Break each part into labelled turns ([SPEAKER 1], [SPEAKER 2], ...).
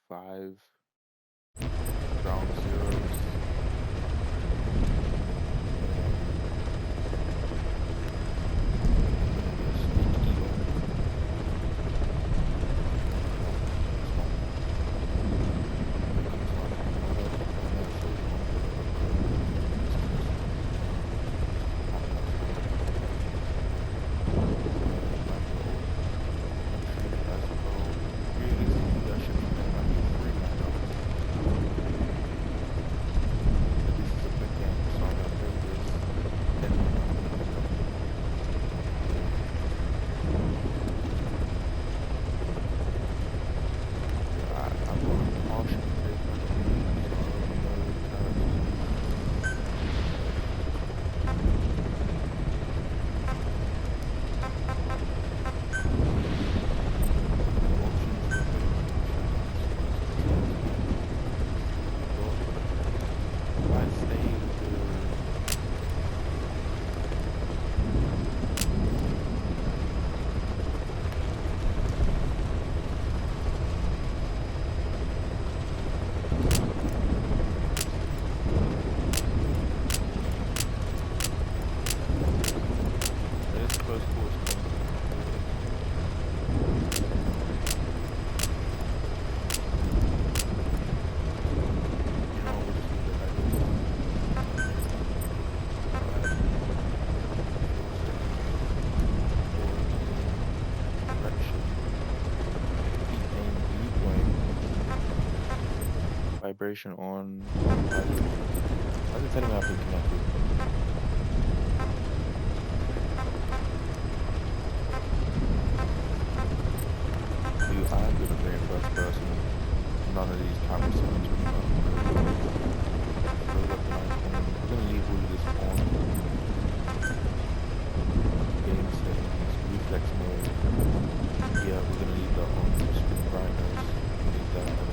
[SPEAKER 1] 5 ground zeros. Vibration on. Why is it telling me I've been connected? Dude, I'm gonna play in first person. None of these camera settings really matter. We're gonna leave all of this on. Game settings, reflex mode. Yeah, we're gonna leave that on. Screen brightness. Leave that on.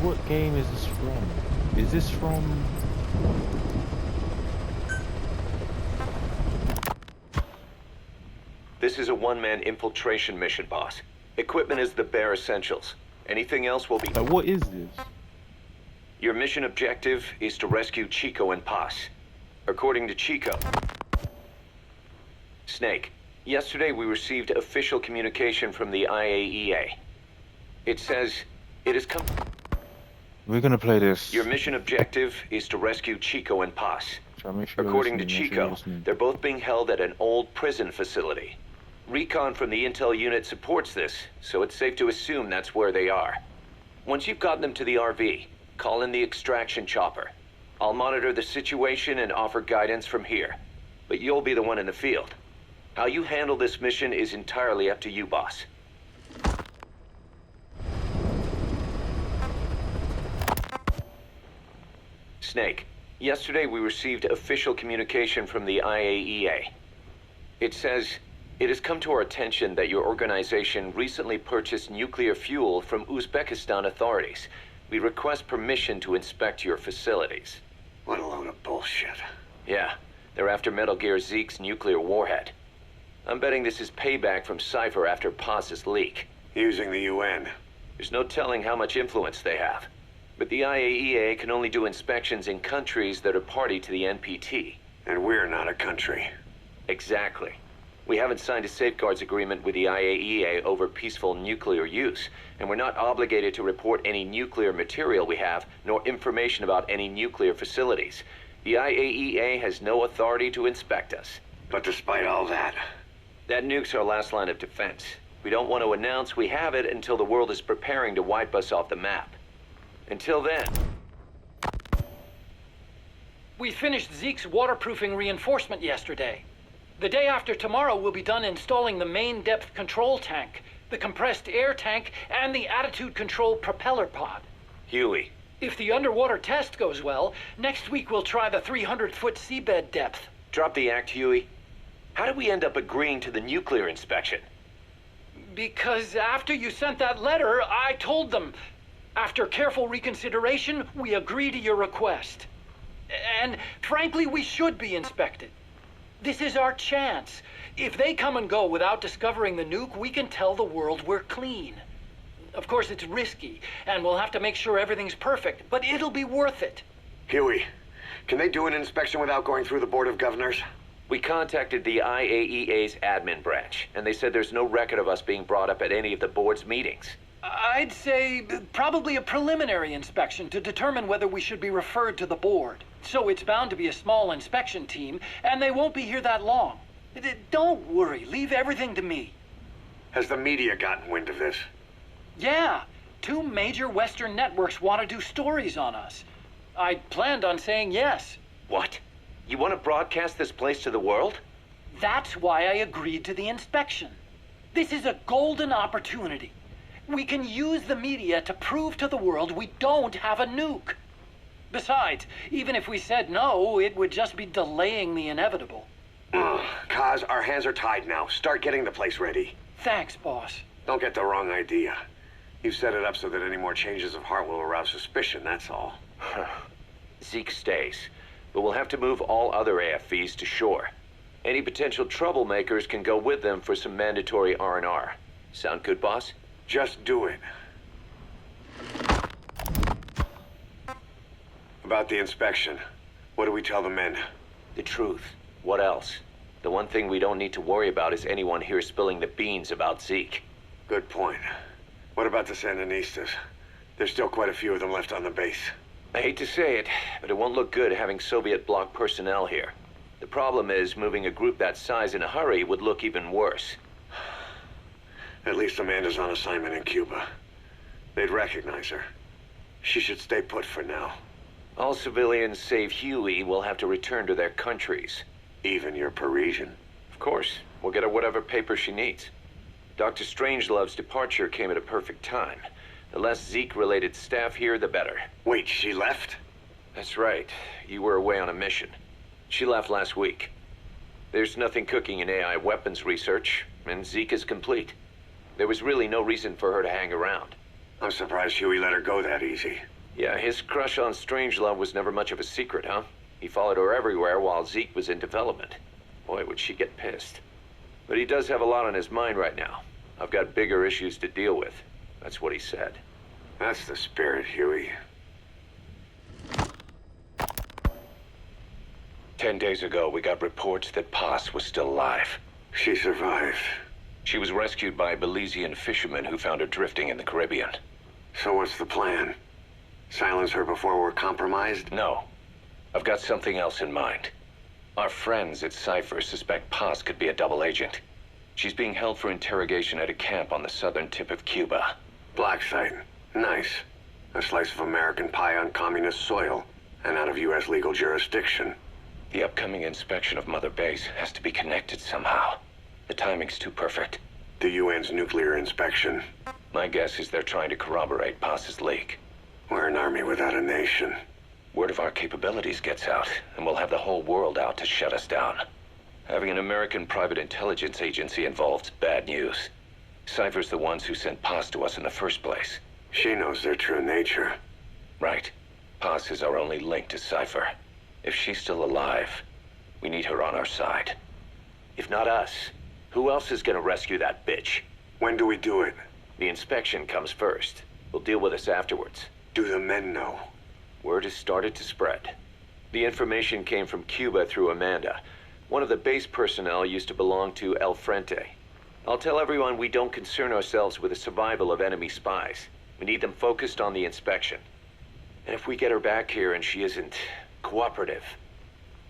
[SPEAKER 1] What game is this from? Is this from...
[SPEAKER 2] This is a one-man infiltration mission, boss. Equipment is the bare essentials. Anything else will be...
[SPEAKER 1] what is this?
[SPEAKER 2] Your mission objective is to rescue Chico and Paz. According to Chico... Snake, yesterday we received official communication from the IAEA. It says it has come...
[SPEAKER 1] We're gonna play this.
[SPEAKER 2] Your mission objective is to rescue Chico and Paz. According to Chico, they're both being held at an old prison facility. Recon from the intel unit supports this, so it's safe to assume that's where they are. Once you've gotten them to the RV, call in the extraction chopper. I'll monitor the situation and offer guidance from here, but you'll be the one in the field. How you handle this mission is entirely up to you, boss. Snake, yesterday we received official communication from the IAEA. It says, it has come to our attention that your organization recently purchased nuclear fuel from Uzbekistan authorities. We request permission to inspect your facilities.
[SPEAKER 3] What a load of bullshit.
[SPEAKER 2] Yeah, they're after Metal Gear Zeke's nuclear warhead. I'm betting this is payback from Cypher after Paz's leak.
[SPEAKER 3] Using the UN.
[SPEAKER 2] There's no telling how much influence they have. But the IAEA can only do inspections in countries that are party to the NPT.
[SPEAKER 3] And we're not a country.
[SPEAKER 2] Exactly. We haven't signed a safeguards agreement with the IAEA over peaceful nuclear use, and we're not obligated to report any nuclear material we have, nor information about any nuclear facilities. The IAEA has no authority to inspect us.
[SPEAKER 3] But despite all that...
[SPEAKER 2] That nuke's our last line of defense. We don't want to announce we have it until the world is preparing to wipe us off the map. Until then...
[SPEAKER 4] We finished Zeke's waterproofing reinforcement yesterday. The day after tomorrow, we'll be done installing the main depth control tank, the compressed air tank, and the attitude control propeller pod.
[SPEAKER 2] Huey.
[SPEAKER 4] If the underwater test goes well, next week we'll try the 300-foot seabed depth.
[SPEAKER 2] Drop the act, Huey. How did we end up agreeing to the nuclear inspection?
[SPEAKER 4] Because after you sent that letter, I told them. After careful reconsideration, we agree to your request. And frankly, we should be inspected. This is our chance. If they come and go without discovering the nuke, we can tell the world we're clean. Of course, it's risky, and we'll have to make sure everything's perfect, but it'll be worth it.
[SPEAKER 3] Huey, can they do an inspection without going through the Board of Governors?
[SPEAKER 2] We contacted the IAEA's admin branch, and they said there's no record of us being brought up at any of the board's meetings.
[SPEAKER 4] I'd say probably a preliminary inspection to determine whether we should be referred to the board. So it's bound to be a small inspection team, and they won't be here that long. Don't worry, leave everything to me.
[SPEAKER 3] Has the media gotten wind of this?
[SPEAKER 4] Yeah, 2 major Western networks want to do stories on us. I planned on saying yes.
[SPEAKER 2] What? You want to broadcast this place to the world?
[SPEAKER 4] That's why I agreed to the inspection. This is a golden opportunity. We can use the media to prove to the world we don't have a nuke. Besides, even if we said no, it would just be delaying the inevitable.
[SPEAKER 3] Kaz, our hands are tied now. Start getting the place ready.
[SPEAKER 4] Thanks, boss.
[SPEAKER 3] Don't get the wrong idea. You've set it up so that any more changes of heart will arouse suspicion, that's all.
[SPEAKER 2] Zeke stays, but we'll have to move all other AFVs to shore. Any potential troublemakers can go with them for some mandatory R&R. Sound good, boss?
[SPEAKER 3] Just do it. About the inspection, what do we tell the men?
[SPEAKER 2] The truth. What else? The one thing we don't need to worry about is anyone here spilling the beans about Zeke.
[SPEAKER 3] Good point. What about the Sandinistas? There's still quite a few of them left on the base.
[SPEAKER 2] I hate to say it, but it won't look good having Soviet bloc personnel here. The problem is, moving a group that size in a hurry would look even worse.
[SPEAKER 3] At least Amanda's on assignment in Cuba. They'd recognize her. She should stay put for now.
[SPEAKER 2] All civilians save Huey will have to return to their countries.
[SPEAKER 3] Even your Parisian?
[SPEAKER 2] Of course. We'll get her whatever paper she needs. Dr. Strangelove's departure came at a perfect time. The less Zeke-related staff here, the better.
[SPEAKER 3] Wait, she left?
[SPEAKER 2] That's right. You were away on a mission. She left last week. There's nothing cooking in AI weapons research, and Zeke is complete. There was really no reason for her to hang around.
[SPEAKER 3] I'm surprised Huey let her go that easy.
[SPEAKER 2] Yeah, his crush on Strangelove was never much of a secret, huh? He followed her everywhere while Zeke was in development. Boy, would she get pissed. But he does have a lot on his mind right now. I've got bigger issues to deal with. That's what he said.
[SPEAKER 3] That's the spirit, Huey.
[SPEAKER 2] 10 days ago, we got reports that Paz was still alive.
[SPEAKER 3] She survived.
[SPEAKER 2] She was rescued by Belizean fishermen who found her drifting in the Caribbean.
[SPEAKER 3] So what's the plan? Silence her before we're compromised?
[SPEAKER 2] No. I've got something else in mind. Our friends at Cypher suspect Paz could be a double agent. She's being held for interrogation at a camp on the southern tip of Cuba.
[SPEAKER 3] Black site. Nice. A slice of American pie on communist soil, and out of U.S. legal jurisdiction.
[SPEAKER 2] The upcoming inspection of Mother Base has to be connected somehow. The timing's too perfect.
[SPEAKER 3] The UN's nuclear inspection.
[SPEAKER 2] My guess is they're trying to corroborate Paz's leak.
[SPEAKER 3] We're an army without a nation.
[SPEAKER 2] Word of our capabilities gets out, and we'll have the whole world out to shut us down. Having an American private intelligence agency involved's bad news. Cypher's the ones who sent Paz to us in the first place.
[SPEAKER 3] She knows their true nature.
[SPEAKER 2] Right. Paz is our only link to Cypher. If she's still alive, we need her on our side. If not us, who else is gonna rescue that bitch?
[SPEAKER 3] When do we do it?
[SPEAKER 2] The inspection comes first. We'll deal with us afterwards.
[SPEAKER 3] Do the men know?
[SPEAKER 2] Word has started to spread. The information came from Cuba through Amanda. One of the base personnel used to belong to El Frente. I'll tell everyone we don't concern ourselves with the survival of enemy spies. We need them focused on the inspection. And if we get her back here and she isn't cooperative,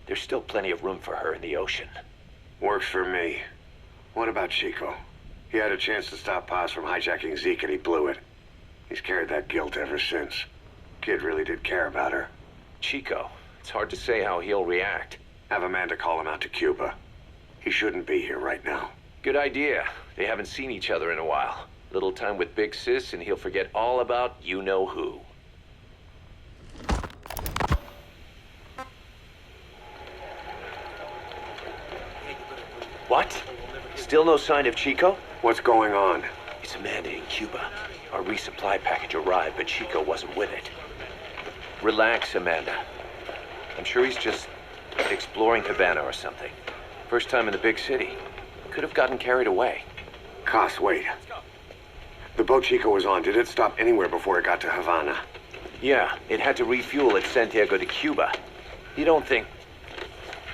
[SPEAKER 2] there's still plenty of room for her in the ocean.
[SPEAKER 3] Works for me. What about Chico? He had a chance to stop Paz from hijacking Zeke and he blew it. He's carried that guilt ever since. Kid really did care about her.
[SPEAKER 2] Chico, it's hard to say how he'll react.
[SPEAKER 3] Have Amanda call him out to Cuba. He shouldn't be here right now.
[SPEAKER 2] Good idea. They haven't seen each other in a while. Little time with Big Sis and he'll forget all about you-know-who. What? Still no sign of Chico?
[SPEAKER 3] What's going on?
[SPEAKER 2] It's Amanda in Cuba. Our resupply package arrived, but Chico wasn't with it. Relax, Amanda. I'm sure he's just exploring Havana or something. First time in the big city. Could have gotten carried away.
[SPEAKER 3] Cos, wait. The boat Chico was on, did it stop anywhere before it got to Havana?
[SPEAKER 2] Yeah, it had to refuel at Santiago de Cuba. You don't think...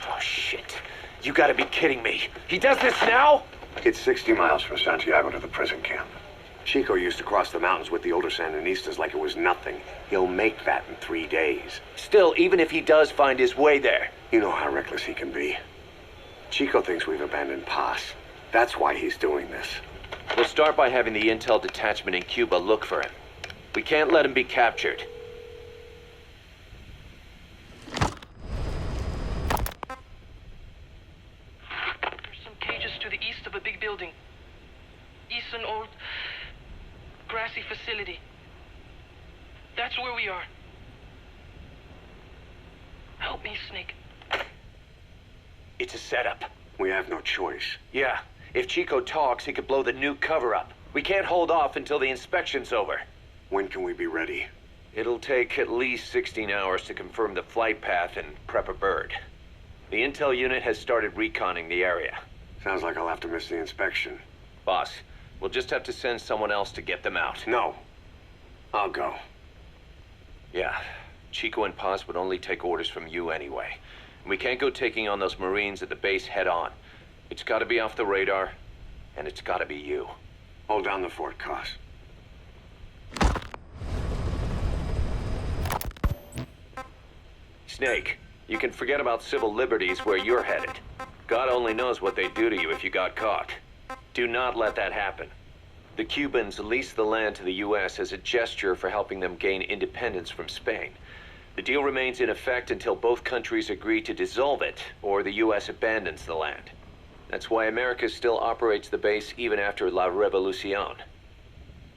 [SPEAKER 2] Oh, shit. You gotta be kidding me. He does this now?
[SPEAKER 3] It's 60 miles from Santiago to the prison camp. Chico used to cross the mountains with the older Sandinistas like it was nothing. He'll make that in 3 days.
[SPEAKER 2] Still, even if he does find his way there...
[SPEAKER 3] You know how reckless he can be. Chico thinks we've abandoned Paz. That's why he's doing this.
[SPEAKER 2] We'll start by having the intel detachment in Cuba look for him. We can't let him be captured.
[SPEAKER 5] There's some cages to the east of a big building. East an old grassy facility. That's where we are. Help me, Snake.
[SPEAKER 2] It's a setup.
[SPEAKER 3] We have no choice.
[SPEAKER 2] Yeah. If Chico talks, he could blow the new cover up. We can't hold off until the inspection's over.
[SPEAKER 3] When can we be ready?
[SPEAKER 2] It'll take at least 16 hours to confirm the flight path and prep a bird. The intel unit has started reconning the area.
[SPEAKER 3] Sounds like I'll have to miss the inspection.
[SPEAKER 2] Boss, we'll just have to send someone else to get them out.
[SPEAKER 3] No. I'll go.
[SPEAKER 2] Yeah. Chico and Paz would only take orders from you anyway. We can't go taking on those Marines at the base head-on. It's gotta be off the radar, and it's gotta be you.
[SPEAKER 3] Hold down the fort, Cos.
[SPEAKER 2] Snake, you can forget about civil liberties where you're headed. God only knows what they'd do to you if you got caught. Do not let that happen. The Cubans leased the land to the U.S. as a gesture for helping them gain independence from Spain. The deal remains in effect until both countries agree to dissolve it, or the U.S. abandons the land. That's why America still operates the base even after La Revolucion.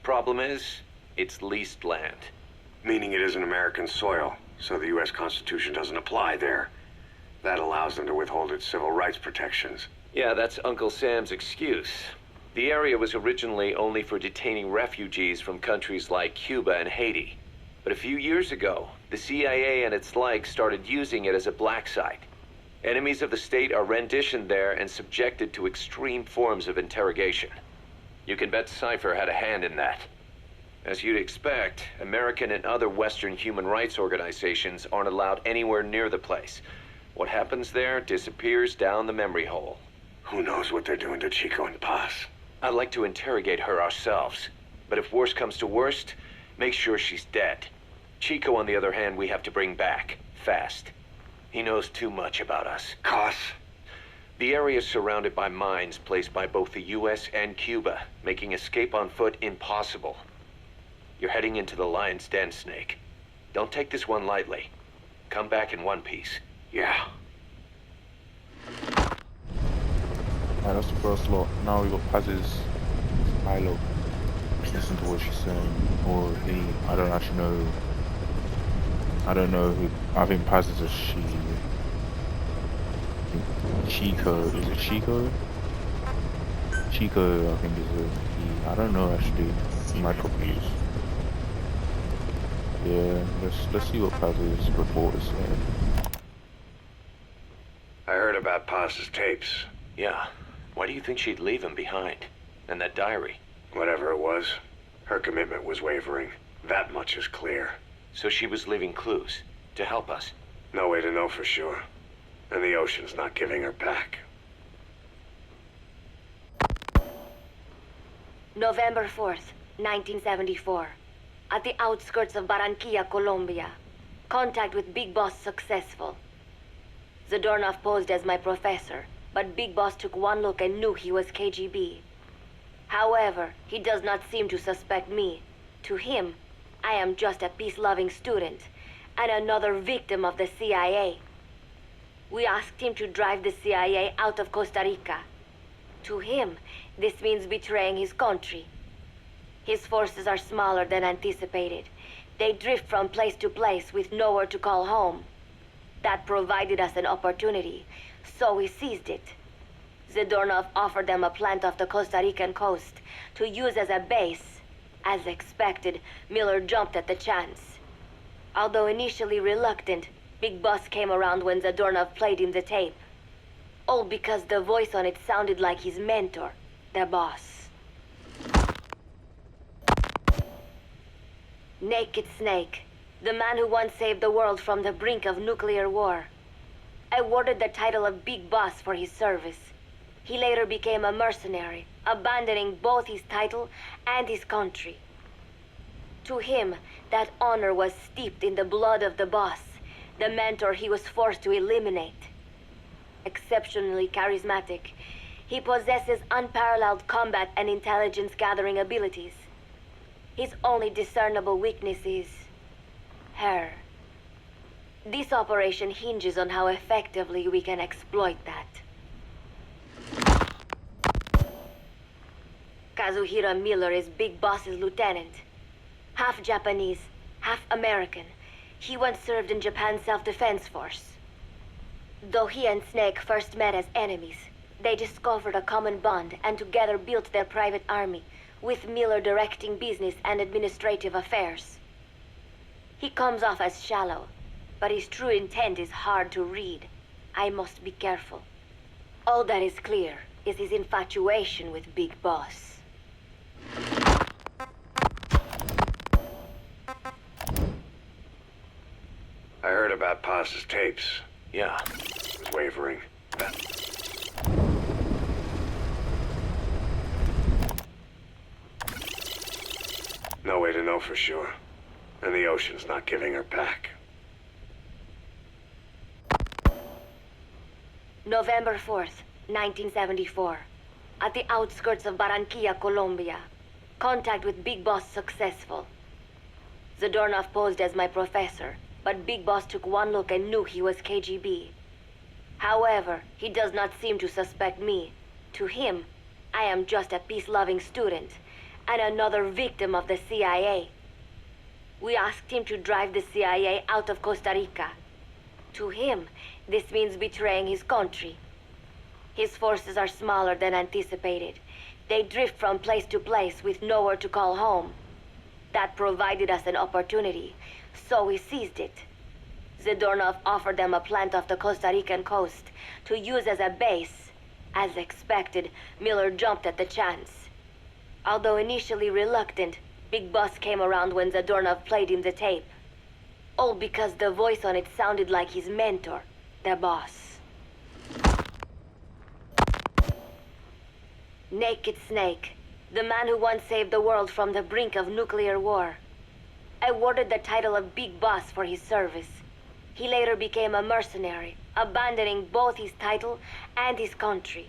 [SPEAKER 2] Problem is, it's leased land.
[SPEAKER 3] Meaning it isn't American soil, so the U.S. Constitution doesn't apply there. That allows them to withhold its civil rights protections.
[SPEAKER 2] Yeah, that's Uncle Sam's excuse. The area was originally only for detaining refugees from countries like Cuba and Haiti. But a few years ago, the CIA and its like started using it as a black site. Enemies of the state are renditioned there and subjected to extreme forms of interrogation. You can bet Cypher had a hand in that. As you'd expect, American and other Western human rights organizations aren't allowed anywhere near the place. What happens there disappears down the memory hole.
[SPEAKER 3] Who knows what they're doing to Chico and Paz?
[SPEAKER 2] I'd like to interrogate her ourselves. But if worst comes to worst, make sure she's dead. Chico, on the other hand, we have to bring back, fast. He knows too much about us.
[SPEAKER 3] Cos?
[SPEAKER 2] The area is surrounded by mines placed by both the U.S. and Cuba, making escape on foot impossible. You're heading into the Lion's Den, Snake. Don't take this one lightly. Come back in one piece.
[SPEAKER 3] Yeah.
[SPEAKER 1] Alright, that's the first lot. Now we got Paz's dialogue. Listen to what she's saying. Or he, I don't actually know. I don't know who. I think Paz is a she. Chico, is it Chico? Chico, I think is a he. I don't know actually. You might confuse. Yeah, let's see what Paz's report is saying.
[SPEAKER 3] I heard about Paz's tapes.
[SPEAKER 2] Yeah. Why do you think she'd leave him behind? And that diary?
[SPEAKER 3] Whatever it was, her commitment was wavering. That much is clear.
[SPEAKER 2] So she was leaving clues to help us.
[SPEAKER 3] No way to know for sure. And the ocean's not giving her back.
[SPEAKER 6] November 4th, 1974. At the outskirts of Barranquilla, Colombia. Contact with Big Boss successful. Zadornov posed as my professor, but Big Boss took one look and knew he was KGB. However, he does not seem to suspect me. To him, I am just a peace-loving student, and another victim of the CIA. We asked him to drive the CIA out of Costa Rica. To him, this means betraying his country. His forces are smaller than anticipated. They drift from place to place with nowhere to call home. That provided us an opportunity, so we seized it. Zadornov offered them a plant off the Costa Rican coast to use as a base. As expected, Miller jumped at the chance. Although initially reluctant, Big Boss came around when Zadornov played him the tape. All because the voice on it sounded like his mentor, the boss. Naked Snake, the man who once saved the world from the brink of nuclear war. Awarded the title of Big Boss for his service. He later became a mercenary, abandoning both his title and his country. To him, that honor was steeped in the blood of the boss, the mentor he was forced to eliminate. Exceptionally charismatic, he possesses unparalleled combat and intelligence-gathering abilities. His only discernible weakness is her. This operation hinges on how effectively we can exploit that. Kazuhira Miller is Big Boss's lieutenant. Half Japanese, half American. He once served in Japan's self-defense force. Though he and Snake first met as enemies, they discovered a common bond and together built their private army, with Miller directing business and administrative affairs. He comes off as shallow, but his true intent is hard to read. I must be careful. All that is clear is his infatuation with Big Boss.
[SPEAKER 3] I heard about Paz's tapes.
[SPEAKER 2] Yeah.
[SPEAKER 3] I was wavering. No way to know for sure. And the ocean's not giving her back.
[SPEAKER 6] November 4th, 1974. At the outskirts of Barranquilla, Colombia. Contact with Big Boss successful. Zadornov posed as my professor, but Big Boss took one look and knew he was KGB. However, he does not seem to suspect me. To him, I am just a peace-loving student, and another victim of the CIA. We asked him to drive the CIA out of Costa Rica. To him, this means betraying his country. His forces are smaller than anticipated. They drift from place to place with nowhere to call home. That provided us an opportunity, so we seized it. Zadornov offered them a plant off the Costa Rican coast to use as a base. As expected, Miller jumped at the chance. Although initially reluctant, Big Boss came around when Zadornov played him the tape. All because the voice on it sounded like his mentor, the boss. Naked Snake, the man who once saved the world from the brink of nuclear war. Awarded the title of Big Boss for his service. He later became a mercenary, abandoning both his title and his country.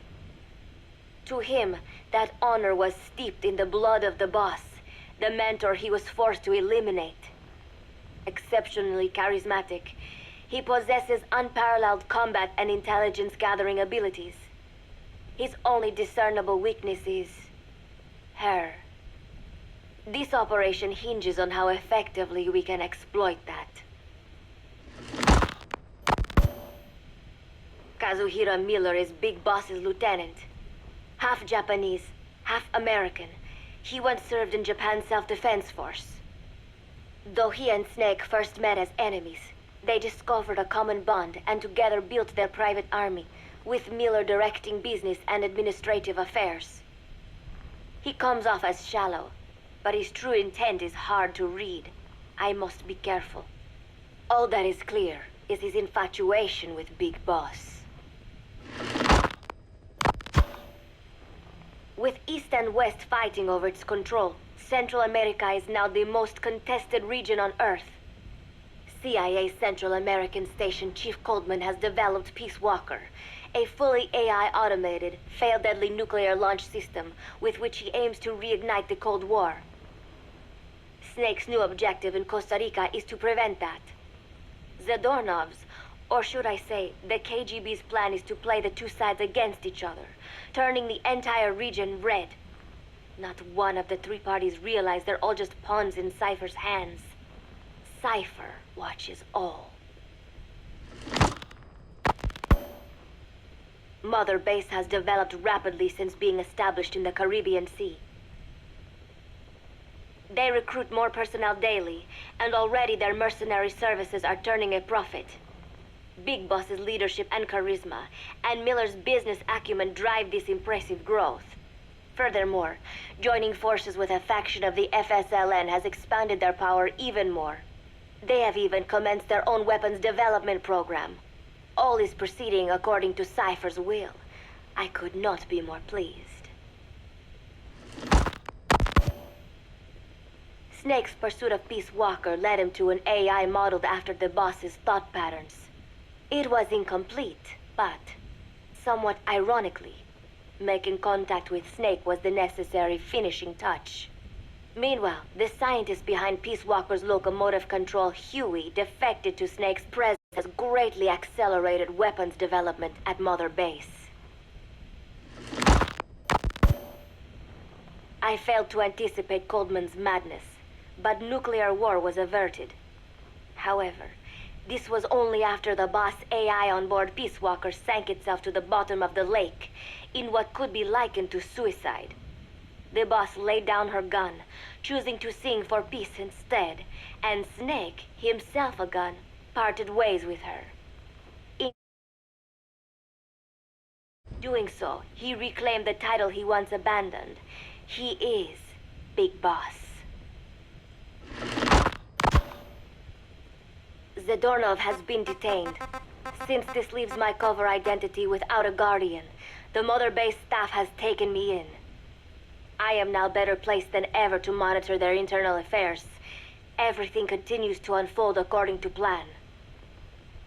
[SPEAKER 6] To him, that honor was steeped in the blood of the boss, the mentor he was forced to eliminate. Exceptionally charismatic, he possesses unparalleled combat and intelligence-gathering abilities. His only discernible weakness is her. This operation hinges on how effectively we can exploit that. Kazuhira Miller is Big Boss's lieutenant. Half Japanese, half American. He once served in Japan's self-defense force. Though he and Snake first met as enemies, they discovered a common bond and together built their private army, with Miller directing business and administrative affairs. He comes off as shallow, but his true intent is hard to read. I must be careful. All that is clear is his infatuation with Big Boss. With East and West fighting over its control, Central America is now the most contested region on Earth. CIA Central American Station Chief Coldman has developed Peace Walker, a fully AI-automated, fail-deadly nuclear launch system with which he aims to reignite the Cold War. Snake's new objective in Costa Rica is to prevent that. Zadornov's, Or should I say, the KGB's plan is to play the two sides against each other, turning the entire region red. Not one of the three parties realize they're all just pawns in Cypher's hands. Cypher watches all. Mother Base has developed rapidly since being established in the Caribbean Sea. They recruit more personnel daily, and already their mercenary services are turning a profit. Big Boss's leadership and charisma, and Miller's business acumen drive this impressive growth. Furthermore, joining forces with a faction of the FSLN has expanded their power even more. They have even commenced their own weapons development program. All is proceeding according to Cypher's will. I could not be more pleased. Snake's pursuit of Peace Walker led him to an AI modeled after the boss's thought patterns. It was incomplete, but, somewhat ironically, making contact with Snake was the necessary finishing touch. Meanwhile, the scientist behind Peace Walker's locomotive control, Huey, defected to Snake's presence, has greatly accelerated weapons development at Mother Base. I failed to anticipate Coldman's madness, but nuclear war was averted. However, this was only after the boss AI on board Peace Walker sank itself to the bottom of the lake, in what could be likened to suicide. The boss laid down her gun, choosing to sing for peace instead, and Snake, himself a gun, parted ways with her. In doing so, he reclaimed the title he once abandoned. He is Big Boss. Zadornov has been detained. Since this leaves my cover identity without a guardian, the Mother Base staff has taken me in. I am now better placed than ever to monitor their internal affairs. Everything continues to unfold according to plan.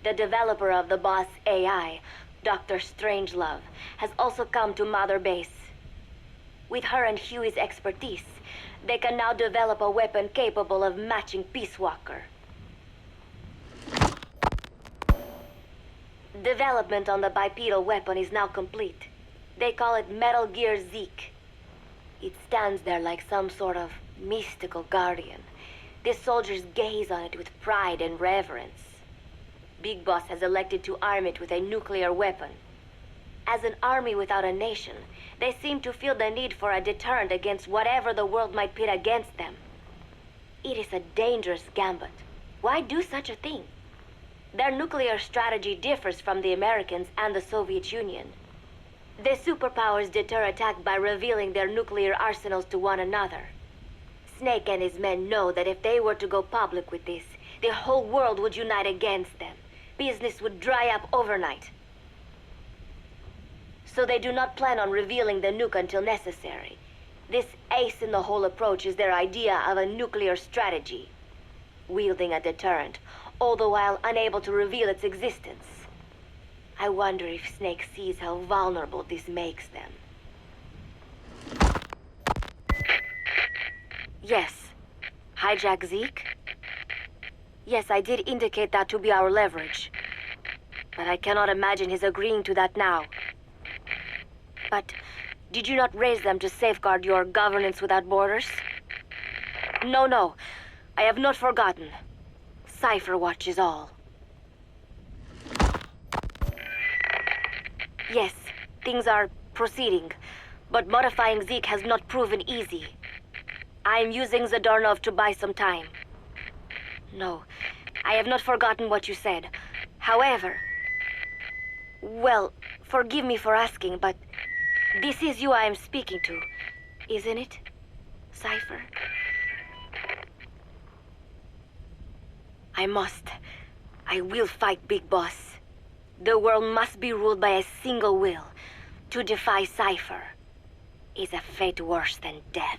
[SPEAKER 6] The developer of the boss AI, Dr. Strangelove, has also come to Mother Base. With her and Huey's expertise, they can now develop a weapon capable of matching Peace Walker. Development on the bipedal weapon is now complete. They call it Metal Gear Zeke. It stands there like some sort of mystical guardian. The soldiers gaze on it with pride and reverence. Big Boss has elected to arm it with a nuclear weapon. As an army without a nation, they seem to feel the need for a deterrent against whatever the world might pit against them. It is a dangerous gambit. Why do such a thing? Their nuclear strategy differs from the Americans and the Soviet Union. The superpowers deter attack by revealing their nuclear arsenals to one another. Snake and his men know that if they were to go public with this, the whole world would unite against them. Business would dry up overnight. So they do not plan on revealing the nuke until necessary. This ace-in-the-hole approach is their idea of a nuclear strategy. Wielding a deterrent, all the while unable to reveal its existence. I wonder if Snake sees how vulnerable this makes them. Yes. Hijack Zeke? Yes, I did indicate that to be our leverage. But I cannot imagine his agreeing to that now. But did you not raise them to safeguard your governance without borders? No. I have not forgotten. Cypher watches all. Yes, things are proceeding, but modifying Zeke has not proven easy. I am using Zadornov to buy some time. No, I have not forgotten what you said. However, well, forgive me for asking, but this is you I am speaking to, isn't it, Cypher? I will fight Big Boss. The world must be ruled by a single will. To defy Cypher is a fate worse than death.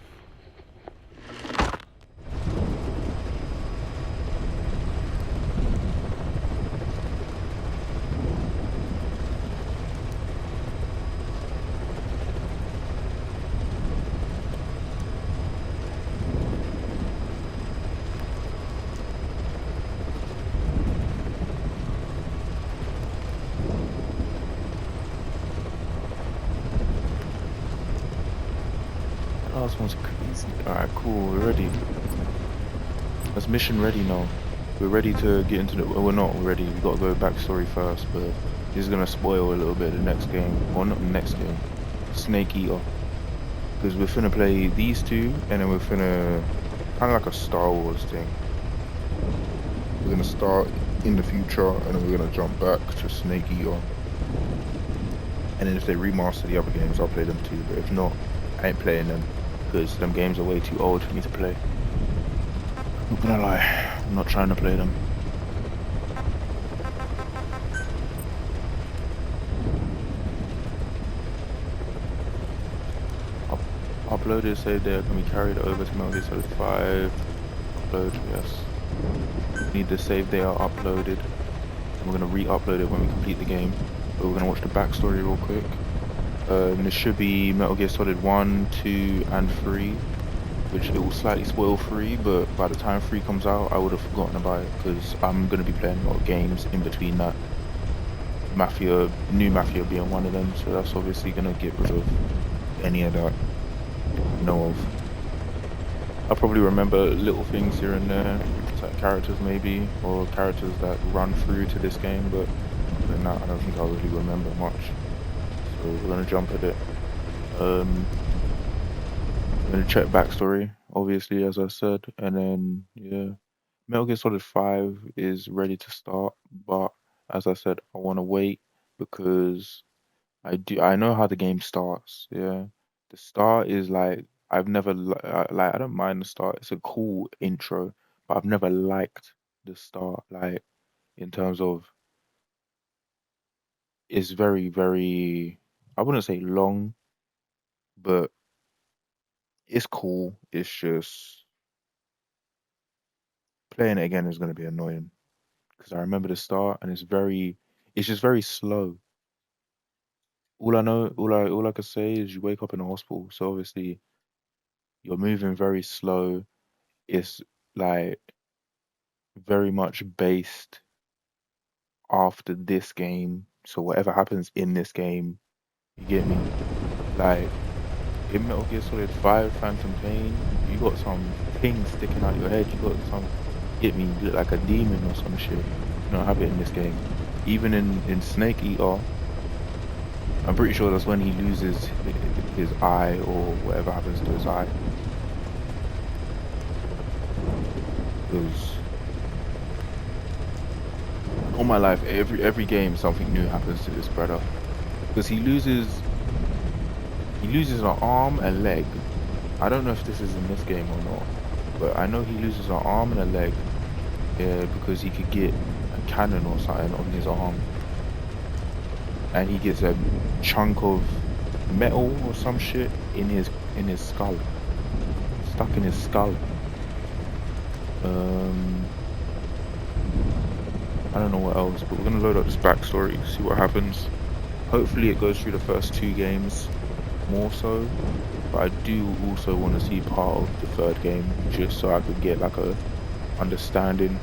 [SPEAKER 1] last one's crazy. Alright, cool, we're ready. That's mission ready now. We're ready to get into the... Well, we're not ready. We've got to go backstory first, but this is going to spoil a little bit of the next game. Well, not the next game. Snake Eater. Because we're finna play these two, and then we're finna... Kind of like a Star Wars thing. We're going to start in the future, and then we're going to jump back to Snake Eater. And then if they remaster the other games, I'll play them too. But if not, I ain't playing them. Because them games are way too old for me to play. Not gonna lie, I'm not trying to play them. Uploaded, save data can be carried over to Metal Gear Solid 5. Upload, yes. Need the save data uploaded. And we're gonna re-upload it when we complete the game. But we're gonna watch the backstory real quick. This should be Metal Gear Solid 1, 2, and 3. Which it will slightly spoil 3, but by the time 3 comes out, I would have forgotten about it because I'm going to be playing a lot of games in between that. Mafia, new Mafia being one of them, so that's obviously going to get rid of any of that I know of. I'll probably remember little things here and there, like characters maybe, or characters that run through to this game, but other than that, I don't think I'll really remember much. So we're going to jump at it. I'm gonna check backstory, obviously, as I said, and then yeah, Metal Gear Solid 5 is ready to start, but as I said, I want to wait because I know how the game starts. Yeah, the start is like I've never I don't mind the start. It's a cool intro, but I've never liked the start. Like in terms of it's very I wouldn't say long, but it's cool. It's just playing it again is going to be annoying because I remember the start and it's just very slow. All I can say is you wake up in a hospital, so obviously you're moving very slow. It's like very much based after this game, so whatever happens in this game, you get me? Like in Metal Gear Solid 5 Phantom Pain, you got some thing sticking out your head, you got some, get me, you look like a demon or some shit. You don't have it in this game. Even in Snake Eater, I'm pretty sure that's when he loses his eye or whatever happens to his eye. Because all my life, every game something new happens to this brother. Because he loses an arm and leg. I don't know if this is in this game or not, but I know he loses an arm and a leg. Yeah, because he could get a cannon or something on his arm, and he gets a chunk of metal or some shit in his skull, stuck in his skull. I don't know what else, but we're gonna load up this backstory, see what happens. Hopefully it goes through the first 2 games more so, but I do also want to see part of the 3rd game just so I could get like a understanding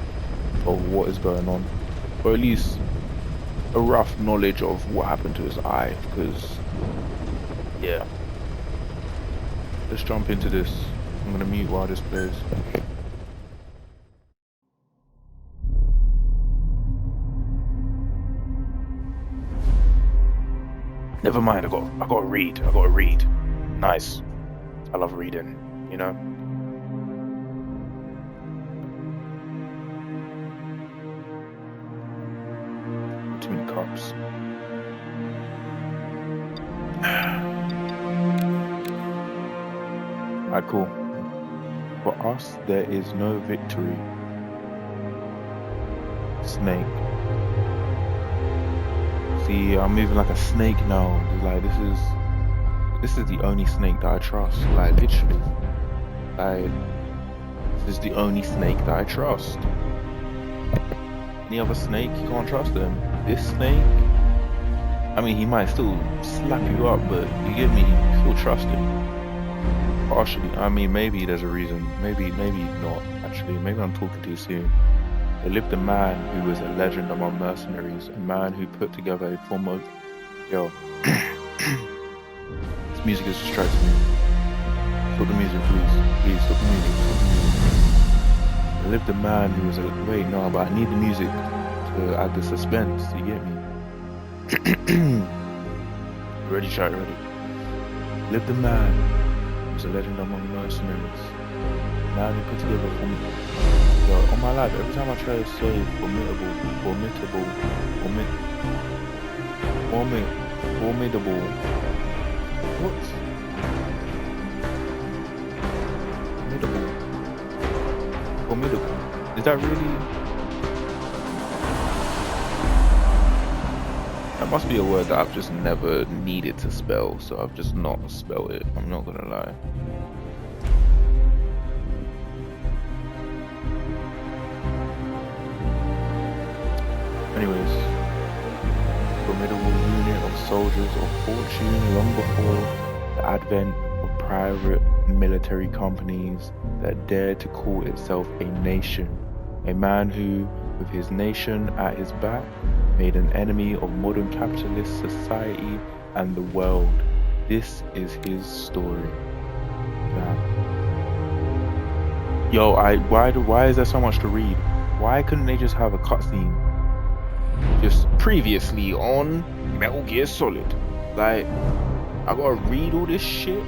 [SPEAKER 1] of what is going on, or at least a rough knowledge of what happened to his eye. Because yeah, let's jump into this. I'm gonna mute while this plays. Never mind, I gotta read. Nice. I love reading, you know? Too many cups. Alright, cool. For us, there is no victory. Snake. See, I'm moving like a snake now. Like this is the only snake that I trust. Like literally. Like this is the only snake that I trust. Any other snake, you can't trust them. This snake, I mean, he might still slap you up, but you get me, you still trust him. Partially. I mean, maybe there's a reason. Maybe not. Actually, maybe I'm talking too soon. There lived a man who was a legend among mercenaries, a man who put together a form of... Yo. This music is distracting me. Stop the music, please. Please, stop the music. Stop the music. I lived a man who was wait, no, but I need the music to add the suspense, you get me? Ready, shot, ready. Lived a man who was a legend among mercenaries. Man who put together yo, on my life, every time I try to say formidable, what? Formidable. Is that really? That must be a word that I've just never needed to spell, so I've just not spelled it. I'm not gonna lie. Anyways, formidable unit of soldiers of fortune long before the advent of private military companies that dared to call itself a nation. A man who, with his nation at his back, made an enemy of modern capitalist society and the world. This is his story. Damn. Yo, why is there so much to read? Why couldn't they just have a cutscene? Just previously on Metal Gear Solid. Like, I gotta read all this shit?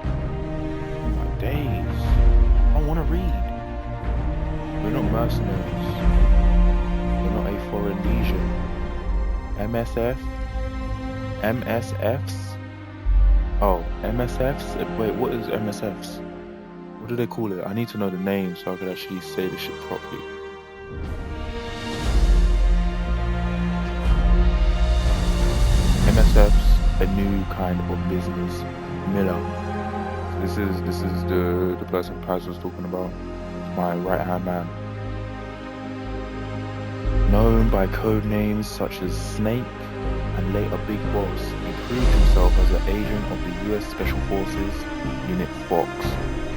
[SPEAKER 1] Oh my days. I don't wanna read. We're not mercenaries. We're not a foreign legion. MSFs? Oh, MSFs? Wait, what is MSFs? What do they call it? I need to know the name so I could actually say this shit properly. MSF's a new kind of business. Miller. This is the person Paz was talking about. My right hand man. Known by code names such as Snake and later Big Boss, he proved himself as an agent of the US Special Forces Unit Fox,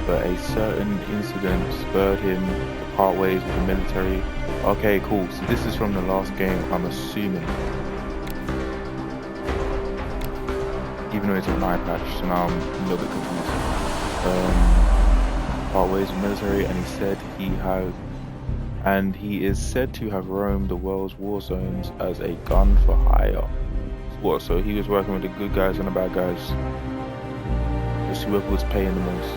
[SPEAKER 1] but a certain incident spurred him to part ways with the military. Okay, cool. So this is from the last game, I'm assuming. Even though it's an eye patch, so now I'm a little bit confused. Part ways with the military, and he is said to have roamed the world's war zones as a gun for hire. What? So he was working with the good guys and the bad guys. Just whoever was paying the most.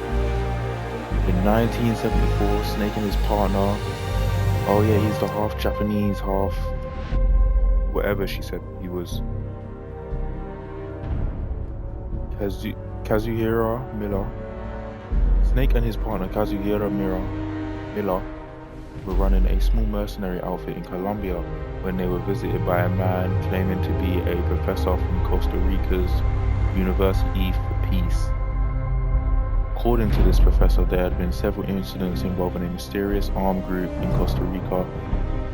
[SPEAKER 1] In 1974, Snake and his partner. Oh yeah, he's the half Japanese, half whatever she said he was. Kazuhira Miller. Snake and his partner Kazuhira Miller were running a small mercenary outfit in Colombia when they were visited by a man claiming to be a professor from Costa Rica's University for Peace. According to this professor, there had been several incidents involving a mysterious armed group in Costa Rica,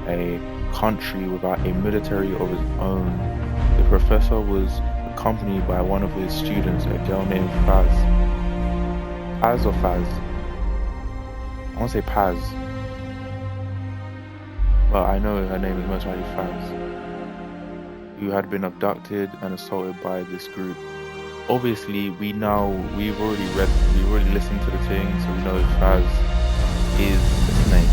[SPEAKER 1] a country without a military of its own. The professor was accompanied by one of his students, a girl named Faz. Paz or Faz? I want to say Paz. But I know her name is most likely Faz. Who had been abducted and assaulted by this group. Obviously, we've already listened to the thing, so we know Faz is a snake.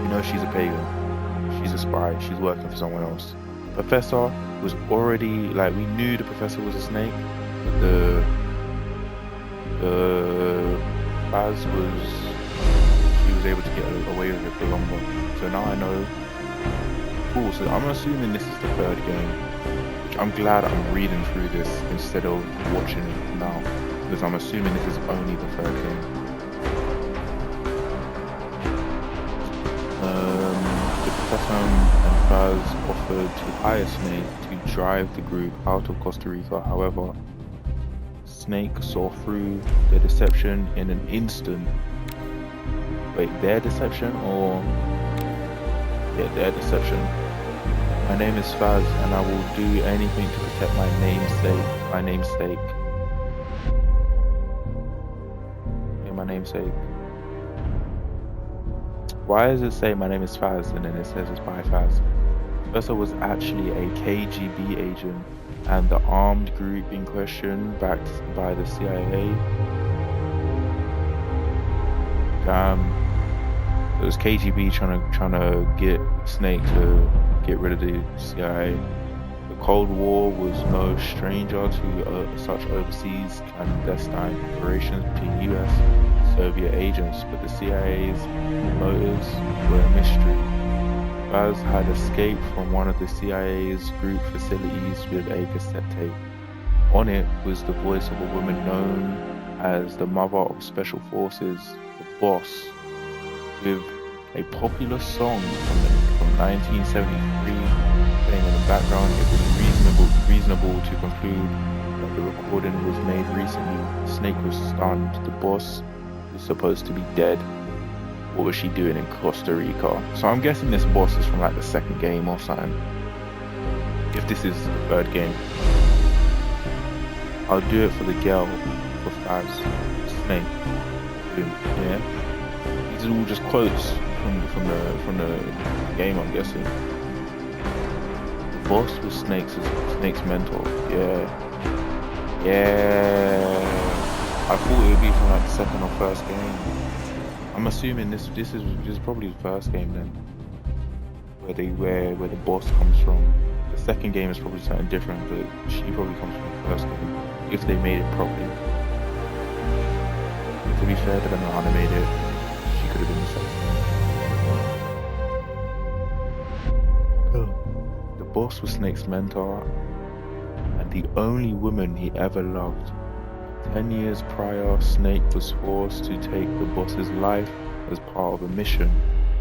[SPEAKER 1] We know she's a pagan. She's a spy. She's working for someone else. Professor was already, we knew the professor was a snake, but the Faz she was able to get away with it for longer. So now I know. Cool, so I'm assuming this is the third game. Which I'm glad I'm reading through this instead of watching it now, because I'm assuming this is only the third game. The professor and Faz offered to hire Snake to drive the group out of Costa Rica. However, Snake saw through their deception in an instant. Wait, their deception or... Yeah, their deception. My name is Faz and I will do anything to protect my namesake. My namesake. Why does it say my name is Faz and then it says it's by Faz? Professor was actually a KGB agent, and the armed group in question, backed by the CIA. It was KGB trying to get Snake to get rid of the CIA. The Cold War was no stranger to such overseas clandestine operations between US and Soviet agents, but the CIA's motives were a mystery. Faz had escaped from one of the CIA's group facilities with a cassette tape. On it was the voice of a woman known as the Mother of Special Forces, the Boss, with a popular song from 1973 playing in the background. It was reasonable to conclude that the recording was made recently. Snake was stunned. The Boss was supposed to be dead. What was she doing in Costa Rica? So I'm guessing this Boss is from like the second game or something. If this is the third game. I'll do it for the girl, for Faz, Snake. Yeah. These are all just quotes from the game, I'm guessing. The Boss was Snake's mentor. Yeah. I thought it would be from like the second or first game. I'm assuming this is probably the first game then, where the Boss comes from. The second game is probably something different, but she probably comes from the first game if they made it properly. To be fair, depending on how they made it, she could have been the second. The Boss was Snake's mentor and the only woman he ever loved. 10 years prior, Snake was forced to take the Boss's life as part of a mission,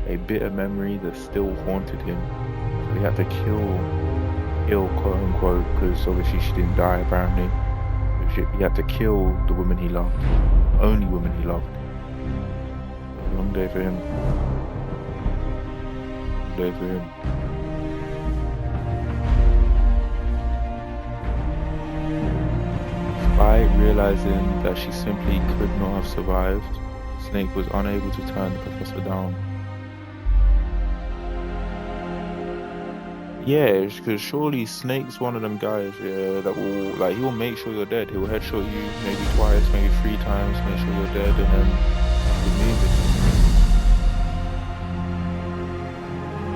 [SPEAKER 1] a bitter memory that still haunted him. So he had to kill quote unquote, because obviously she didn't die apparently. He had to kill the woman he loved, the only woman he loved. A long day for him. Long day for him. Despite realizing that she simply could not have survived, Snake was unable to turn the Professor down. Yeah, because surely Snake's one of them guys, yeah, that will, like, he will make sure you're dead. He will headshot you maybe twice, maybe 3 times, make sure you're dead, and then he'll move it.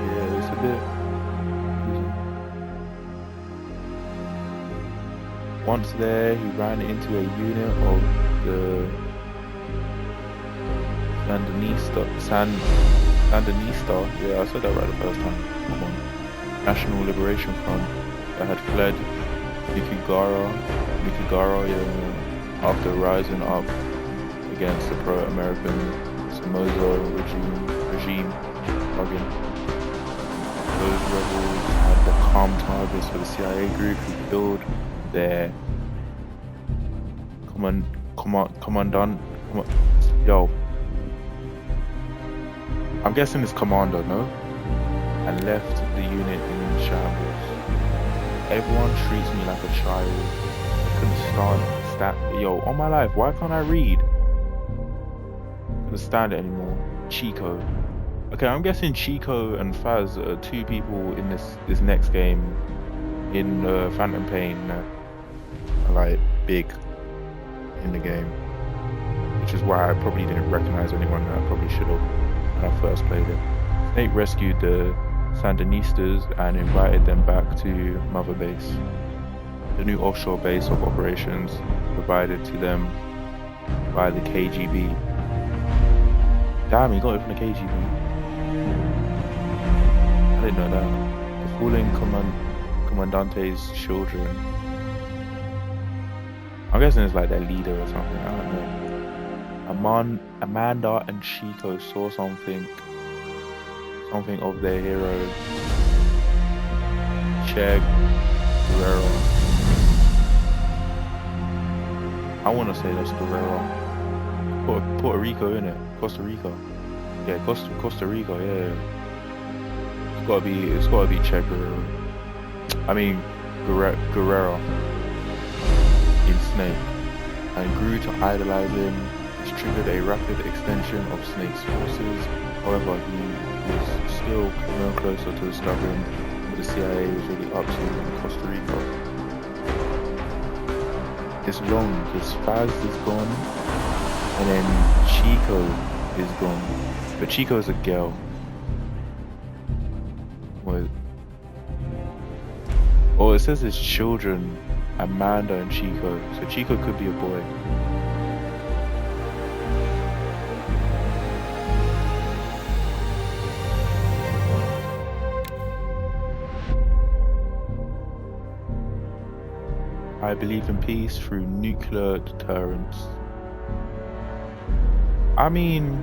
[SPEAKER 1] Yeah, it's a bit... Once there, he ran into a unit of the Sandinista. Yeah, I said that right the first time. Come on. National Liberation Front that had fled Nicaragua, after rising up against the pro-American Somoza regime. Those rebels had become targets for the CIA group who killed their commandant. Yo, I'm guessing it's commander, no? And left the unit in shambles. Everyone treats me like a child. I couldn't stand. Yo, on my life, why can't I read? I couldn't stand it anymore. Chico. Okay, I'm guessing Chico and Faz are 2 people in this next game in Phantom Pain are like big in the game, which is why I probably didn't recognize anyone that I probably should have when I first played it. Snake rescued the Sandinistas and invited them back to Mother Base, the new offshore base of operations provided to them by the KGB. Damn, he got it from the KGB. I didn't know that. The fallen Commandante's children. I'm guessing it's like their leader or something, I don't know. Amanda and Chico saw something of their hero, Che Guevara. I want to say that's Guevara. Puerto Rico, innit? Costa Rica. Yeah, Costa Rica. Yeah. It's gotta be Che Guevara. I mean Guerrero in Snake, and grew to idolize him. This triggered a rapid extension of Snake's forces. However, he was still no closer to discovering the the CIA was really up to in Costa Rica. It's long, because Faz is gone, and then Chico is gone. But Chico is a girl. Well, it says it's children, Amanda and Chico. So Chico could be a boy. I believe in peace through nuclear deterrence. I mean,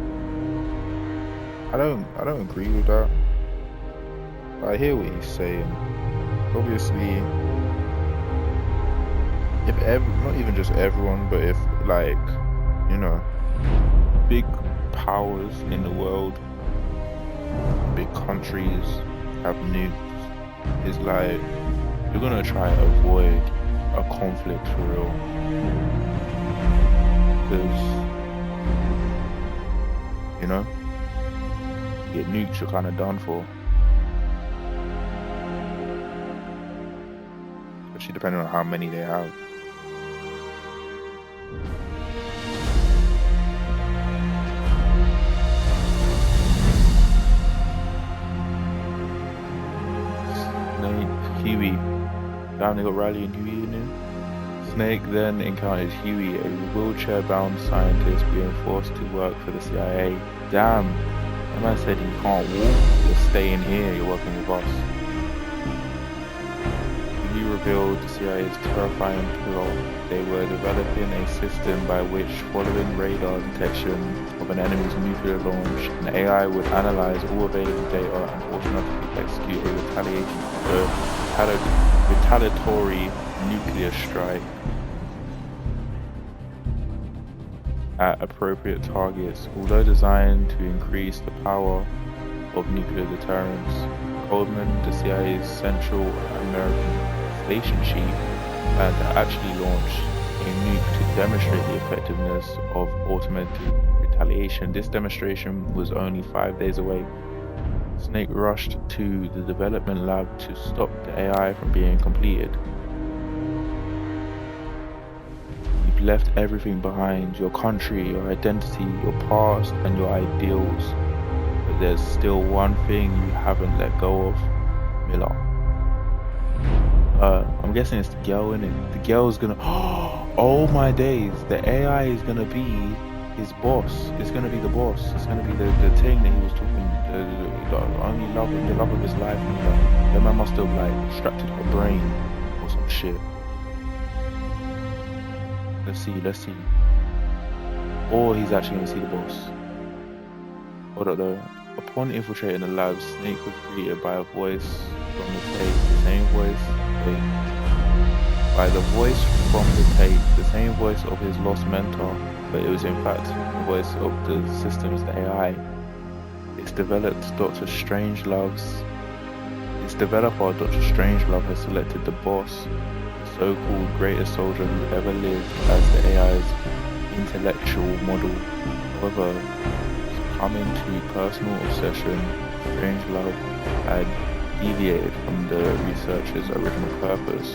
[SPEAKER 1] I don't agree with that. I hear what he's saying. Obviously, if not even just everyone, but if, like, you know, big powers in the world, big countries have nukes, it's like, you're gonna try to avoid a conflict for real. Because, you know, you get nukes, you're kind of done for. Especially depending on how many they have. Snake, Huey. Damn, they got Riley and Huey in here. Snake then encounters Huey, a wheelchair-bound scientist being forced to work for the CIA. Damn, the man said you can't walk, you're staying here, you're working with us. He revealed the CIA's terrifying plot. They were developing a system by which, following radar detection of an enemy's nuclear launch, an AI would analyze all available data and automatically execute a retaliatory nuclear strike at appropriate targets. Although designed to increase the power of nuclear deterrence, Coldman, the CIA's Central American station chief, planned to actually launch a nuke to demonstrate the effectiveness of automated retaliation. This demonstration was only 5 days away. Snake rushed to the development lab to stop the AI from being completed. You've left everything behind, your country, your identity, your past, and your ideals. But there's still one thing you haven't let go of, Miller. I'm guessing it's the girl, innit? The girl's gonna, oh my days, the AI is gonna be his boss. It's gonna be the boss. It's gonna be the thing that he was talking, the only love, the love of his life. And the man must have like extracted her brain or some shit. Let's see. Or he's actually gonna see the boss. Hold up though. Upon infiltrating the lab, Snake was greeted by a voice from the tape, the same voice. By the voice from the tape, the same voice of his lost mentor, but it was in fact the voice of the system's AI. Its developer, Dr. Strangelove, has selected the boss, the so-called greatest soldier who ever lived, as the AI's intellectual model. However, succumbing to personal obsession, Strangelove had deviated from the researcher's original purpose.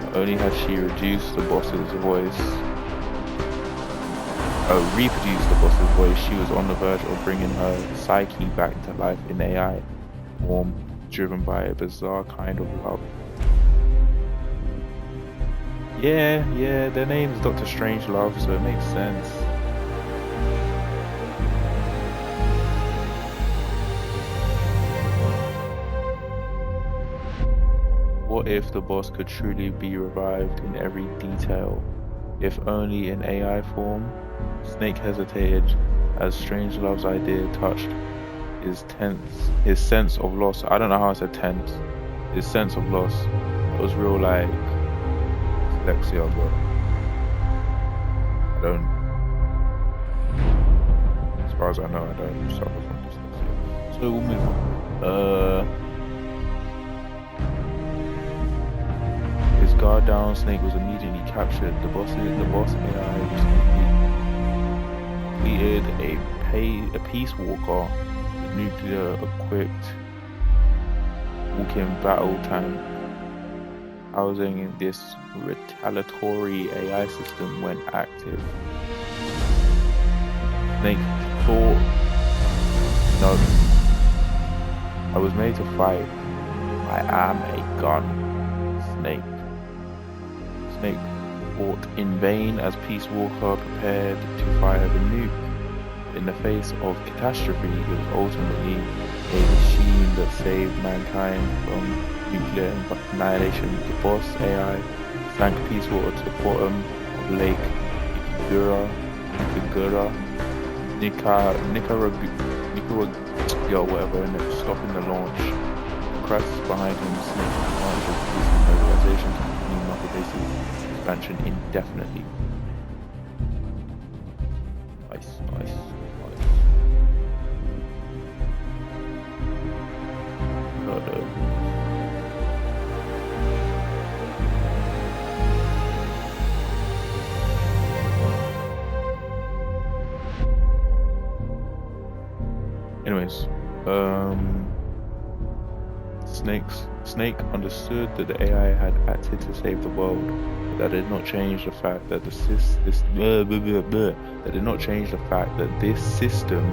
[SPEAKER 1] Not only had she reproduced the boss's voice, she was on the verge of bringing her psyche back to life in AI form, driven by a bizarre kind of love. Yeah, their name's Dr. Strangelove, so it makes sense. What if the boss could truly be revived in every detail, if only in AI form? Snake hesitated as Strangelove's idea touched his sense of loss. I don't know how I said tense. His sense of loss. It was real like dyslexia, but I don't. As far as I know, I don't suffer from dyslexia. So we'll move on. His guard down, Snake was immediately captured. The boss AI was completed a Peace Walker, the nuclear-equipped walking battle tank housing this retaliatory AI system went active. Snake thought, no, I was made to fight. I am a gun. Snake fought in vain as Peace Walker prepared to fire the nuke. In the face of catastrophe, it was ultimately a machine that saved mankind from nuclear annihilation. The boss AI sank Peace Walker to the bottom of Lake Nicaragua, whatever, and then stopping the launch. The crisis behind him, Snake launched a peace mobilization to continue Mother Base's expansion indefinitely. Nice. Anyways, Snake understood that the AI had acted to save the world, but that did not change the fact that this system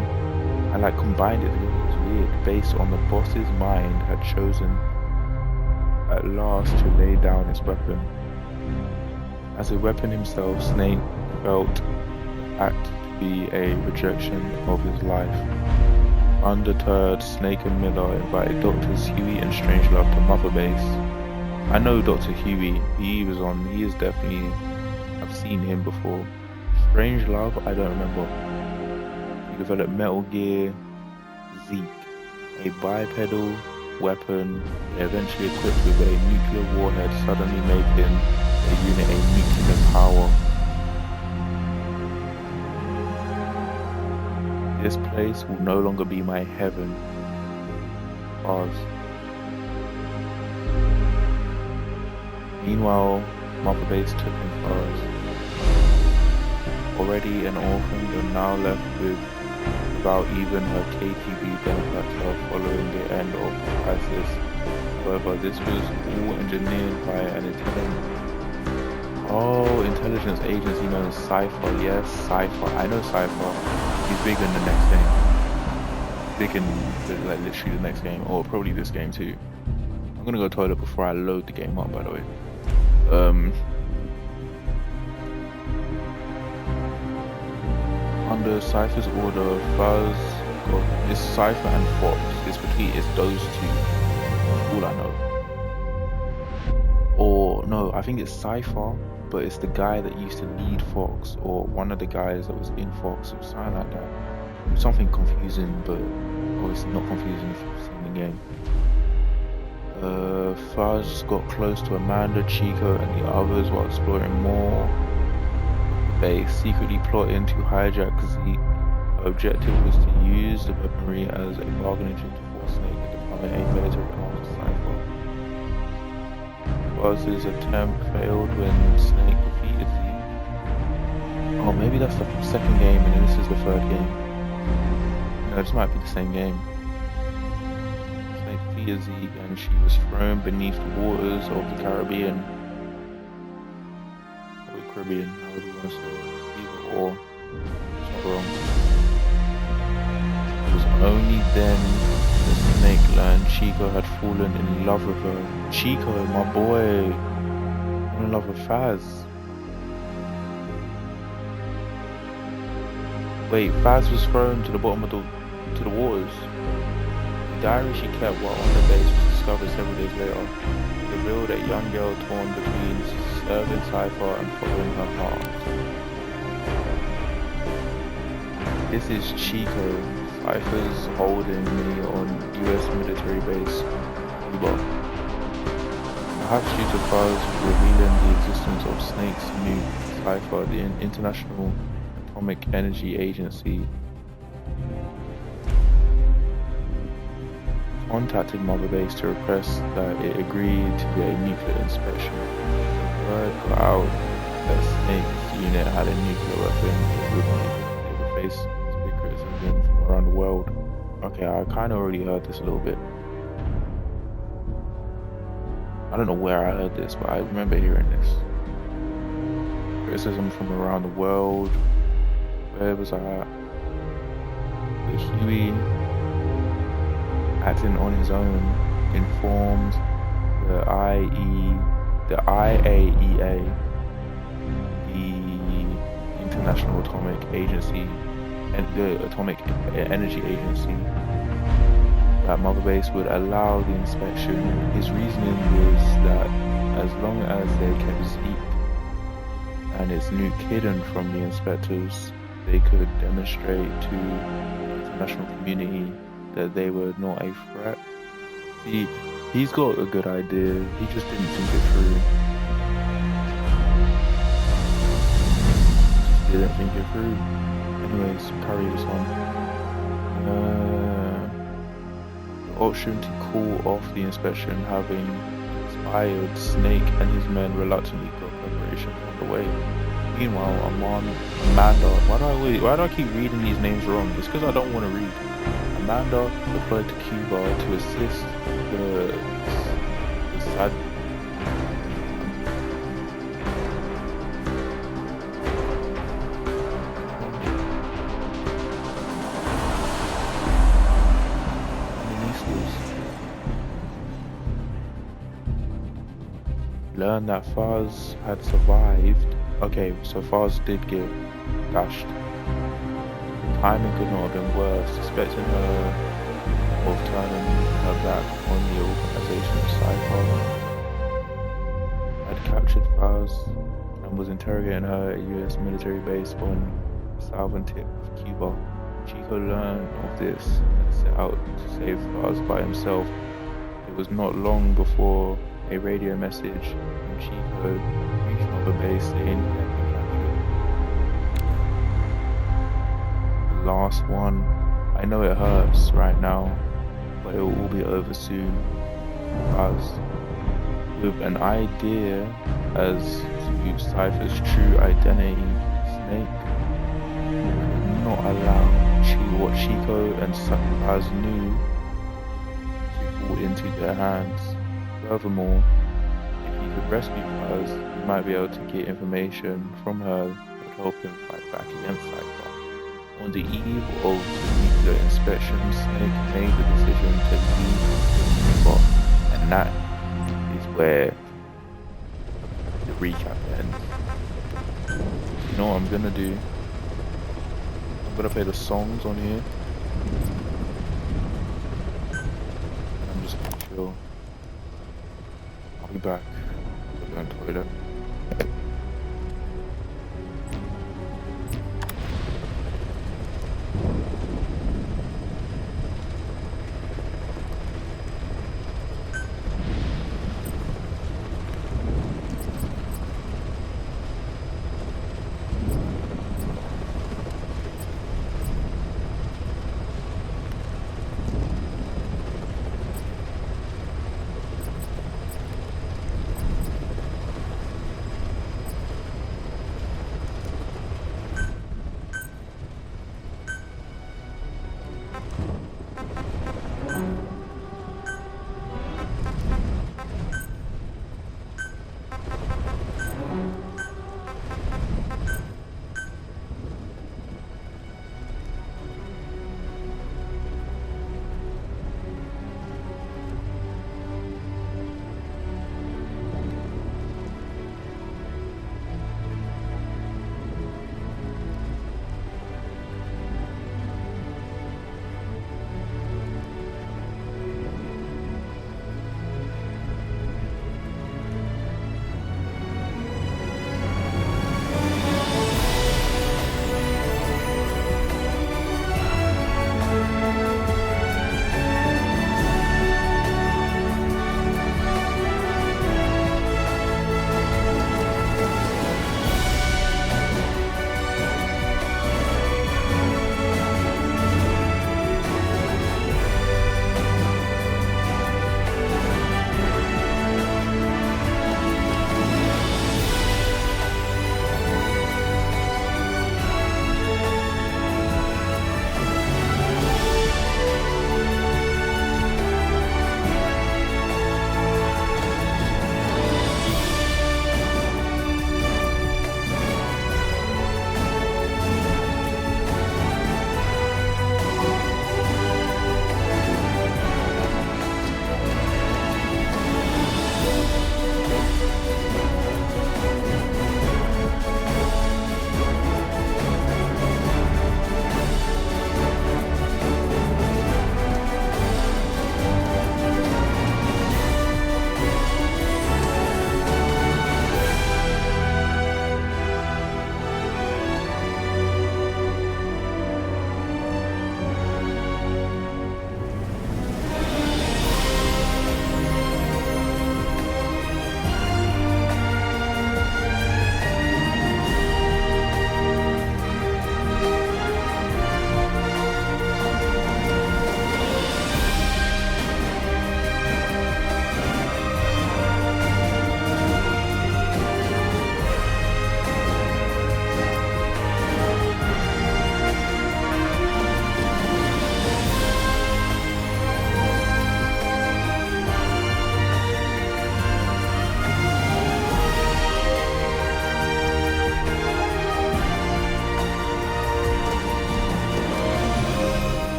[SPEAKER 1] had like combined it. It was weird, based on the boss's mind, had chosen at last to lay down its weapon. As a weapon himself, Snake felt the act to be a rejection of his life. Undeterred, Snake and Miller invited Doctors Huey and Strangelove to Mother Base. I know Dr. Huey, he is definitely, I've seen him before. Strangelove, I don't remember. He developed Metal Gear Zeke, a bipedal weapon eventually equipped with a nuclear warhead, suddenly making the unit a nuclear power. This place will no longer be my heaven. Pause. Meanwhile, Mother Base took him first. Already an orphan and now left without even her KTB benefactor following the end of the crisis. However, this was all engineered by an intelligence agency known as Cypher. Yes, Cypher. I know Cypher. He's big in the next game. Big in like literally the next game, or probably this game too. I'm gonna go to the toilet before I load the game up, by the way. Under Cypher's order, it's Cypher and Fox. It's those two. That's all I know. Or no, I think it's Cypher, but it's the guy that used to lead Fox, or one of the guys that was in Fox, or something like that. Something confusing, but obviously not confusing if you've seen the game. Fuzz got close to Amanda, Chico, and the others while exploring more. They secretly plotting to hijack Zeke. Her objective was to use the weaponry as a bargaining chip to force Snake into becoming a military armed Cypher. Fuzz's attempt failed when Snake defeated Zeke. Oh, maybe that's the second game and then this is the third game. No, this might be the same game. Snake defeated Zeke and she was thrown beneath the waters of the Caribbean. Or the Caribbean, how do you want to say it? Either or. It's not wrong. It was only then the Snake learned Chico had fallen in love with her. Chico, my boy, I'm in love with Faz. Wait, Faz was thrown to the bottom of the waters. The diary she kept while on the base was discovered several days later. It revealed a young girl torn between serving Cypher and following her heart. This is Chico. Cypher's holding me on US military base, Cuba. Perhaps due to Fuzz revealing the existence of Snake's new Cypher, the International Atomic Energy Agency contacted Mother Base to request that it agreed to a nuclear inspection. The word got out that Snake's unit had a nuclear weapon. It would face big criticism from around the world. Okay, I kind of already heard this a little bit. I don't know where I heard this, but I remember hearing this. Criticism from around the world. Where was I at? The Huey, acting on his own, informed the IAEA, the International Atomic Agency, and the Atomic Energy Agency, that Mother Base would allow the inspection. His reasoning was that as long as they kept Zeke and his nuke hidden from the inspectors, they could demonstrate to the international community that they were not a threat. See, he's got a good idea, he just didn't think it through. Didn't think it through. Anyways, carry this on. The option to call off the inspection having expired, Snake and his men reluctantly got preparations underway. Meanwhile, Amanda, why do I keep reading these names wrong? It's because I don't want to read. Amanda deployed to Cuba to assist the sad. Learned that Faz had survived. Okay, so Faz did get dashed. The timing could not have been worse, suspecting her of turning her back on the organization. Cypher had captured Faz and was interrogating her at a US military base on the southern tip of Cuba. Chico learned of this and set out to save Faz by himself. It was not long before a radio message from Chico reached Mother Base saying he had been captured. The last one. I know it hurts right now, but it will all be over soon. As with an idea as to Cypher's true identity, Snake could not allow what Chico and Faz knew to fall into their hands. Furthermore, if he could rescue Faz, he might be able to get information from her that would help him fight back against Cypher. On the eve of the nuclear inspection, Snake made the decision to leave the spot, and that is where the recap ends. You know what I'm gonna do? I'm gonna play the songs on here, and I'm just gonna chill. I'll be back. I'll go to the toilet.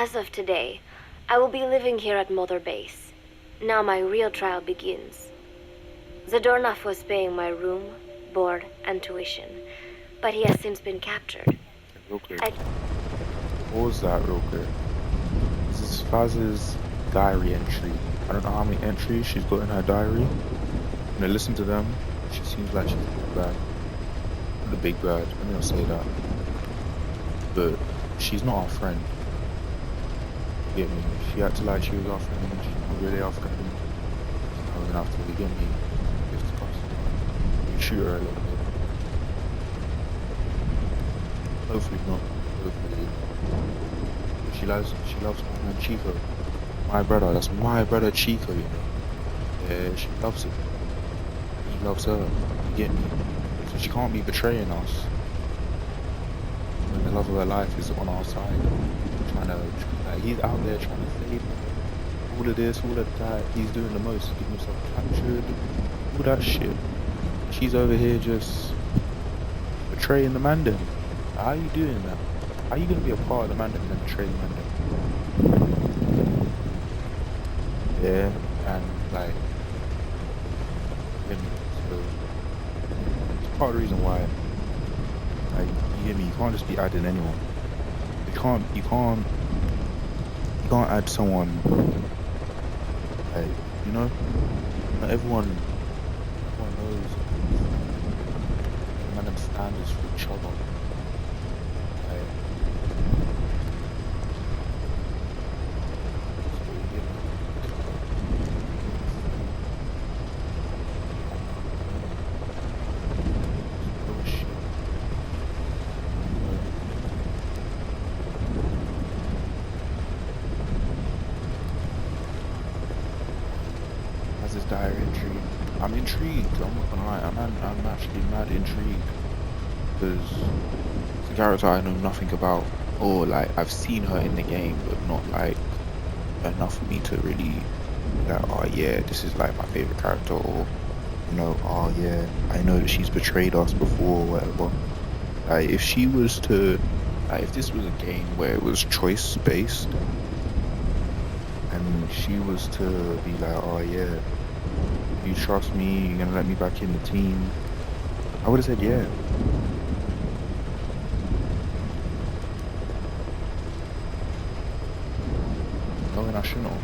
[SPEAKER 6] As of today, I will be living here at Mother Base. Now my real trial begins. Zadornov was paying my room, board, and tuition, but he has since been captured.
[SPEAKER 1] Real quick. What was that, real quick? This is Faz's diary entry. I don't know how many entries she's got in her diary. When I listen to them, she seems like she's the big bad. The big bad, let me not say that. But she's not our friend. You get me? She acted like she was our friend, she's not really our friend. Now we're gonna have to, you get me? You shoot her a little bit. Hopefully not. Hopefully. She loves my man Chico. My brother, that's my brother Chico, you know. Yeah, she loves it. He loves her. You get me? So she can't be betraying us when the love of her life is on our side. He's out there trying to save her. All of this, all of that. He's doing the most. Getting himself captured. All that shit. She's over here just betraying the Mandem. How are you doing that? How are you going to be a part of the Mandem and then betray the Mandem? Yeah, and like, so it's part of the reason why, like, you hear me, you can't just be adding anyone. You can't add someone, like, you know, not everyone knows the Mandem standards for each other. Diary entry. I'm intrigued, I'm not gonna lie, I'm actually mad intrigued, because it's a character I know nothing about, or like I've seen her in the game but not like enough for me to really like, oh yeah, this is like my favorite character, or you know, oh yeah, I know that she's betrayed us before or whatever. Like if she was to, like if this was a game where it was choice based and she was to be like, oh yeah, you trust me, you're gonna let me back in the team, I would have said yeah. No, and I shouldn't have.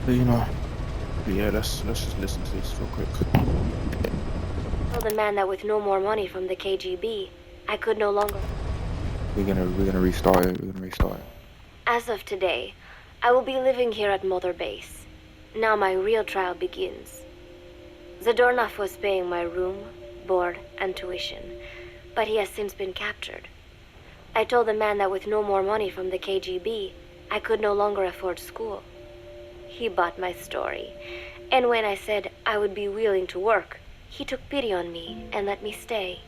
[SPEAKER 1] You know, but yeah, let's just listen to this real quick.
[SPEAKER 6] Told the man that with no more money from the KGB, I could no longer.
[SPEAKER 1] We're gonna restart it.
[SPEAKER 6] As of today, I will be living here at Mother Base. Now my real trial begins. Zadornov was paying my room, board, and tuition, but he has since been captured. I told the man that with no more money from the KGB, I could no longer afford school. He bought my story, and when I said I would be willing to work, he took pity on me and let me stay.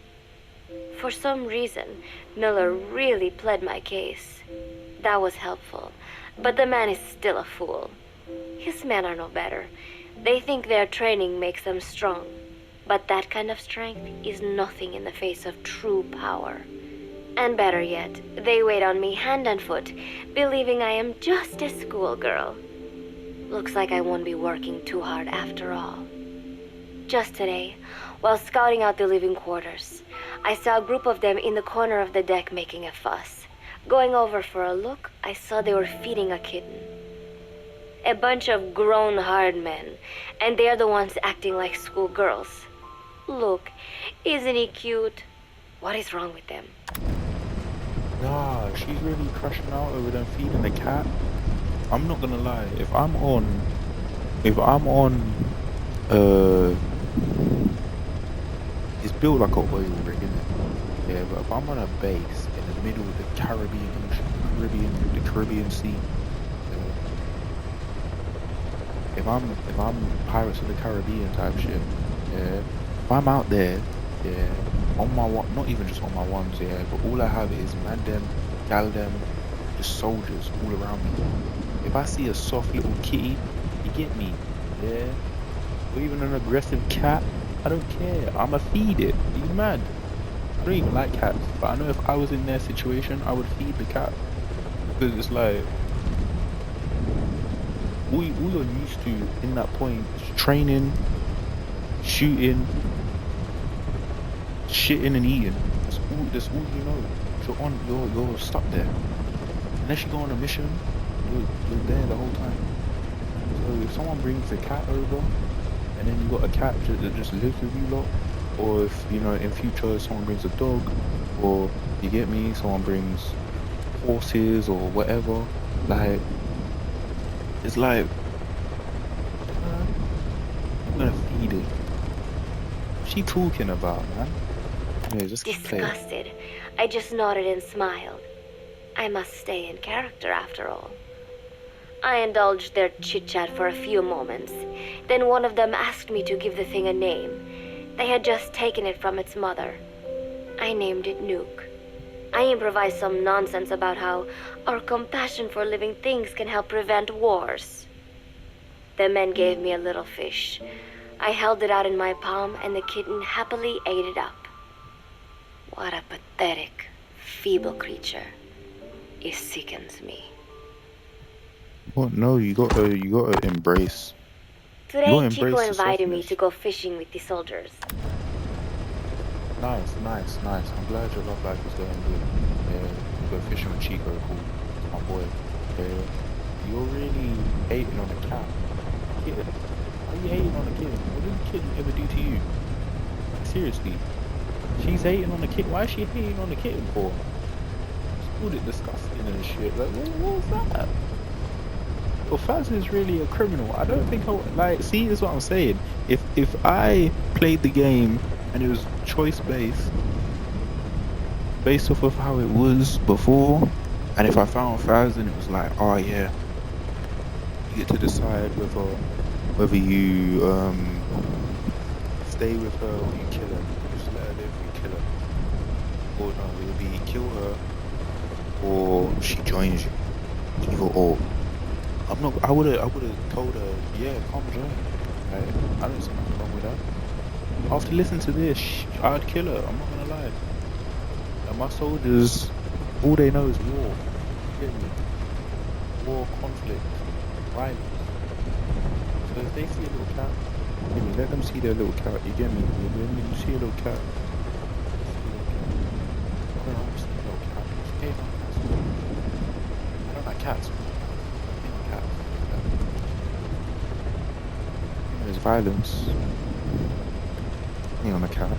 [SPEAKER 6] For some reason, Miller really pled my case. That was helpful, but the man is still a fool. His men are no better. They think their training makes them strong, but that kind of strength is nothing in the face of true power. And better yet, they wait on me hand and foot, believing I am just a schoolgirl. Looks like I won't be working too hard after all. Just today, while scouting out the living quarters, I saw a group of them in the corner of the deck making a fuss. Going over for a look, I saw they were feeding a kitten. A bunch of grown hard men, and they're the ones acting like schoolgirls. Look, isn't he cute? What is wrong with them?
[SPEAKER 1] Nah, she's really crashing out over them feeding the cat. I'm not gonna lie, if I'm on it's built like a oil rig, isn't it? Yeah, but if I'm on a base in the middle of the Caribbean Ocean, the Caribbean Sea, if I'm Pirates of the Caribbean type shit, yeah, if I'm out there yeah, on my one, not even just on my ones, yeah, but all I have is man them, gal them, just soldiers all around me. If I see a soft little kitty, you get me, yeah, or even an aggressive cat, I don't care, I'ma feed it. Are you mad? I don't even like cats, but I know if I was in their situation, I would feed the cat. Because it's like, all you're used to in that point is training, shooting, shitting and eating. That's all you know. You're stuck there. Unless you go on a mission, you're there the whole time. So if someone brings a cat over, and then you got a cat that just lives with you lot, or if, you know, in future someone brings a dog, or you get me, someone brings horses or whatever, like, it's like, I'm gonna feed it. What's she talking about, man? Yeah, just
[SPEAKER 6] disgusted, I just nodded and smiled. I must stay in character after all. I indulged their chit-chat for a few moments. Then one of them asked me to give the thing a name. They had just taken it from its mother. I named it Nuke. I improvised some nonsense about how our compassion for living things can help prevent wars. The men gave me a little fish. I held it out in my palm and the kitten happily ate it up. What a pathetic, feeble creature. It sickens me.
[SPEAKER 1] Well, no, you gotta embrace.
[SPEAKER 6] Today, Chico invited me to go fishing with the soldiers.
[SPEAKER 1] Nice. I'm glad your love life is going good. Yeah, you go fishing with Chico, cool. My boy. Yeah, you're really hating on the cat. Kitten. Why are you hating on the kitten? What did the kitten ever do to you? Like, seriously. She's hating on the kitten. Why is she hating on the kitten for? She called it disgusting and shit. Like, what was that? Well, Faz is really a criminal. I don't think see, is what I'm saying. If I played the game and it was choice based off of how it was before, and if I found Faz and it was like, oh yeah, you get to decide whether you stay with her or you kill her. You just let her live, you kill her. Or no, it would be kill her or she joins you. Either or. I would have told her, yeah, come join. Like, I don't see nothing wrong with that. After listening to this, I'd kill her. I'm not gonna lie. And my soldiers, all they know is war. You get me? War, conflict, violence. So if they see a little cat, let them see their little cat. You get me? You see a little cat. I don't know, see a little cat. Hey, I don't like cats. There's violence. On a cat.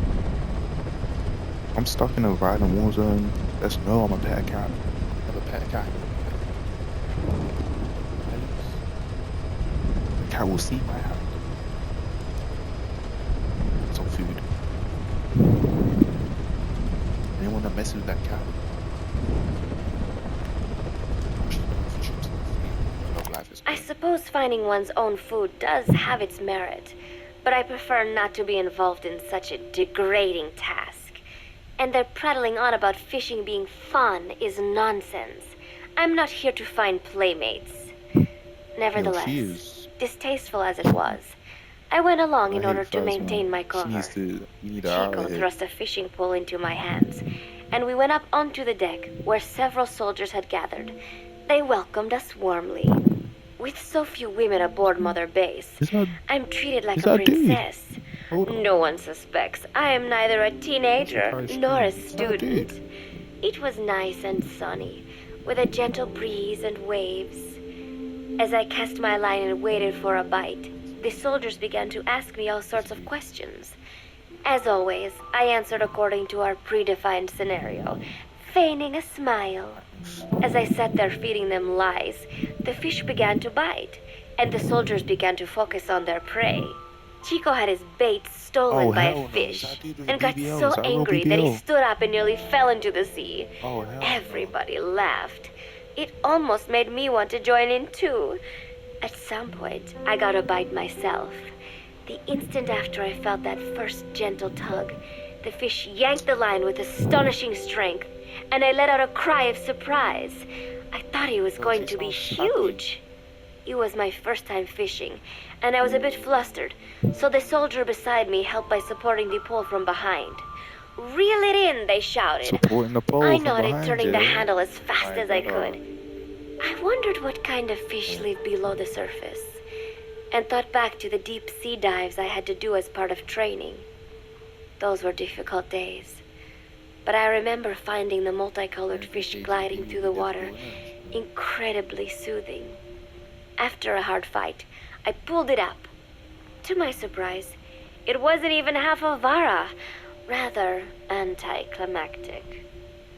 [SPEAKER 1] I'm stuck in a violent war zone. Let's know I'm a pet cat. I have a pet cat. Violence. The cat will see my hand. Some food. Anyone that messes with that cat.
[SPEAKER 6] I suppose finding one's own food does have its merit, but I prefer not to be involved in such a degrading task. And their prattling on about fishing being fun is nonsense. I'm not here to find playmates. Nevertheless, distasteful as it was, I went along in order to maintain my cover. Chico thrust a fishing pole into my hands, and we went up onto the deck where several soldiers had gathered. They welcomed us warmly. With so few women aboard Mother Base, I'm treated like a princess. No one suspects I am neither a teenager nor a student. It was nice and sunny, with a gentle breeze and waves. As I cast my line and waited for a bite, the soldiers began to ask me all sorts of questions. As always, I answered according to our predefined scenario, feigning a smile. As I sat there feeding them lies, the fish began to bite, and the soldiers began to focus on their prey. Chico had his bait stolen by a fish, and got so angry that he stood up and nearly fell into the sea. Everybody laughed. It almost made me want to join in too. At some point, I got a bite myself. The instant after I felt that first gentle tug, The fish yanked the line with astonishing strength, and I let out a cry of surprise. I thought he was going to be huge. It was my first time fishing, and I was a bit flustered, so the soldier beside me helped by supporting the pole from behind. "Reel it in," they shouted.
[SPEAKER 1] Supporting the pole
[SPEAKER 6] I
[SPEAKER 1] from
[SPEAKER 6] nodded,
[SPEAKER 1] behind
[SPEAKER 6] turning
[SPEAKER 1] you.
[SPEAKER 6] the handle as fast as I could. I wondered what kind of fish lived below the surface, and thought back to the deep sea dives I had to do as part of training. Those were difficult days, but I remember finding the multicolored fish gliding through the water incredibly soothing. After a hard fight, I pulled it up. To my surprise, it wasn't even half a vara, rather anticlimactic.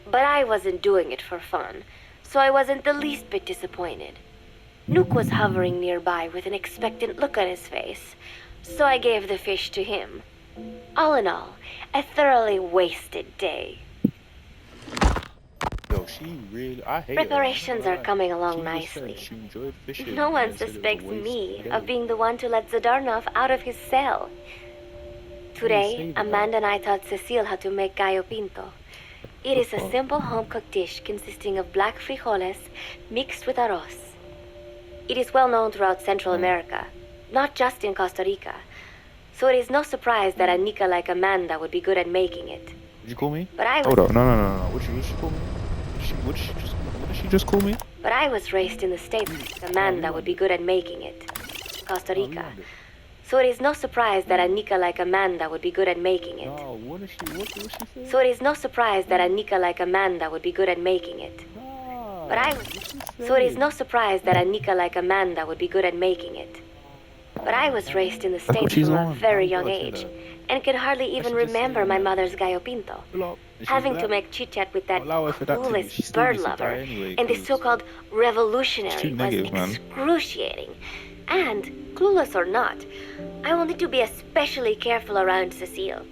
[SPEAKER 6] But I wasn't doing it for fun, so I wasn't the least bit disappointed. Nuke was hovering nearby with an expectant look on his face, so I gave the fish to him. All in all, a thoroughly wasted day.
[SPEAKER 1] Yo, she really, I hate
[SPEAKER 6] Preparations
[SPEAKER 1] her.
[SPEAKER 6] are coming along
[SPEAKER 1] She just said
[SPEAKER 6] nicely.
[SPEAKER 1] she enjoyed fishing
[SPEAKER 6] No one
[SPEAKER 1] and said it was a
[SPEAKER 6] suspects
[SPEAKER 1] waste
[SPEAKER 6] me
[SPEAKER 1] day.
[SPEAKER 6] of being the one to let Zadarnov out of his cell. Today,
[SPEAKER 1] say that.
[SPEAKER 6] Amanda and I taught Cecile how to make gallo pinto. It is a simple home-cooked dish consisting of black frijoles mixed with arroz. It is well known throughout Central America, not just in Costa Rica. So it is no surprise that a Nika like Amanda would be good at making it.
[SPEAKER 1] Did you call me?
[SPEAKER 6] But I was
[SPEAKER 1] Hold up, no. What did she call me? What did she just call me?
[SPEAKER 6] But I was raised in the States. Amanda would be good at making it. Costa Rica. So it is no surprise that a Nika like Amanda would be good at making it.
[SPEAKER 1] No, what did she say?
[SPEAKER 6] So it is no surprise that a Nika like Amanda would be good at making it.
[SPEAKER 1] No,
[SPEAKER 6] But I
[SPEAKER 1] what did she
[SPEAKER 6] So it is
[SPEAKER 1] say?
[SPEAKER 6] no surprise that a Nika like Amanda would be good at making it. But I was raised in the
[SPEAKER 1] That's what
[SPEAKER 6] States
[SPEAKER 1] she's
[SPEAKER 6] from a
[SPEAKER 1] on.
[SPEAKER 6] very
[SPEAKER 1] I'm
[SPEAKER 6] young
[SPEAKER 1] gonna tell
[SPEAKER 6] age,
[SPEAKER 1] her.
[SPEAKER 6] and could hardly even
[SPEAKER 1] should just say
[SPEAKER 6] remember my
[SPEAKER 1] that.
[SPEAKER 6] mother's gallo pinto.
[SPEAKER 1] Pull up. She's
[SPEAKER 6] Having to
[SPEAKER 1] black.
[SPEAKER 6] make chit-chat with that
[SPEAKER 1] Allow her for that to be- she
[SPEAKER 6] coolest
[SPEAKER 1] still
[SPEAKER 6] bird
[SPEAKER 1] needs to
[SPEAKER 6] lover
[SPEAKER 1] die anyway,
[SPEAKER 6] and the
[SPEAKER 1] 'cause
[SPEAKER 6] so-called revolutionary
[SPEAKER 1] it's too
[SPEAKER 6] was
[SPEAKER 1] negative, man.
[SPEAKER 6] excruciating. And, clueless or not, I wanted to be especially careful around Cecile,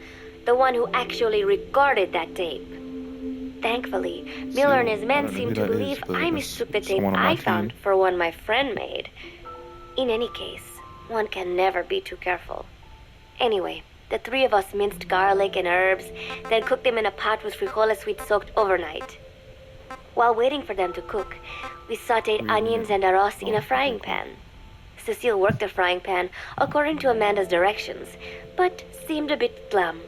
[SPEAKER 6] the one who actually recorded that tape. Thankfully, Miller and his
[SPEAKER 1] I
[SPEAKER 6] men
[SPEAKER 1] don't know
[SPEAKER 6] seemed
[SPEAKER 1] who
[SPEAKER 6] to
[SPEAKER 1] that
[SPEAKER 6] believe
[SPEAKER 1] is, but
[SPEAKER 6] I
[SPEAKER 1] that's
[SPEAKER 6] mistook the tape
[SPEAKER 1] someone on my
[SPEAKER 6] I found
[SPEAKER 1] team.
[SPEAKER 6] for one my friend made. In any case, one can never be too careful. Anyway, the three of us minced garlic and herbs, then cooked them in a pot with frijoles we'd soaked overnight. While waiting for them to cook, we sautéed onions and arroz in a frying pan. Cecile worked the frying pan according to Amanda's directions, but seemed a bit glum.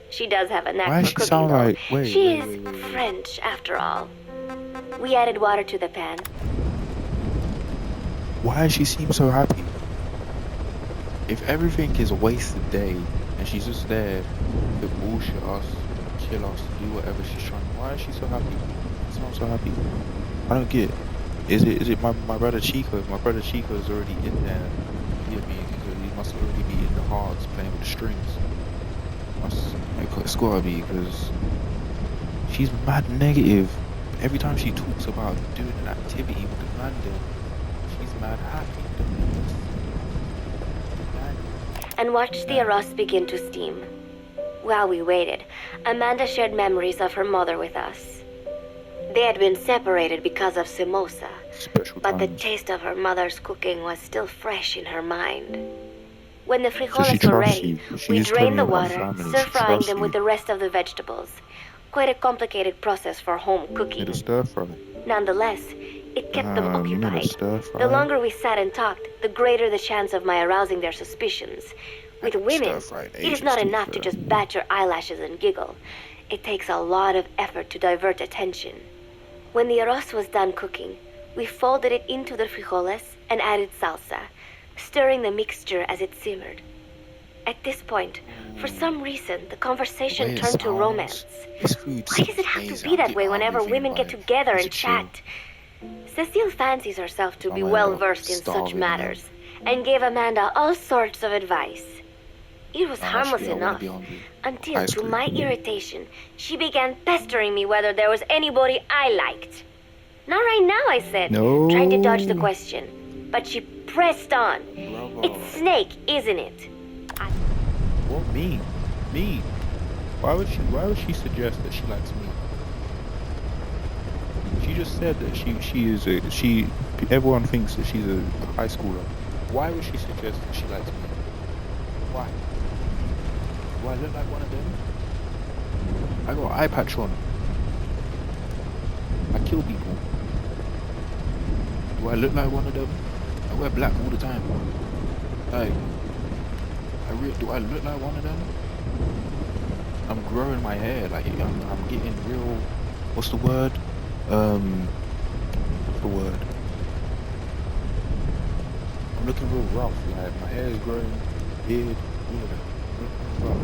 [SPEAKER 6] She does have a knack
[SPEAKER 1] Why does
[SPEAKER 6] for
[SPEAKER 1] she
[SPEAKER 6] cooking,
[SPEAKER 1] sound
[SPEAKER 6] though.
[SPEAKER 1] like- wait,
[SPEAKER 6] she
[SPEAKER 1] wait,
[SPEAKER 6] is
[SPEAKER 1] wait, wait, wait.
[SPEAKER 6] French, after all. We added water to the pan.
[SPEAKER 1] Why does she seem so happy? If everything is a wasted day and she's just there to bullshit us, kill us, do whatever she's trying, why is she so happy? She sounds so happy. I don't get it. Is it my brother Chico? If my brother Chico is already in there, he must already be in the hearts playing with the strings. It's gotta be, because she's mad negative. Every time she talks about doing an activity with Amanda, she's mad happy.
[SPEAKER 6] And watched the arroz begin to steam. While we waited, Amanda shared memories of her mother with us. They had been separated because of Somoza,
[SPEAKER 1] Special
[SPEAKER 6] but the
[SPEAKER 1] times.
[SPEAKER 6] taste of her mother's cooking was still fresh in her mind. When the
[SPEAKER 1] she
[SPEAKER 6] frijoles were
[SPEAKER 1] trusts
[SPEAKER 6] ready,
[SPEAKER 1] you. She
[SPEAKER 6] we
[SPEAKER 1] is
[SPEAKER 6] drained the
[SPEAKER 1] telling you about
[SPEAKER 6] water,
[SPEAKER 1] family. She
[SPEAKER 6] stir-frying
[SPEAKER 1] trusts
[SPEAKER 6] them with
[SPEAKER 1] you.
[SPEAKER 6] the rest of the vegetables. Quite a complicated process for home cooking.
[SPEAKER 1] Little stir fry.
[SPEAKER 6] Nonetheless, it kept them
[SPEAKER 1] You made a
[SPEAKER 6] occupied.
[SPEAKER 1] stir fry.
[SPEAKER 6] The longer we sat and talked, the greater the chance of my arousing their suspicions. With women,
[SPEAKER 1] Stir-fried
[SPEAKER 6] it is
[SPEAKER 1] ages,
[SPEAKER 6] not
[SPEAKER 1] to be
[SPEAKER 6] enough to
[SPEAKER 1] fair.
[SPEAKER 6] just bat your eyelashes and giggle. It takes a lot of effort to divert attention. When the arroz was done cooking, we folded it into the frijoles and added salsa, stirring the mixture as it simmered. At this point, for some reason, the conversation
[SPEAKER 1] The way it
[SPEAKER 6] turned to
[SPEAKER 1] sounds,
[SPEAKER 6] romance.
[SPEAKER 1] this food
[SPEAKER 6] Why does it have to
[SPEAKER 1] amazing.
[SPEAKER 6] be
[SPEAKER 1] I'm
[SPEAKER 6] that way
[SPEAKER 1] getting
[SPEAKER 6] whenever
[SPEAKER 1] hungry
[SPEAKER 6] women get
[SPEAKER 1] thinking
[SPEAKER 6] together
[SPEAKER 1] about it.
[SPEAKER 6] and
[SPEAKER 1] Is it true?
[SPEAKER 6] chat? Cecile fancies herself to be
[SPEAKER 1] Oh my
[SPEAKER 6] well
[SPEAKER 1] God,
[SPEAKER 6] versed in such
[SPEAKER 1] starving,
[SPEAKER 6] matters, and gave Amanda all sorts of advice. It was harmless
[SPEAKER 1] Actually, I wanna
[SPEAKER 6] enough,
[SPEAKER 1] be hungry.
[SPEAKER 6] until,
[SPEAKER 1] Ice
[SPEAKER 6] to
[SPEAKER 1] cream.
[SPEAKER 6] my irritation, she began pestering me whether there was anybody I liked. Not right now, I said,
[SPEAKER 1] No.
[SPEAKER 6] trying to dodge the question. But she pressed on.
[SPEAKER 1] Bravo.
[SPEAKER 6] It's Snake, isn't it?
[SPEAKER 1] What, me? Me? Why would she suggest that she likes me? She just said that everyone thinks that she's a high schooler. Why would she suggest that she likes me? Why? Do I look like one of them? I got eye patch on. I kill people. Do I look like one of them? I wear black all the time. Like, do I look like one of them? I'm growing my hair. Like, I'm getting real. What's the word? What's the word? I'm looking real rough. Like, my hair is growing, beard, all of it. I'm looking rough.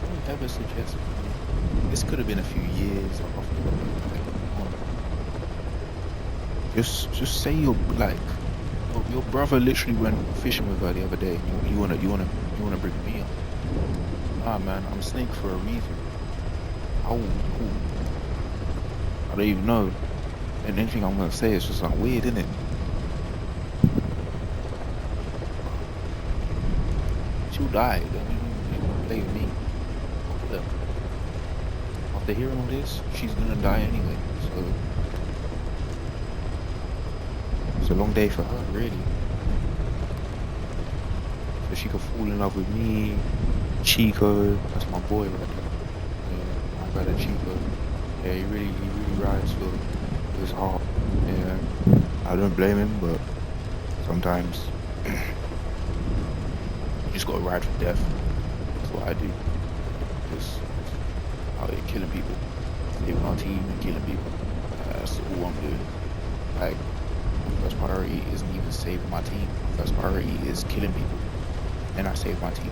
[SPEAKER 1] Don't ever suggest this could have been a few years off the road. Just say you're like, your brother literally went fishing with her the other day. You wanna bring me up? Ah man, I'm Snake for a reason. Oh, I don't even know. And anything I'm gonna say is just like weird, isn't it? She'll die. Don't even play with me. After hearing all this, she's gonna die anyway. So it's a long day for her, really. So she could fall in love with me, Chico. That's my boy right there. Yeah, my brother Chico. Yeah, he really rides for his heart. Yeah, I don't blame him, but sometimes you just gotta ride for death. That's what I do. Just out here killing people, saving our team and killing people. That's all I'm doing. Like, my first priority isn't even saving my team. My first priority is killing people. And I save my team.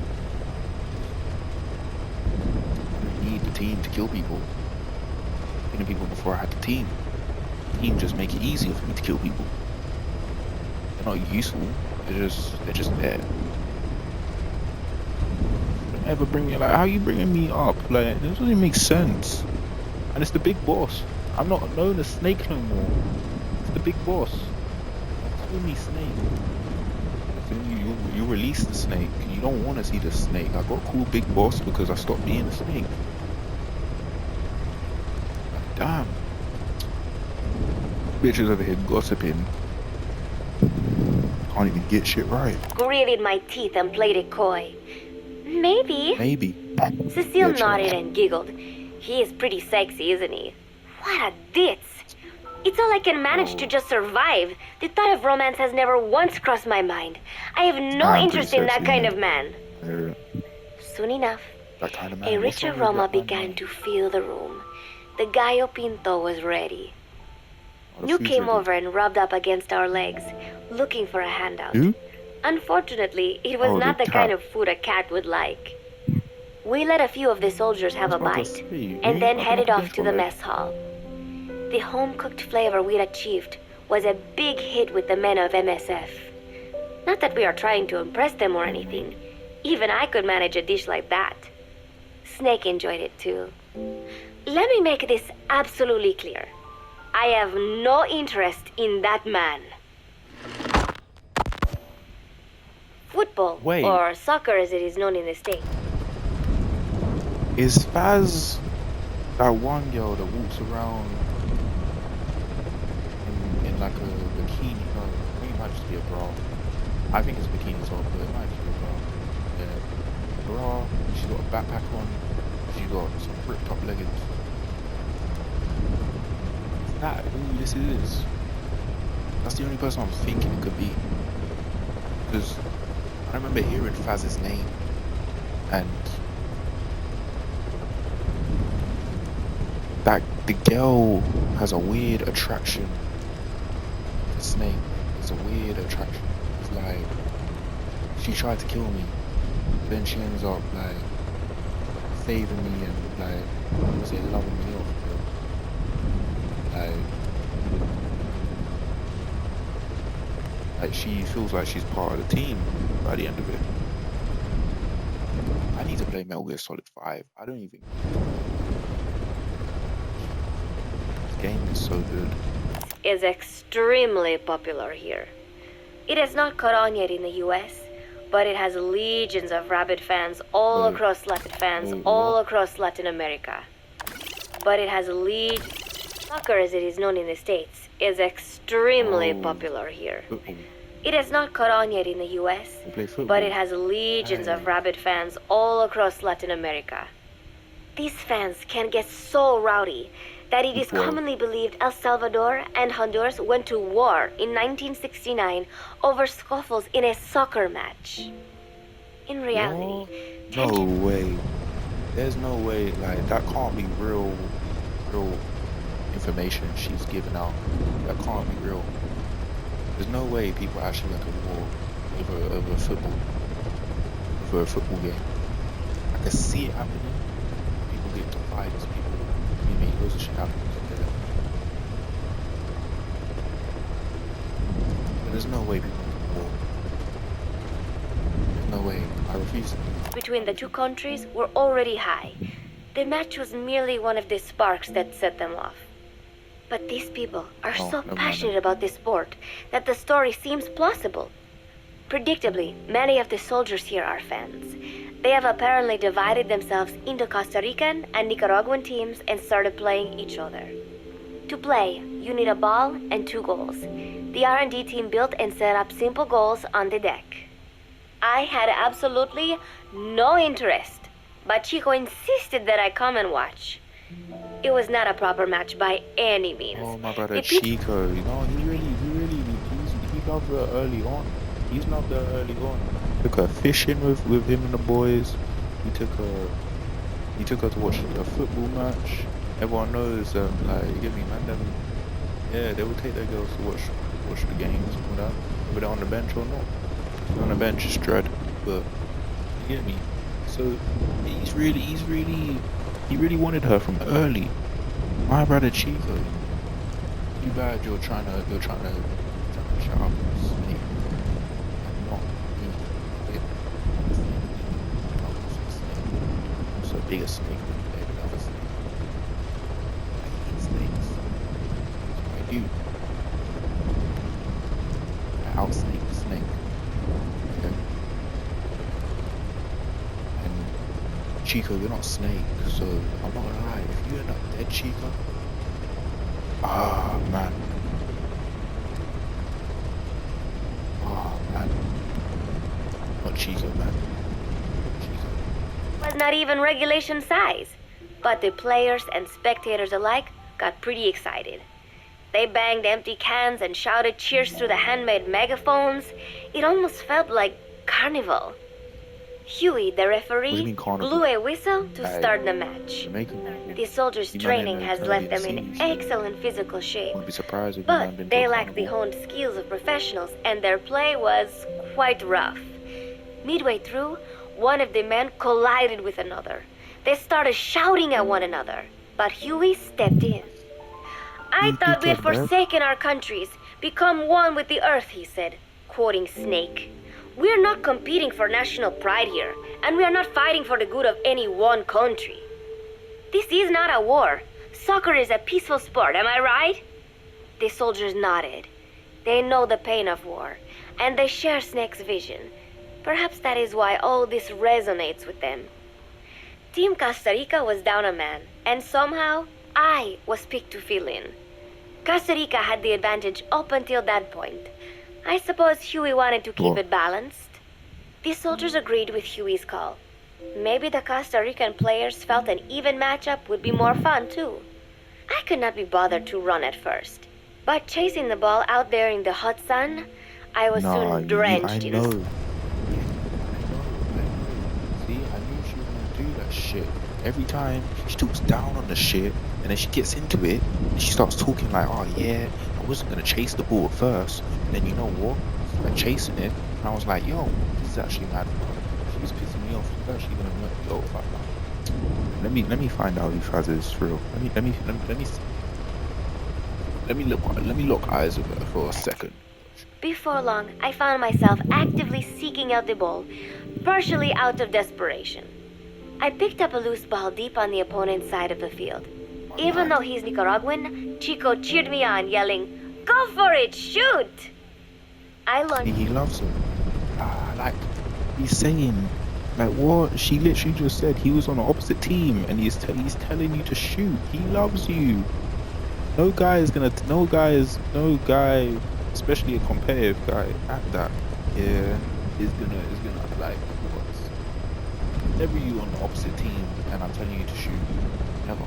[SPEAKER 1] I don't need the team to kill people. Killing people before I had the team. The team just make it easier for me to kill people. They're not useful. They're just there. Don't ever bring me like, how are you bringing me up? Like, this doesn't even make sense. And it's the big boss. I'm not known as Snake no more. It's the big boss. Call me Snake. You release the snake. You don't want to see the snake. I got cool big boss because I stopped being a snake. Like, damn. Bitches over here gossiping. Can't even get shit right.
[SPEAKER 6] Gritted my teeth and played it coy. Maybe. Cecile nodded and giggled. He is pretty sexy, isn't he? What a ditz. It's all I can manage to just survive. The thought of romance has never once crossed my mind. I have no interest in that kind of man. Soon enough,
[SPEAKER 1] that kind of man.
[SPEAKER 6] A rich aroma began to fill the room. The Gallo Pinto was ready. New came over and rubbed up against our legs, looking for a handout. Unfortunately, it was not the kind of food a cat would like. We let a few of the soldiers have a bite, and then headed off to the mess hall. The home-cooked flavor we'd achieved was a big hit with the men of MSF. Not that we are trying to impress them or anything. Even I could manage a dish like that. Snake enjoyed it too. Let me make this absolutely clear. I have no interest in that man. Football, or soccer as it is known in the States.
[SPEAKER 1] Is Faz that one girl that walks around in like a bikini? No, I think it might just be a bra. I think it's a bikini top, but it might just be a bra. Yeah, bra. She's got a backpack on. She's got some ripped up leggings. Is that who this is? That's the only person I'm thinking it could be. Because I remember hearing Faz's name, and that the girl has a weird attraction to Snake. It's a weird attraction. It's like she tried to kill me, then she ends up like saving me and like, I would say, loving me off. Like she feels like she's part of the team by the end of it. I need to play Metal Gear Solid 5. I don't even. This game is so good.
[SPEAKER 6] Is extremely popular here. It has not caught on yet in the US, but it has legions of rabid fans all across Latin America. But it has soccer as it is known in the States is extremely popular here. It has not caught on yet in the US, but it has legions of rabid fans all across Latin America. These fans can get so rowdy that it is commonly believed El Salvador and Honduras went to war in 1969 over scuffles in a soccer match. In reality,
[SPEAKER 1] no way. There's no way. Like, that can't be real information she's giving out. That can't be real. There's no way people actually went to war over football. For a football game. I can see it happening. People get to fights, people, you know, loads of shit happens. But there's no way people went to war. There's no way. I refuse to.
[SPEAKER 6] Between the two countries were already high. The match was merely one of the sparks that set them off. But these people are so passionate about this sport that the story seems plausible. Predictably, many of the soldiers here are fans. They have apparently divided themselves into Costa Rican and Nicaraguan teams and started playing each other. To play, you need a ball and 2 goals. The R&D team built and set up simple goals on the deck. I had absolutely no interest, but Chico insisted that I come and watch. It was not a proper match by any means.
[SPEAKER 1] Oh, my brother Chico, you know, he loved her early on. He's not there early on. Took her fishing with him and the boys. He took her to watch a football match. Everyone knows like, you get me, man, they will take their girls to watch the games and all that. Whether they're on the bench or not. If they're on the bench, it's dread. But you get me. So he really wanted her from early. My brother Chico. Too bad you're trying to shut up. Bigger snake than every other snake. I eat snakes. I do. I outsnake the snake. Okay? And Chico, you're not Snake, so I'm not gonna lie. If you end up dead, Chico, man. Not Chico, man.
[SPEAKER 6] Was not even regulation size, but the players and spectators alike got pretty excited. They banged empty cans and shouted cheers through the handmade megaphones. It almost felt like carnival. Huey, the referee, blew a whistle to start the match. The soldiers' training has left them in excellent physical shape, but they lack the honed skills of professionals and their play was quite rough. Midway through, one of the men collided with another. They started shouting at one another, but Huey stepped in. I thought we had forsaken our countries, become one with the earth, he said, quoting Snake. We're not competing for national pride here, and we are not fighting for the good of any one country. This is not a war. Soccer is a peaceful sport, am I right? The soldiers nodded. They know the pain of war, and they share Snake's vision. Perhaps that is why all this resonates with them. Team Costa Rica was down a man, and somehow I was picked to fill in. Costa Rica had the advantage up until that point. I suppose Huey wanted to keep it balanced. The soldiers agreed with Huey's call. Maybe the Costa Rican players felt an even matchup would be more fun too. I could not be bothered to run at first, but chasing the ball out there in the hot sun, I was soon drenched in
[SPEAKER 1] shit. Every time she talks down on the shit and then she gets into it and she starts talking like, oh yeah, I wasn't gonna chase the ball at first, and then you know what, like chasing it, and I was like, yo, this is actually mad. She was pissing me off. She's actually gonna yo, let me find out if Faz is real. Let me lock eyes with her for a second.
[SPEAKER 6] Before long, I found myself actively seeking out the ball, partially out of desperation. I picked up a loose ball deep on the opponent's side of the field. Even though he's Nicaraguan, Chico cheered me on, yelling, "Go for it, shoot!" I learned
[SPEAKER 1] he loves her. Like, he's saying, like what? She literally just said he was on the opposite team and he's telling you to shoot. He loves you. No guy, especially a competitive guy, at that, yeah, is gonna like what? Never you on the opposite team and I'm telling you to shoot. Never.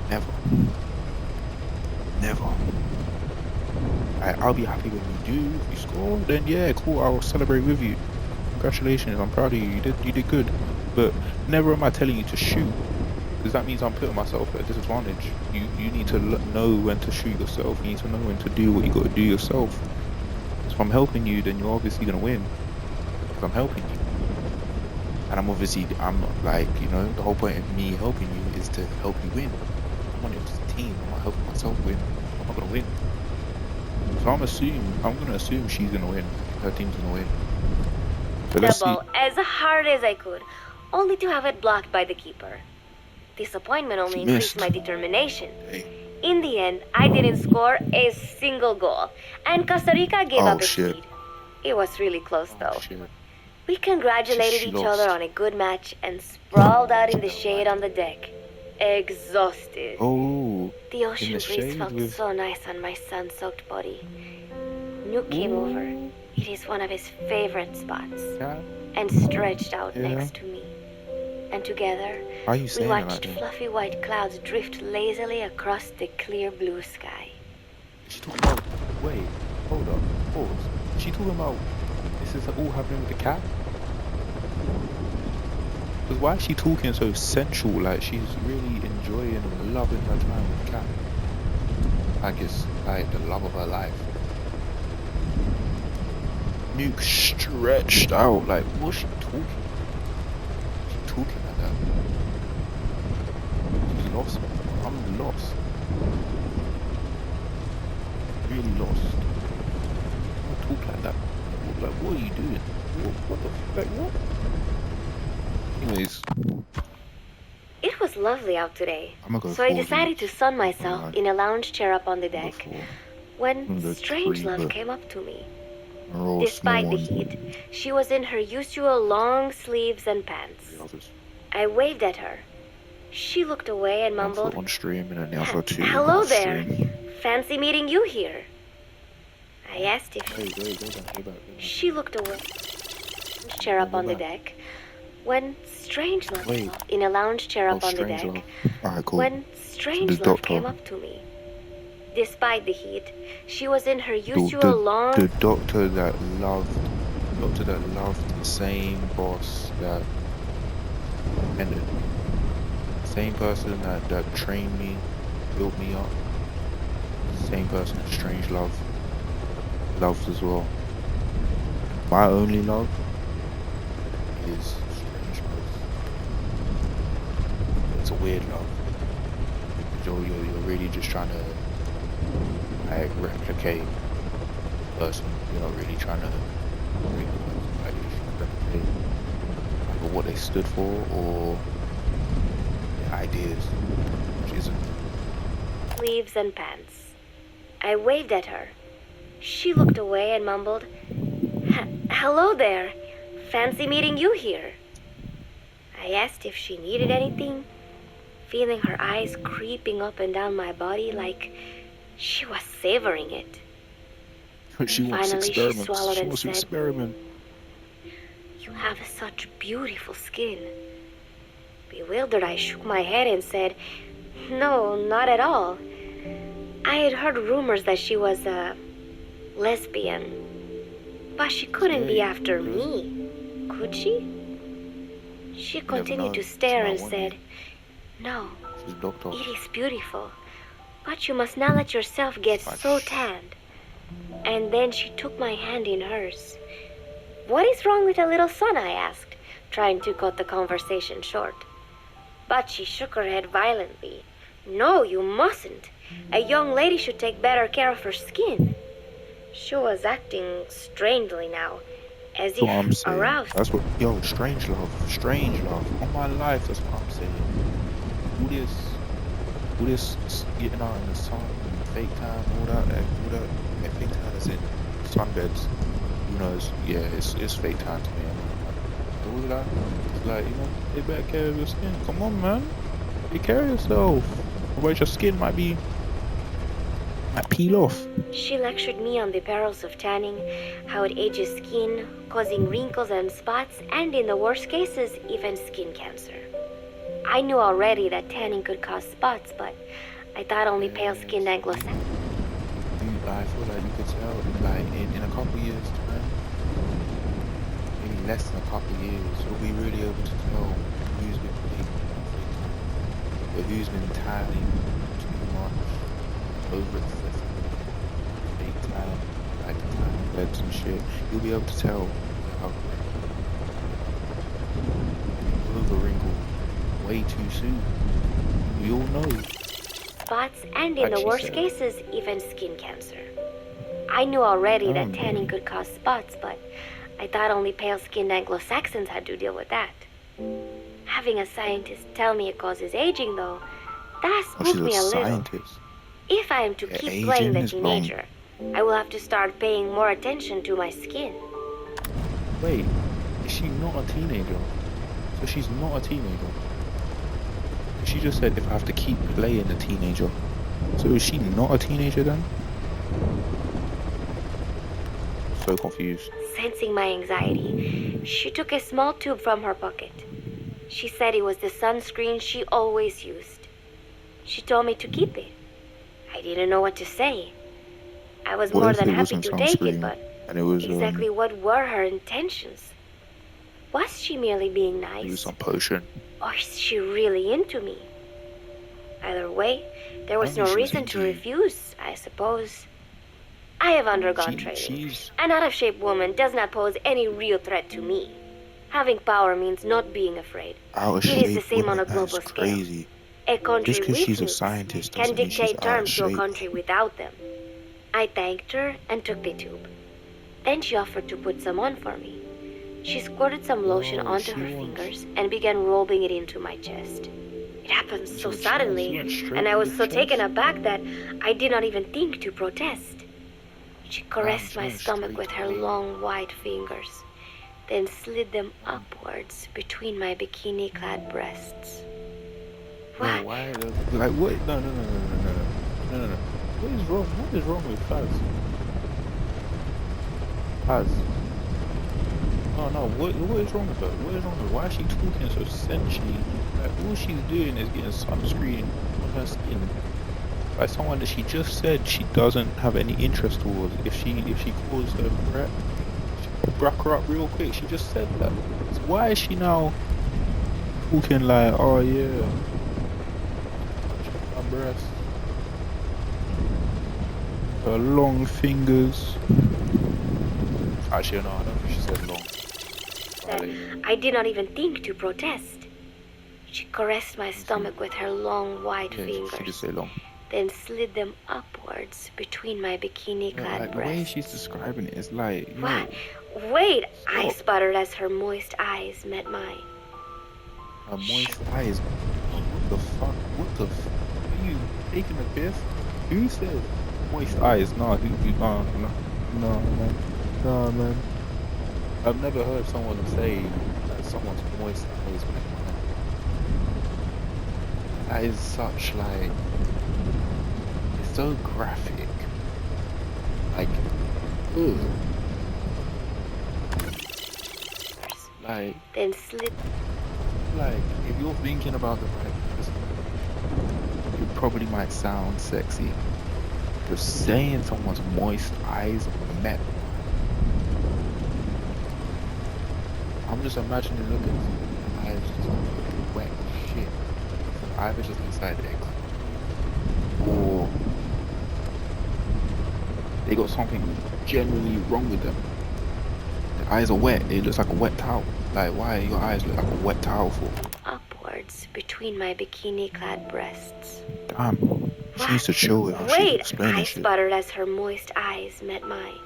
[SPEAKER 1] Never. Never. I'll be happy when you do. If you score, then yeah, cool, I'll celebrate with you. Congratulations, I'm proud of you. You did good. But never am I telling you to shoot. Because that means I'm putting myself at a disadvantage. You need to know when to shoot yourself. You need to know when to do what you got to do yourself. If I'm helping you, then you're obviously going to win. Because I'm helping you. And I'm like, you know, the whole point of me helping you is to help you win. I'm on your team. I'm not helping myself win. I'm not going to win. So I'm going to assume she's going to win. Her team's going to win. So let's see.
[SPEAKER 6] Double as hard as I could, only to have it blocked by the keeper. Disappointment only increased my determination. In the end, I didn't score a single goal, and Costa Rica gave up its lead. It was really close though. We congratulated each other on a good match and sprawled out in the shade on the deck, exhausted. The ocean breeze felt so nice on my sun-soaked body. Nuke came over. It is one of his favorite spots, and stretched out next to me. And together, we watched fluffy white clouds drift lazily across the clear blue sky.
[SPEAKER 1] She's talking about, wait, hold up, pause. Is she talking about, this is all happening with the cat? Because why is she talking so sensual, like she's really enjoying and loving her time with the cat? Like it's like the love of her life. Nuke stretched out, like what's she talking? She's talking like that. She's lost. I'm lost. Really lost. Don't talk like that. Like what are you doing? What the like what? Anyways.
[SPEAKER 6] It was lovely out today, so I decided to sun myself in a lounge chair up on the deck when Strangelove came up to me. Despite the heat, she was in her usual long sleeves and pants. I waved at her. She looked away and mumbled, "Hello there. Fancy meeting you here." I asked if she looked away. Chair up on the deck. When Strangelove in a lounge chair up on the deck. When Strangelove came up to me. Despite the heat, she was in her usual long...
[SPEAKER 1] The doctor that loved the same boss that ended. Same person that trained me, built me up. Same person that Strangelove loves as well. My only love is Strangelove. It's a weird love. You're really just trying to like replicate the person. You're not really trying to replicate either what they stood for or their ideas, which isn't.
[SPEAKER 6] Sleeves and pants. I waved at her. She looked away and mumbled, "Hello there. Fancy meeting you here." I asked if she needed anything, feeling her eyes creeping up and down my body like she was savoring it. Finally, she swallowed and said, "You have such beautiful skin." Bewildered, I shook my head and said, "No, not at all. I had heard rumors that she was a lesbian, but she couldn't be after me, could she?" She continued to stare and said, "No, it is beautiful, but you must not let yourself get so tanned." And then she took my hand in hers. "What is wrong with a little sun?" I asked, trying to cut the conversation short. But she shook her head violently. "No, you mustn't. A young lady should take better care of her skin." She was acting strangely now, as if aroused.
[SPEAKER 1] That's what, Strangelove. On my life, that's what I'm saying. All this getting out in the sun, and fake tan, all that, yeah, fake tan is in sunbeds. Who knows? Yeah, it's fake tan to me. All that, it's like, you know, take better care of your skin. Come on, man. Take care of yourself. Otherwise your skin might be Might peel off.
[SPEAKER 6] She lectured me on the perils of tanning, how it ages skin, causing wrinkles and spots, and in the worst cases, even skin cancer. I knew already that tanning could cause spots, but I thought only pale-skinned Anglo-Saxons.
[SPEAKER 1] I feel like you could tell, like, in a couple years' time, maybe less than a couple years, you'll be really able to tell who's been playing or who's been tanning too much, over excessive, fake tan, like tan beds and shit. You'll be able to tell how over wrinkle way too soon. We all know.
[SPEAKER 6] Spots, and in the worst cases, even skin cancer. I knew already that tanning could cause spots, but I thought only pale-skinned Anglo-Saxons had to deal with that. Having a scientist tell me it causes aging, though, that spooked me a little.
[SPEAKER 1] Scientist.
[SPEAKER 6] If I am to keep playing the teenager, I will have to start paying more attention to my skin.
[SPEAKER 1] Wait, is she not a teenager? So she's not a teenager. She just said if I have to keep playing a teenager. So is she not a teenager then? So confused.
[SPEAKER 6] Sensing my anxiety, she took a small tube from her pocket. She said it was the sunscreen she always used. She told me to keep it. I didn't know what to say. I was more than happy to take it, but exactly what were her intentions? Was she merely being nice?
[SPEAKER 1] It was some potion.
[SPEAKER 6] Or is she really into me? Either way, there was no reason to refuse, I suppose. I have undergone training. An out-of-shape woman does not pose any real threat to me. Having power means not being afraid. It is the same on a global scale. A country with me can dictate terms to a country without them. I thanked her and took the tube. Then she offered to put some on for me. She squirted some lotion onto her fingers and began rolling it into my chest. It happened so suddenly, and I was so taken aback that I did not even think to protest. She caressed my stomach with her long white fingers, then slid them upwards between my bikini-clad breasts. What?
[SPEAKER 1] No, why? Like what? No. What is wrong? What is wrong with Paz? Paz. No. What is wrong with her? What is wrong with her? Why is she talking so sensually? Like all she's doing is getting sunscreen on her skin. By someone that she just said she doesn't have any interest towards. If she calls her a threat, she broke her up real quick. She just said that. So why is she now talking like, oh yeah, my breast, her long fingers? Actually, no, I don't think she said long.
[SPEAKER 6] I did not even think to protest. She caressed my stomach with her long white fingers.
[SPEAKER 1] She did say long.
[SPEAKER 6] Then slid them upwards between my bikini-clad breasts.
[SPEAKER 1] The way she's describing it is like,
[SPEAKER 6] what? Wait, I sputtered as her moist eyes met mine.
[SPEAKER 1] Her moist eyes? What the fuck? Are you taking a piss? Who said moist eyes? No, man. I've never heard someone say that someone's moist eyes met mine. That is such like... so graphic. Like, ugh. Like,
[SPEAKER 6] then slid.
[SPEAKER 1] Like, if you're thinking about the right person, it probably might sound sexy. But saying someone's moist eyes met. I'm just imagining looking at eyes just wet shit. So either just inside the egg. Or they got something generally wrong with them. The eyes are wet. It looks like a wet towel. Like, why your eyes look like a wet towel for?
[SPEAKER 6] Upwards between my bikini-clad breasts.
[SPEAKER 1] Damn. She needs to chill with her.
[SPEAKER 6] Wait, I sputtered as her moist eyes met mine.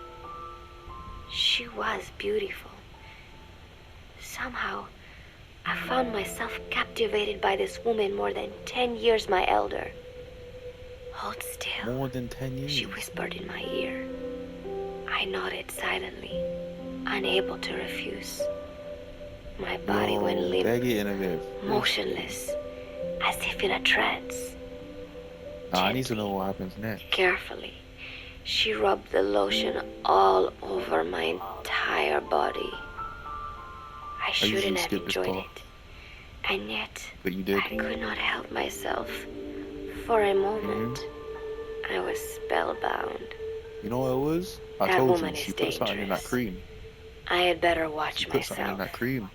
[SPEAKER 6] She was beautiful. Somehow, I found myself captivated by this woman more than 10 years my elder. Hold still.
[SPEAKER 1] More than 10 years?
[SPEAKER 6] She whispered in my ear. I nodded silently, unable to refuse. My body went limp, motionless, as if in a trance.
[SPEAKER 1] I need to know what happens next.
[SPEAKER 6] Carefully, she rubbed the lotion all over my entire body. I shouldn't have enjoyed it. And yet,
[SPEAKER 1] but you did.
[SPEAKER 6] I could not help myself. For a moment, I was spellbound.
[SPEAKER 1] You know what it was? I told you, she put something in that cream.
[SPEAKER 6] I had better watch
[SPEAKER 1] she
[SPEAKER 6] myself.
[SPEAKER 1] Put something in that cream.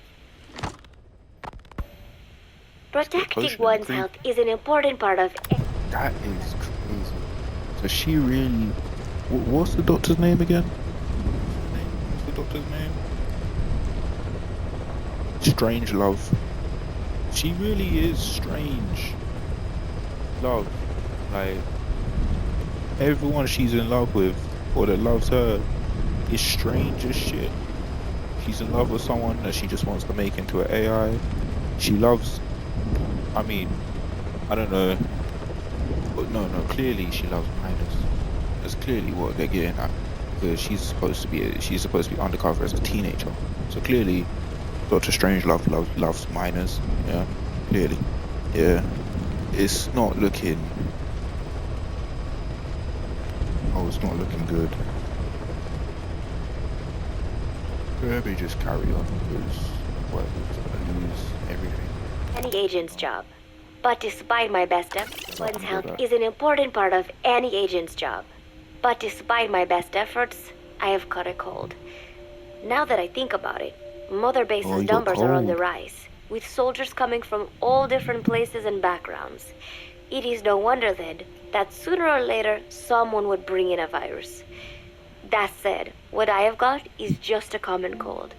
[SPEAKER 6] Protecting one's health is an important part of it.
[SPEAKER 1] That is crazy. So she really... What's the doctor's name again? What's the doctor's name? Strange Love. She really is strange. Love. Like, everyone she's in love with, or that loves her, is strange as shit. She's in love with someone that she just wants to make into an AI. She loves... I mean, I don't know. But no, clearly she loves minors. That's clearly what they're getting at. Because she's supposed to be undercover as a teenager. So clearly, Dr. Strangelove loves minors. Yeah, clearly. Yeah. It's not looking... Oh, it's not looking good. Let me just carry on, because what, we're gonna lose everything.
[SPEAKER 6] Any agent's job. But despite my best efforts, one's health is an important part of any agent's job. But despite my best efforts, I have caught a cold. Now that I think about it, Mother Base's numbers are on the rise, with soldiers coming from all different places and backgrounds. It is no wonder then that sooner or later someone would bring in a virus. That said, what I have got is just a common cold.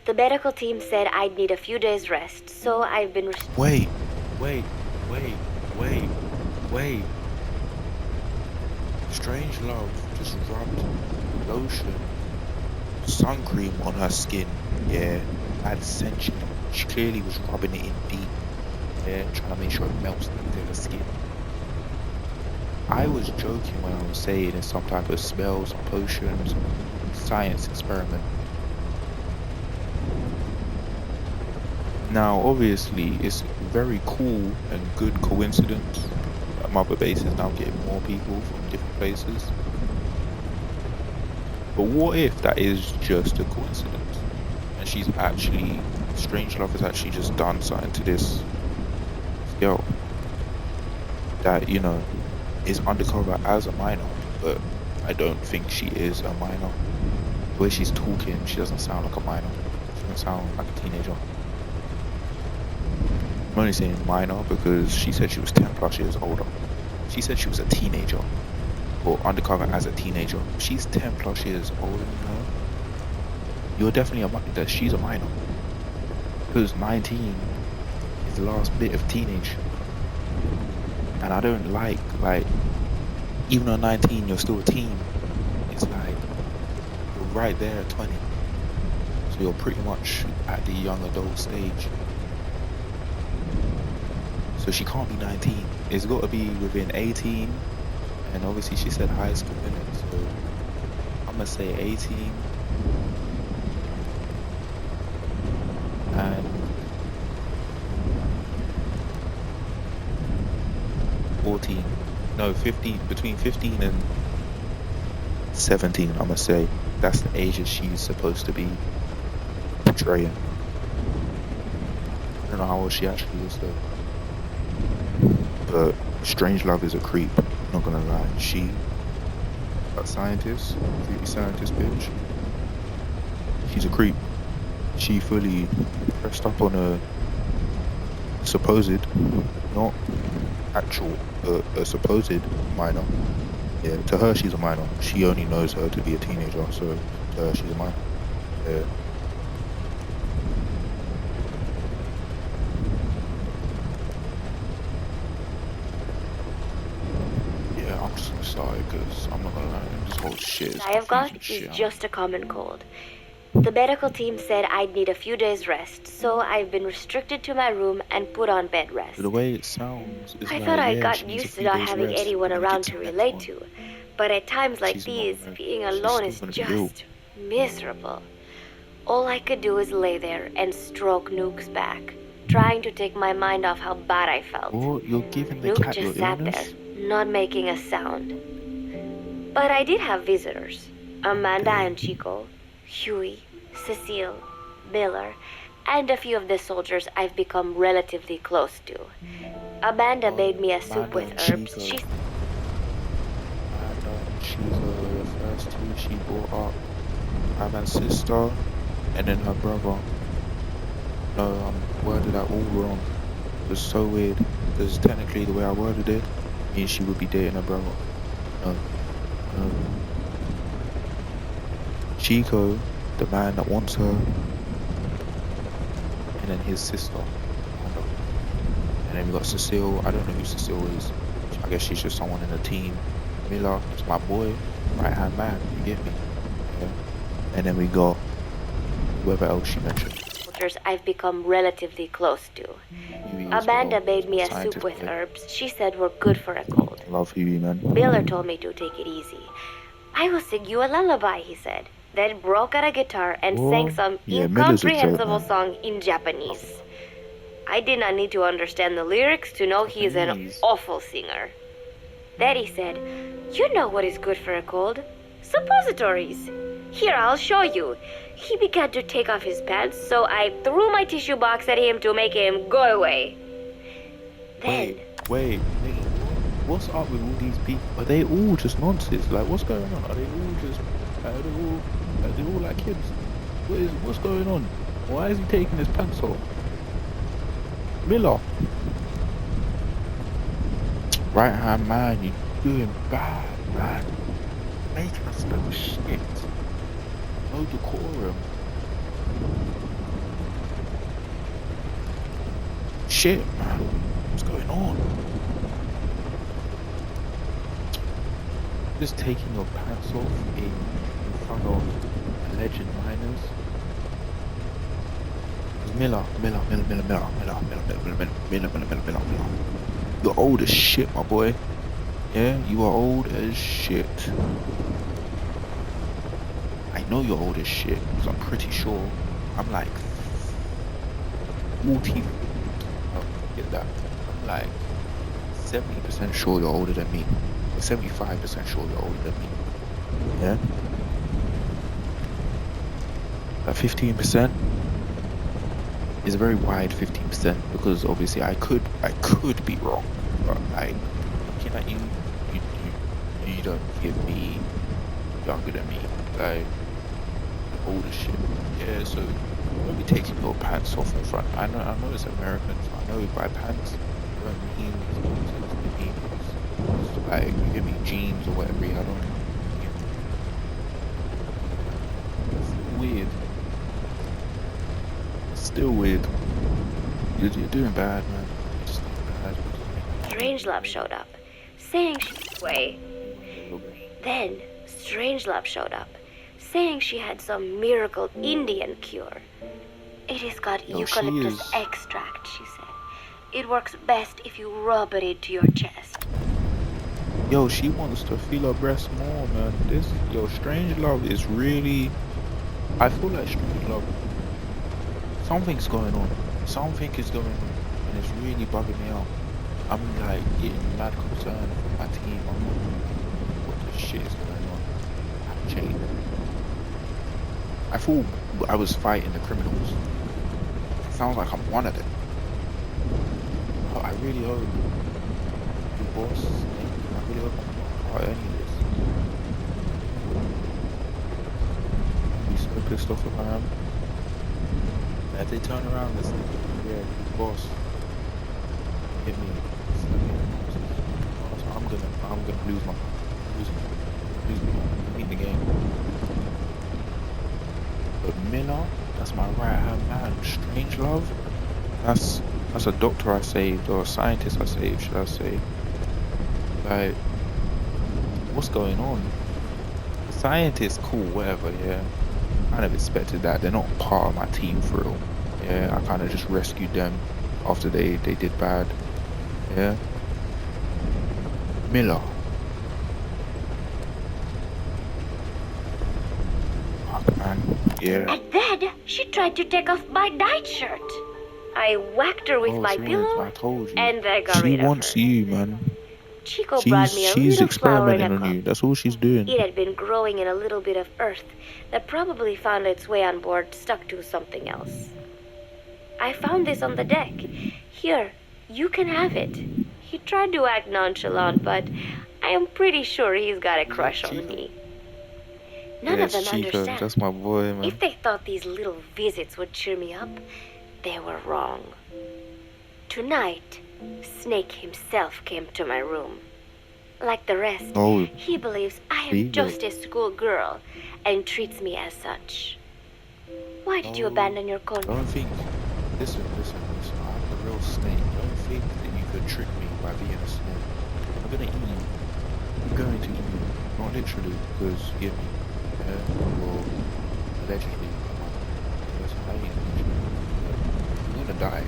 [SPEAKER 6] The medical team said I'd need a few days rest, so I've been...
[SPEAKER 1] Wait. Strangelove just rubbed lotion, sun cream on her skin. Yeah, had essentially. She clearly was rubbing it in deep. Yeah, trying to make sure it melts into her skin. I was joking when I was saying it's some type of spells, potions, science experiment. Now, obviously, it's very cool and good coincidence that Mother Base is now getting more people from different places. But what if that is just a coincidence? And she's actually, Strangelove has actually just done something to this girl that, you know, is undercover as a minor, but I don't think she is a minor. The way she's talking, she doesn't sound like a minor. She doesn't sound like a teenager. I'm only saying minor because she said she was 10 plus years older. She said she was a teenager, or undercover as a teenager. She's 10 plus years older than her. You're definitely a minor. That she's a minor. Because 19 is the last bit of teenage. And I don't like, even at 19, you're still a teen. It's like, you're right there at 20. So you're pretty much at the young adult stage. So she can't be 19. It's got to be within 18. And obviously she said high school in it. So I'm going to say 18. And 14. No, 15. Between 15 and 17, I'm going to say. That's the age that she's supposed to be portraying. I don't know how old she actually is though. But Strangelove is a creep, not gonna lie. She, a scientist, creepy scientist bitch. She's a creep. She fully pressed up on a supposed, not actual, a supposed minor. Yeah, to her she's a minor. She only knows her to be a teenager, so to her she's a minor. Yeah. Because I'm not gonna lie, this whole shit is
[SPEAKER 6] I have got is just a common cold. The medical team said I'd need a few days rest, so I've been restricted to my room and put on bed rest.
[SPEAKER 1] The way it sounds is
[SPEAKER 6] I thought I got used to not having anyone around to relate to, but at times like these, being alone is just miserable. All I could do is lay there and stroke Nuke's back, trying to take my mind off how bad I felt.
[SPEAKER 1] Oh, you're giving the
[SPEAKER 6] Nuke
[SPEAKER 1] cat
[SPEAKER 6] just
[SPEAKER 1] your
[SPEAKER 6] sat
[SPEAKER 1] illness?
[SPEAKER 6] there, not making a sound. But I did have visitors. Amanda and Chico, Huey, Cecile, Miller, and a few of the soldiers I've become relatively close to. Amanda made me a soup with herbs.
[SPEAKER 1] Chico, the first two she brought up. My sister, and then her brother. No, worded that all wrong. It was so weird, because technically the way I worded it means she would be dating her brother. No. Chico, the man that wants her, and then his sister. And then we got Cecile. I don't know who Cecile is. I guess she's just someone in the team. Miller is my boy, right hand man, you get me? Yeah. And then we got whoever else she mentioned.
[SPEAKER 6] I've become relatively close to. Amanda made me a soup with herbs she said were good for a cold.
[SPEAKER 1] Love Huey, man.
[SPEAKER 6] Miller told me to take it easy. I will sing you a lullaby, he said. Then broke out a guitar and sang some incomprehensible song in Japanese. I did not need to understand the lyrics to know he is an awful singer. Then he said, "You know what is good for a cold? Suppositories. Here, I'll show you." He began to take off his pants, so I threw my tissue box at him to make him go away. Then...
[SPEAKER 1] Wait. What's up with all these people? Are they all just nonsense? Like, what's going on? Are they all just... Are they all like kids? What's going on? Why is he taking his pants off? Miller. Right hand man, you're doing bad, man. Making us look shit. No decorum. Shit, man. What's going on? Just taking your pants off in front of alleged minors. Miller. You're old as shit, my boy. Yeah, you are old as shit. I know you're old as shit, because I'm pretty sure I'm like 40. Oh, get that. I'm like 70% sure you're older than me. 75% sure you're older than me. Yeah? That 15% is a very wide 15%, because obviously I could be wrong. But like, looking at you don't give me younger than me. Like, older shit. Yeah, so when we taking your pants off in front, I know it's American, so I know by pants I don't mean it's like, you give me jeans or whatever. I don't. It's weird. It's still weird. You're doing bad, man. You're just doing bad.
[SPEAKER 6] Strangelove showed up, saying Then Strangelove showed up, saying she had some miracle Indian cure. It has got eucalyptus extract, she said. It works best if you rub it into your chest.
[SPEAKER 1] Yo, she wants to feel her breasts more, man. Strangelove is really... I feel like Strangelove... Something's going on. Something is going on. And it's really bugging me out. I'm like getting mad concerned for my team. I'm like, what the shit is going on? I'm changed. I thought I was fighting the criminals. It sounds like I'm one of them. Oh, I really hope the boss, I really hope I'm not part of any of this. I'd be so pissed off if I am. If they turn around and say, yeah, the boss hit me, I'm gonna lose my beat the game. But Miller, that's my right hand man. Strangelove, that's a doctor I saved, or a scientist I saved, should I say. Like, what's going on? The scientist, cool, whatever, yeah. I kind of expected that. They're not part of my team for real. Yeah, I kind of just rescued them after they did bad. Yeah. Miller. Fuck, man. Yeah.
[SPEAKER 6] And then she tried to take off my nightshirt. I whacked her with my pillow,
[SPEAKER 1] I told you.
[SPEAKER 6] and I got rid of her.
[SPEAKER 1] She wants you, man.
[SPEAKER 6] Chico brought me a little flower in a cup.
[SPEAKER 1] On you. That's all she's doing.
[SPEAKER 6] It had been growing in a little bit of earth that probably found its way on board, stuck to something else. I found this on the deck. Here, you can have it. He tried to act nonchalant, but I am pretty sure he's got a crush on me. None of them understand.
[SPEAKER 1] That's my boy, man.
[SPEAKER 6] If they thought these little visits would cheer me up, they were wrong. Tonight, Snake himself came to my room. Like the rest, he believes I am just a schoolgirl and treats me as such. Why did you abandon your country?
[SPEAKER 1] Don't think... Listen. I'm the real Snake. Don't think that you could trick me by being a snake. I'm gonna eat you. I'm going to eat you. Not literally, because, give me. Or allegedly, come on. You're gonna die.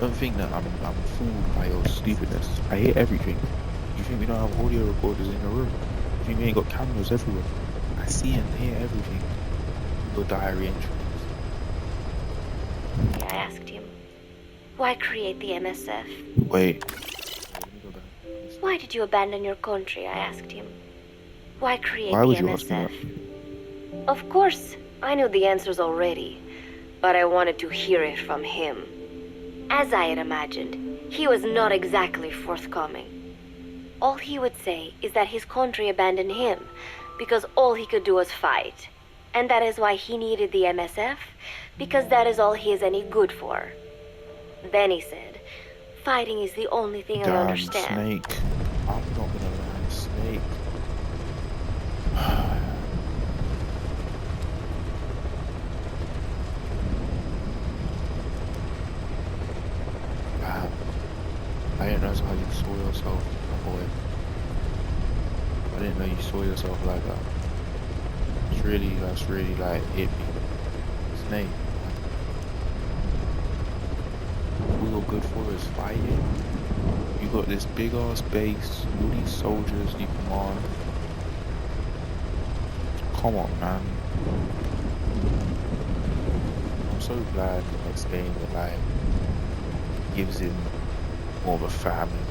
[SPEAKER 1] Don't think that I'm fooled by your stupidness. I hear everything. You think we don't have audio recorders in your room? You think we ain't got cameras everywhere? I see and hear everything. Your diary entries.
[SPEAKER 6] I asked him, why create the MSF?
[SPEAKER 1] Wait.
[SPEAKER 6] Why did you abandon your country? I asked him. Why create the MSF? Of course, I knew the answers already, but I wanted to hear it from him. As I had imagined, he was not exactly forthcoming. All he would say is that his country abandoned him because all he could do was fight. And that is why he needed the MSF, because that is all he is any good for. Then he said, fighting is the only thing I understand.
[SPEAKER 1] Snake. I'm not gonna lie, Snake. I didn't know how you saw yourself, my boy. I didn't know you saw yourself like that. That's really like hit me. Snake. All you're good for is fighting. You got this big ass base, all these soldiers you command. Come on, man. I'm so glad the next game that like gives him more of a family,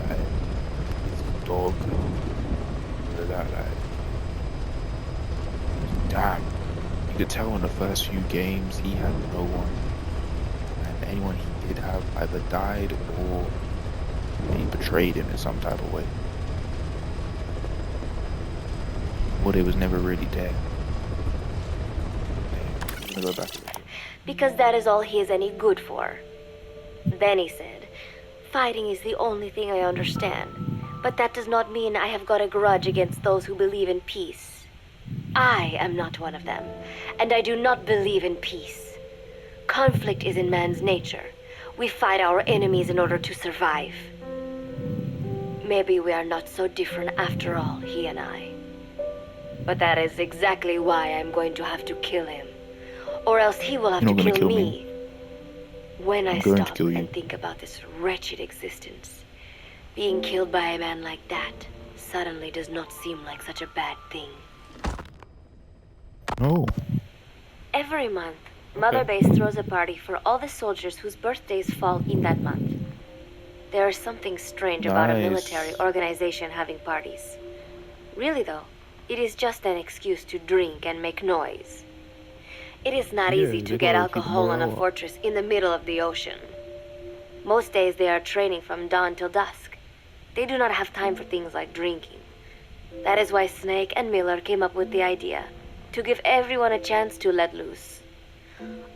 [SPEAKER 1] like his dog, all of that, like damn. You could tell in the first few games he had no one, and anyone he did have either died or he betrayed him in some type of way, or they was never really dead. I'm gonna go back to it.
[SPEAKER 6] Because that is all he is any good for. Then he said, fighting is the only thing I understand, but that does not mean I have got a grudge against those who believe in peace. I am not one of them, and I do not believe in peace. Conflict is in man's nature. We fight our enemies in order to survive. Maybe we are not so different after all, he and I. But that is exactly why I'm going to have to kill him. Or else he will have to kill me. When I stop and think about this wretched existence, being killed by a man like that suddenly does not seem like such a bad thing.
[SPEAKER 1] No.
[SPEAKER 6] Every month, Mother Base throws a party for all the soldiers whose birthdays fall in that month. There is something strange about a military organization having parties. Really though, it is just an excuse to drink and make noise. It is not easy to get alcohol on a fortress in the middle of the ocean. Most days they are training from dawn till dusk. They do not have time for things like drinking. That is why Snake and Miller came up with the idea to give everyone a chance to let loose.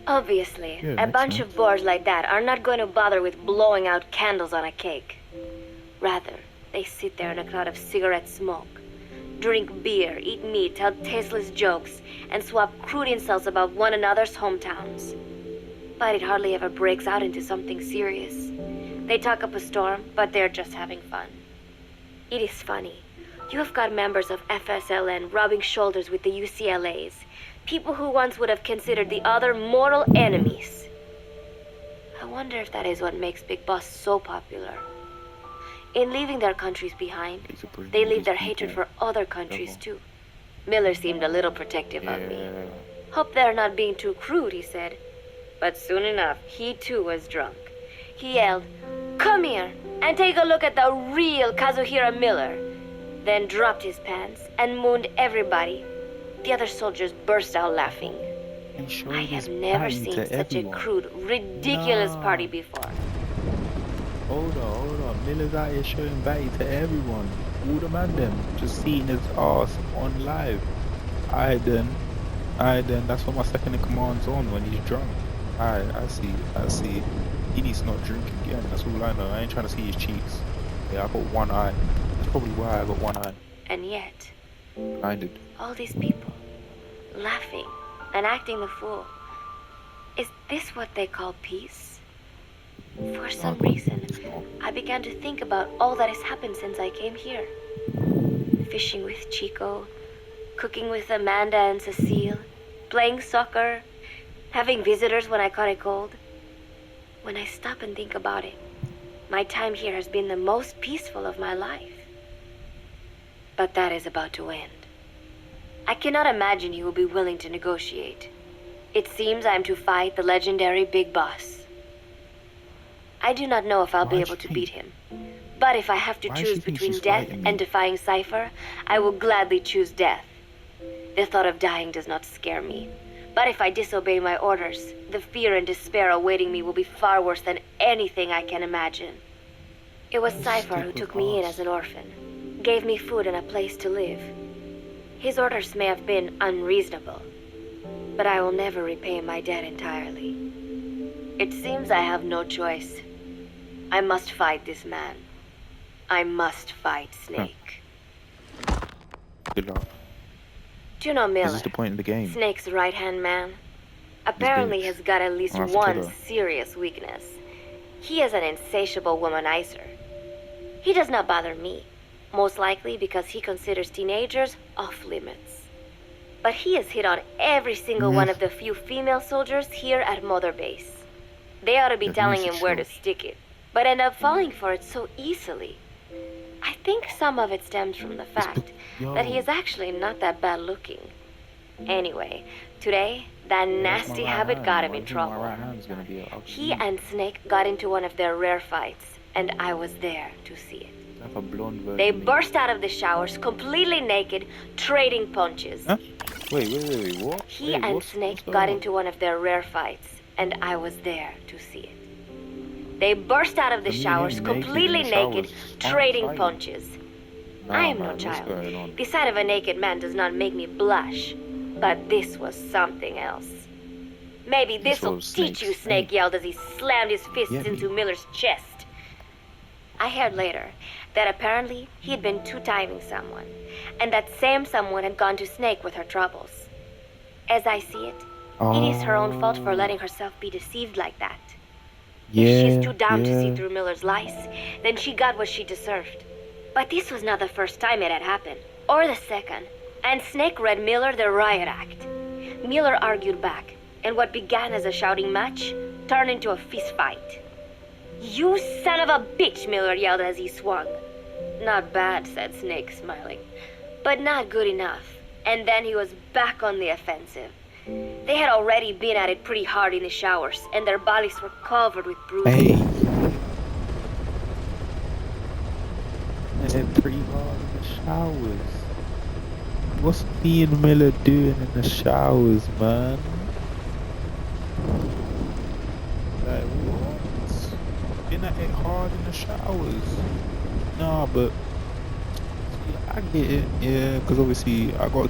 [SPEAKER 6] Obviously, a bunch of bores like that are not going to bother with blowing out candles on a cake. Rather, they sit there in a cloud of cigarette smoke, drink beer, eat meat, tell tasteless jokes, and swap crude insults about one another's hometowns. But it hardly ever breaks out into something serious. They talk up a storm, but they're just having fun. It is funny. You have got members of FSLN rubbing shoulders with the UCLAs, people who once would have considered the other mortal enemies. I wonder if that is what makes Big Boss so popular. In leaving their countries behind, they leave their hatred for other countries too. Miller seemed a little protective of me. Hope they're not being too crude, he said. But soon enough, he too was drunk. He yelled, Come here and take a look at the real Kazuhira Miller. Then dropped his pants and mooned everybody. The other soldiers burst out laughing. I have never seen such a crude, ridiculous party before.
[SPEAKER 1] Hold on. Miller's out here showing batty to everyone. All the man them. Just seeing his ass on live. Alright then. That's what my second in command's on when he's drunk. Alright, I see. He needs to not drink again. That's all I know. I ain't trying to see his cheeks. Yeah, I got one eye. That's probably why I got one eye.
[SPEAKER 6] And yet,
[SPEAKER 1] Blinded.
[SPEAKER 6] all these people, laughing and acting the fool. Is this what they call peace? For some reason, I began to think about all that has happened since I came here. Fishing with Chico, cooking with Amanda and Cecile, playing soccer, having visitors when I caught a cold. When I stop and think about it, my time here has been the most peaceful of my life. But that is about to end. I cannot imagine he will be willing to negotiate. It seems I am to fight the legendary Big Boss. I do not know if I'll be able to beat him. But if I have to choose between death and defying Cypher, I will gladly choose death. The thought of dying does not scare me. But if I disobey my orders, the fear and despair awaiting me will be far worse than anything I can imagine. It was Cypher who took me in as an orphan, gave me food and a place to live. His orders may have been unreasonable, but I will never repay my debt entirely. It seems I have no choice. I must fight this man. I must fight Snake.
[SPEAKER 1] Good luck.
[SPEAKER 6] Do you know Miller?
[SPEAKER 1] This is the point of the game.
[SPEAKER 6] Snake's right-hand man. Apparently has got at least one serious weakness. He is an insatiable womanizer. He does not bother me, most likely because he considers teenagers off-limits. But he has hit on every single one of the few female soldiers here at Mother Base. They ought to be telling him where to stick it, but end up falling for it so easily. I think some of it stems from the fact that he is actually not that bad looking. Anyway, today, that nasty habit got him in trouble. He and Snake got into one of their rare fights, and I was there to see it. They burst out of the showers, completely naked, trading punches.
[SPEAKER 1] Huh? Wait, what?
[SPEAKER 6] He and Snake got into one of their rare fights, and I was there to see it. They burst out of the showers, completely naked, trading punches. I am no child. The sight of a naked man does not make me blush, but this was something else. Maybe this'll teach you, Snake yelled as he slammed his fists into Miller's chest. I heard later that apparently he'd been two-timing someone, and that same someone had gone to Snake with her troubles. As I see it, it is her own fault for letting herself be deceived like that. If she's too dumb to see through Miller's lies, then she got what she deserved. But this was not the first time it had happened, or the second, and Snake read Miller the riot act. Miller argued back, and what began as a shouting match turned into a fist fight. "You son of a bitch," Miller yelled as he swung. "Not bad," said Snake, smiling, "but not good enough." And then he was back on the offensive. They had already been at it pretty hard in the showers, and their bodies were covered with bruises.
[SPEAKER 1] Hey. They're pretty hard in the showers. What's me and Miller doing in the showers, man? Like, what? Been at it hard in the showers. Nah, but I get it, yeah, because obviously I gotta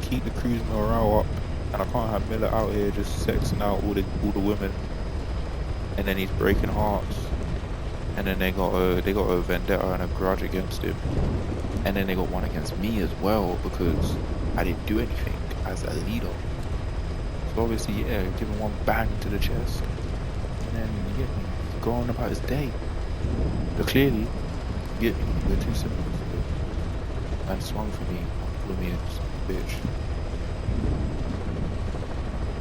[SPEAKER 1] keep the crew's morale up. And I can't have Miller out here just sexing out all the women, and then he's breaking hearts, and then they got a vendetta and a grudge against him, and then they got one against me as well because I didn't do anything as a leader. So obviously, yeah, give him one bang to the chest, and then you get me going about his day. But clearly, you get me, we're too simple. Man swung for me, calling me a son of a bitch.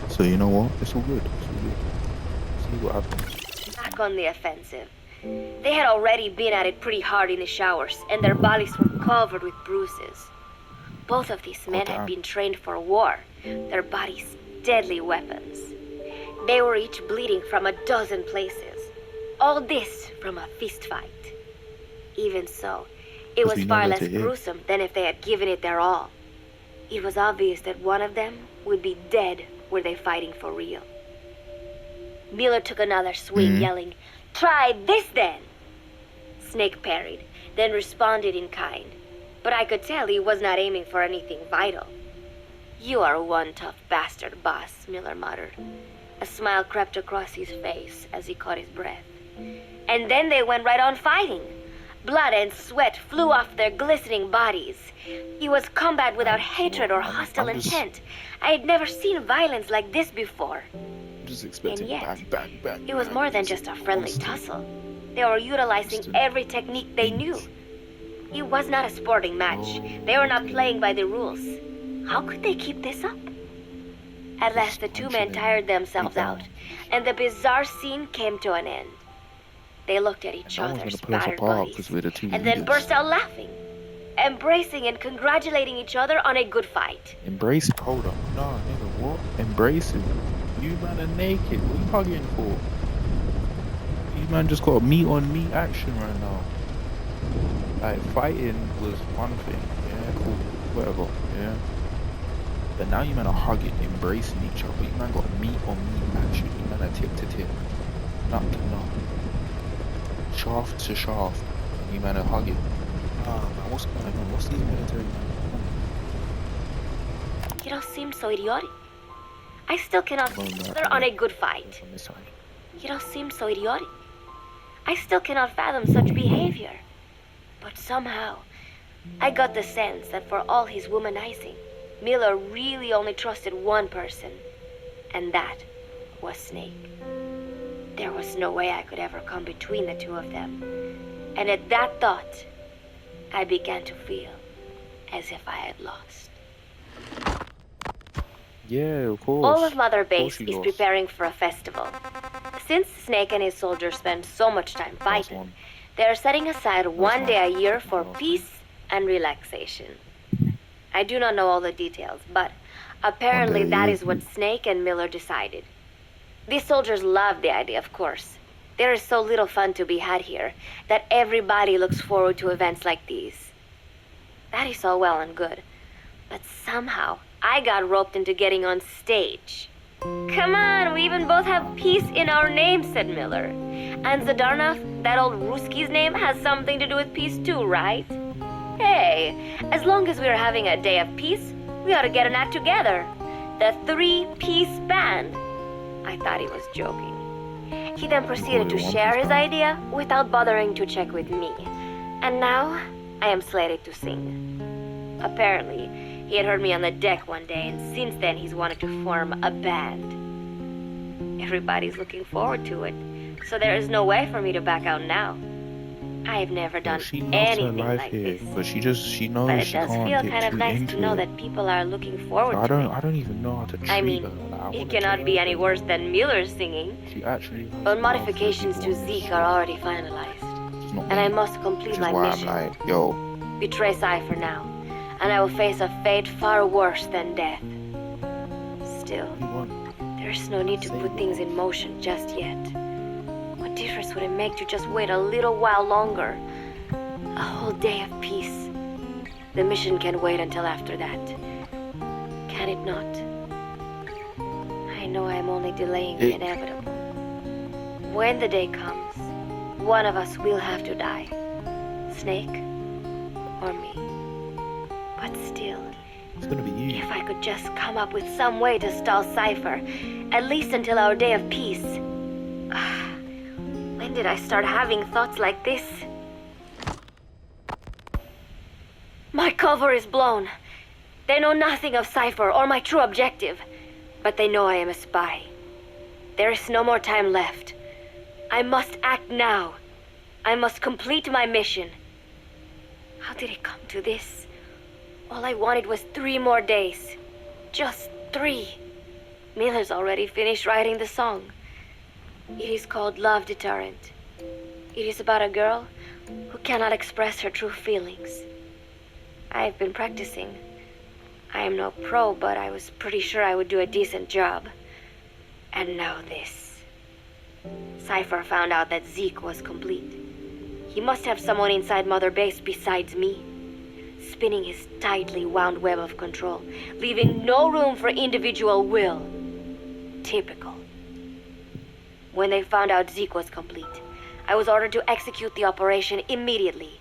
[SPEAKER 1] So you know what? It's all good. See what happens.
[SPEAKER 6] Back on the offensive. They had already been at it pretty hard in the showers, and their bodies were covered with bruises. Both of these men had been trained for war, their bodies deadly weapons. They were each bleeding from a dozen places. All this from a fist fight. Even so, it was far less gruesome than if they had given it their all. It was obvious that one of them would be dead were they fighting for real. Miller took another swing, yelling, "Try this then!" Snake parried, then responded in kind. But I could tell he was not aiming for anything vital. "You are one tough bastard, boss," Miller muttered. A smile crept across his face as he caught his breath. And then they went right on fighting. Blood and sweat flew off their glistening bodies. It was combat without hatred or hostile intent. I had never seen violence like this before.
[SPEAKER 1] Just expecting
[SPEAKER 6] and yet,
[SPEAKER 1] bang.
[SPEAKER 6] It was more than just a friendly tussle. They were utilizing every technique they knew. It was not a sporting match. They were not playing by the rules. How could they keep this up? At last, the two men tired themselves out, and the bizarre scene came to an end. They looked at each other's battered bodies, and then burst out laughing, embracing and congratulating each other on a good fight.
[SPEAKER 1] Embrace? Hold up. No, nigga, what? Embracing? You man are naked. What are you hugging for? You man just got a meat-on-meat action right now. Like, fighting was one thing. Yeah, cool. Whatever. Yeah. But now you man are hugging, embracing each other. You man got meat-on-meat action. You man are tip-to-tip. Nut to nut. Shaft to shaft. You man are hugging. Ah, man, what's going on? What's these military men?
[SPEAKER 6] It all seemed so idiotic. I still cannot figure on a good fight. It all seemed so idiotic. I still cannot fathom such behavior. But somehow, I got the sense that for all his womanizing, Miller really only trusted one person, and that was Snake. There was no way I could ever come between the two of them. And at that thought, I began to feel as if I had lost.
[SPEAKER 1] Yeah, of course.
[SPEAKER 6] All of Mother Base is preparing for a festival. Since Snake and his soldiers spend so much time fighting, they are setting aside one day a year for peace and relaxation. I do not know all the details, but apparently that is what Snake and Miller decided. These soldiers love the idea, of course. There is so little fun to be had here that everybody looks forward to events like these. That is all well and good, but somehow I got roped into getting on stage. "Come on, we even both have peace in our name," said Miller. "And Zdarnov, that old Ruski's name, has something to do with peace too, right? Hey, as long as we're having a day of peace, we ought to get an act together. The Three-Piece Band." I thought he was joking. He then proceeded to share his idea without bothering to check with me. And now, I am slated to sing. Apparently, he had heard me on the deck one day, and since then he's wanted to form a band. Everybody's looking forward to it, so there is no way for me to back out now. I have never done anything like this.
[SPEAKER 1] But she knows
[SPEAKER 6] but
[SPEAKER 1] she
[SPEAKER 6] it
[SPEAKER 1] can't
[SPEAKER 6] does feel kind of nice to know that people are looking forward to it.
[SPEAKER 1] I don't even know how to treat
[SPEAKER 6] I mean,
[SPEAKER 1] her. Like,
[SPEAKER 6] it cannot be any worse than Miller's singing.
[SPEAKER 1] She actually.
[SPEAKER 6] But modifications to Zeke are already finalized, and I must complete my mission.
[SPEAKER 1] I'm like, yo.
[SPEAKER 6] Betray Cypher now, and I will face a fate far worse than death. Still, there's no need to put things in motion just yet. What difference would it make to just wait a little while longer? A whole day of peace. The mission can wait until after that. Can it not? I know I am only delaying the inevitable. When the day comes, one of us will have to die. Snake or me. But still,
[SPEAKER 1] it's gonna be you.
[SPEAKER 6] If I could just come up with some way to stall Cypher, at least until our day of peace. When did I start having thoughts like this? My cover is blown. They know nothing of Cypher or my true objective, but they know I am a spy. There is no more time left. I must act now. I must complete my mission. How did it come to this? All I wanted was 3 more days. Just 3. Miller's already finished writing the song. It is called Love Deterrent. It is about a girl who cannot express her true feelings. I have been practicing. I am no pro, but I was pretty sure I would do a decent job. And now this. Cypher found out that Zeke was complete. He must have someone inside Mother Base besides me, spinning his tightly wound web of control, leaving no room for individual will. Typical. When they found out Zeke was complete, I was ordered to execute the operation immediately.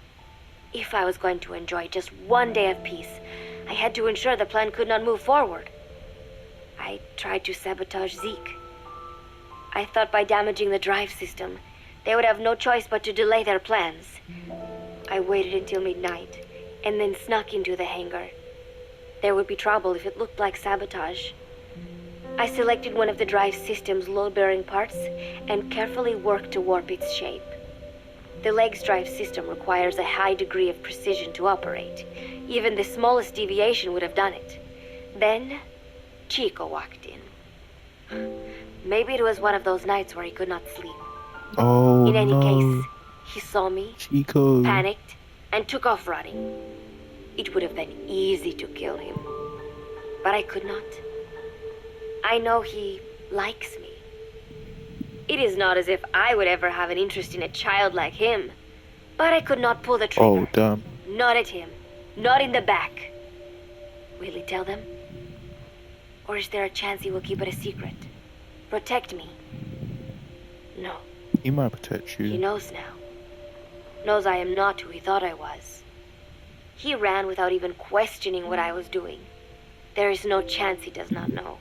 [SPEAKER 6] If I was going to enjoy just one day of peace, I had to ensure the plan could not move forward. I tried to sabotage Zeke. I thought by damaging the drive system, they would have no choice but to delay their plans. I waited until midnight, and then snuck into the hangar. There would be trouble if it looked like sabotage. I selected one of the drive system's load-bearing parts and carefully worked to warp its shape. The leg's drive system requires a high degree of precision to operate. Even the smallest deviation would have done it. Then, Chico walked in. Maybe it was one of those nights where he could not sleep.
[SPEAKER 1] Oh,
[SPEAKER 6] in any
[SPEAKER 1] no.
[SPEAKER 6] case, he saw me,
[SPEAKER 1] Chico.
[SPEAKER 6] panicked, and took off running. It would have been easy to kill him, but I could not. I know he likes me. It is not as if I would ever have an interest in a child like him, but I could not pull the trigger.
[SPEAKER 1] Oh, damn.
[SPEAKER 6] Not at him, not in the back. Will he tell them? Or is there a chance he will keep it a secret? Protect me? No.
[SPEAKER 1] He might protect you.
[SPEAKER 6] He knows now. Knows I am not who he thought I was. He ran without even questioning what I was doing. There is no chance he does not know.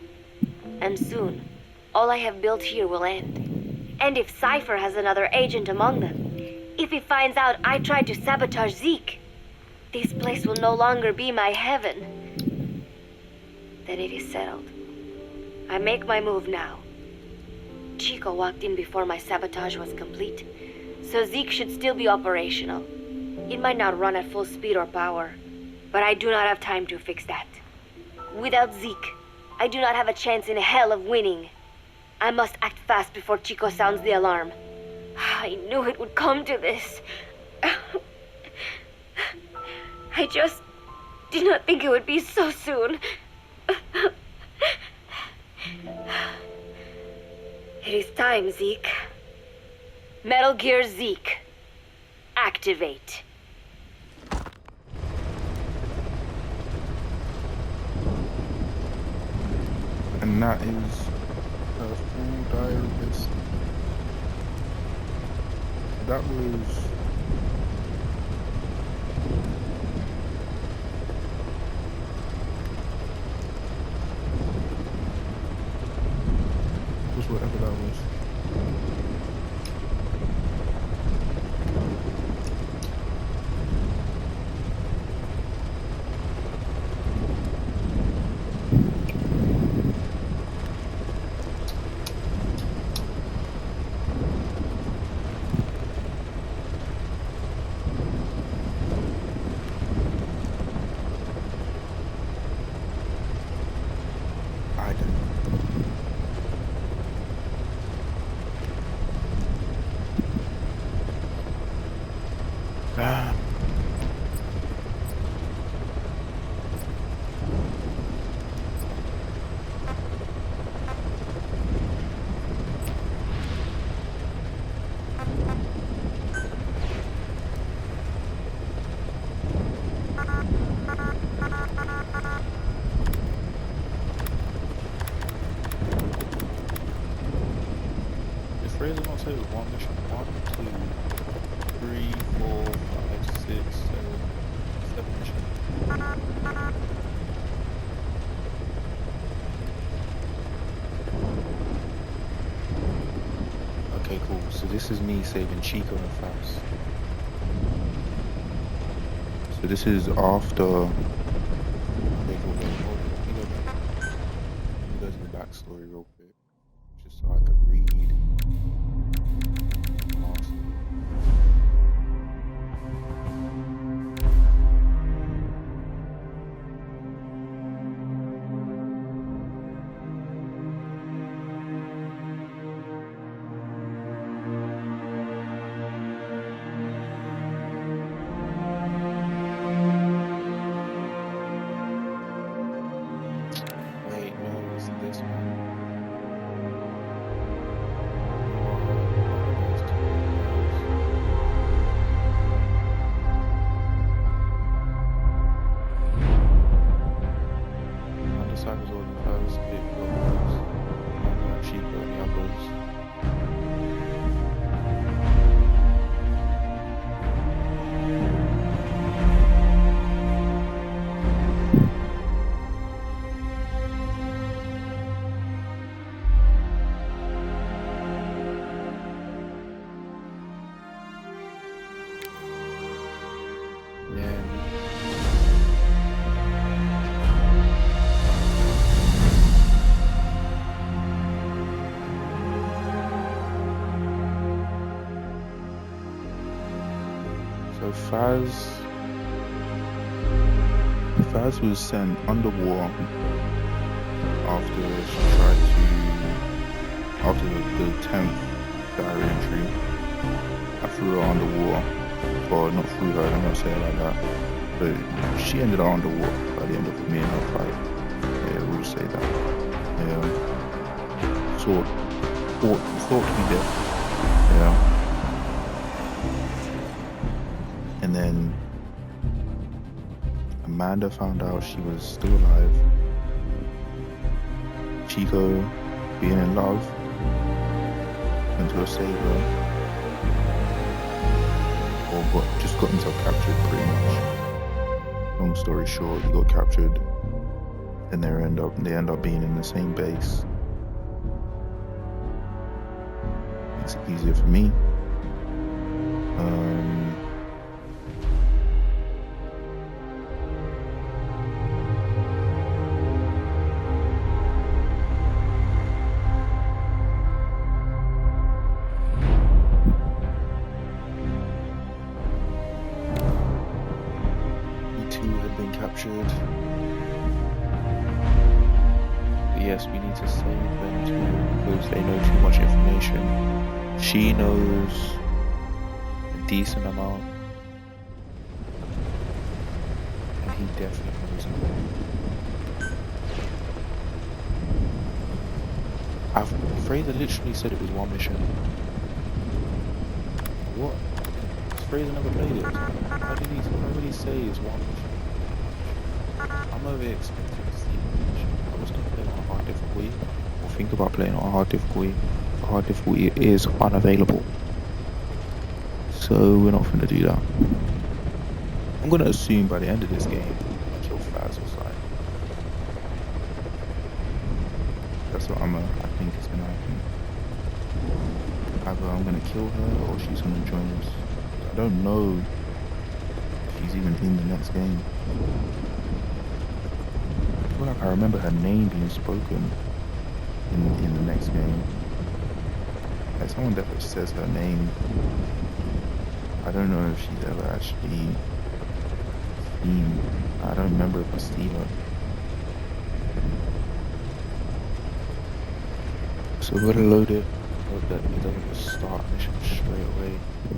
[SPEAKER 6] And soon, all I have built here will end. And if Cypher has another agent among them, if he finds out I tried to sabotage Zeke, this place will no longer be my heaven. Then it is settled. I make my move now. Chico walked in before my sabotage was complete, so Zeke should still be operational. It might not run at full speed or power, but I do not have time to fix that. Without Zeke, I do not have a chance in hell of winning. I must act fast before Chico sounds the alarm. I knew it would come to this. I just did not think it would be so soon. It is time, Zeke. Metal Gear Zeke. Activate.
[SPEAKER 1] And that is a full diary list. That was... whatever that was. Fraser not say it was one mission? 1, 2, 3, 4, 5, 6, 7 missions. Okay, cool. So this is me saving Chico and Faust. So this is after... Okay, cool. Let me go to the backstory real quick, just so I can read. Wait, no, it's this one. Faz was sent underwater after she tried to, after the 10th diary entry. I threw her underwater. Well, not threw her, I'm not saying like that. But she ended up underwater by the end of me and her fight. Yeah, we'll say that. Thought to be dead. Yeah. And then Amanda found out she was still alive. Chico, being in love, went to go save her. Or just got himself captured, pretty much. Long story short, he got captured. And they end up being in the same base. Makes it easier for me. Captured. But yes, we need to save them too because they know too much information. She knows a decent amount, and he definitely knows more. Fraser literally said it was one mission. What? Fraser never played it. How did he say it's one mission? I'm over expecting to see the mission. I was going to play on a hard difficulty, or think about playing on a hard difficulty. The hard difficulty is unavailable, so we're not going to do that. I'm going to assume by the end of this game, I kill Faz or something. That's what I think is going to happen. Either I'm going to kill her, or she's going to join us. I don't know if she's even in the next game. I feel like I remember her name being spoken in the next game. Like someone definitely says her name. I don't know if she's ever actually seen. I don't remember if I see her. So we're gonna load it. Hope that it doesn't just start a mission straight away. I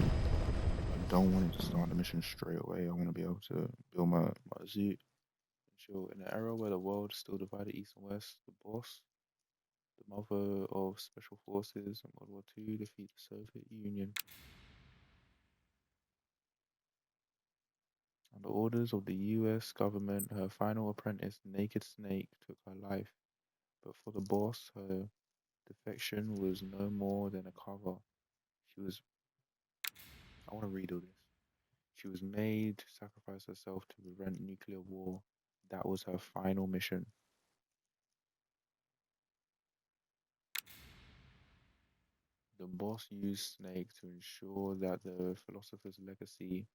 [SPEAKER 1] don't want it to start the mission straight away. I want to be able to build my zoo. In an era where the world is still divided east and west, the boss, the mother of special forces in World War II, defeat the Soviet Union. Under orders of the US government, her final apprentice, Naked Snake, took her life. But for the boss, her defection was no more than a cover. I want to read all this. She was made to sacrifice herself to prevent nuclear war. That was her final mission. The boss used Snake to ensure that the philosopher's legacy,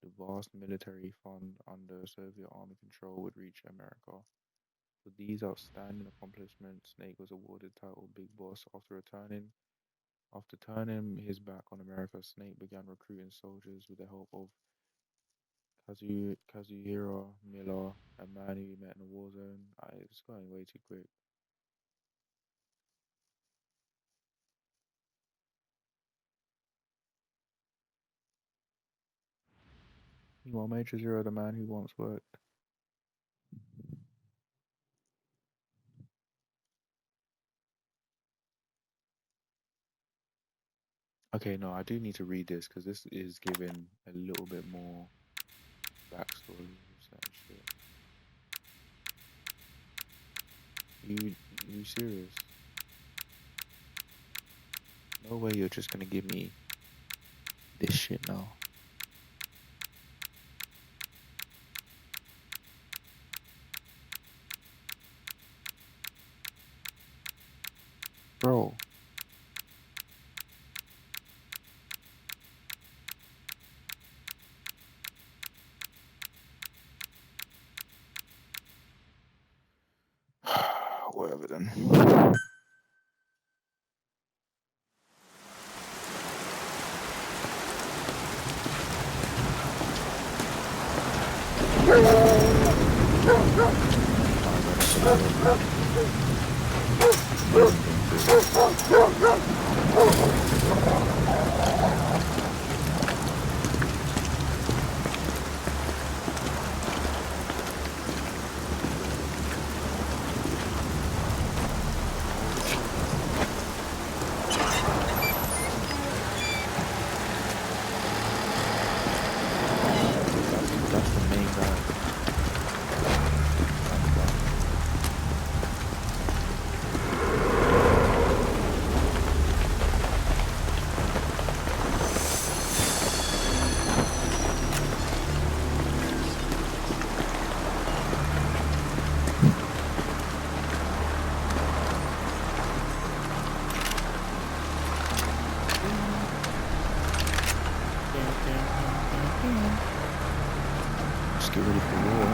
[SPEAKER 1] the vast military fund under Soviet army control, would reach America. For these outstanding accomplishments, Snake was awarded the title Big Boss. After turning his back on America, Snake began recruiting soldiers with the help of Kazuhiro Miller, a man who he met in a war zone. It's going way too quick. Meanwhile, Major Zero, the man who once worked. Okay, no, I do need to read this because this is giving a little bit more backstory of certain shit. You serious? No way you're just gonna give me this shit now. Bro. Whatever then. Get ready for war.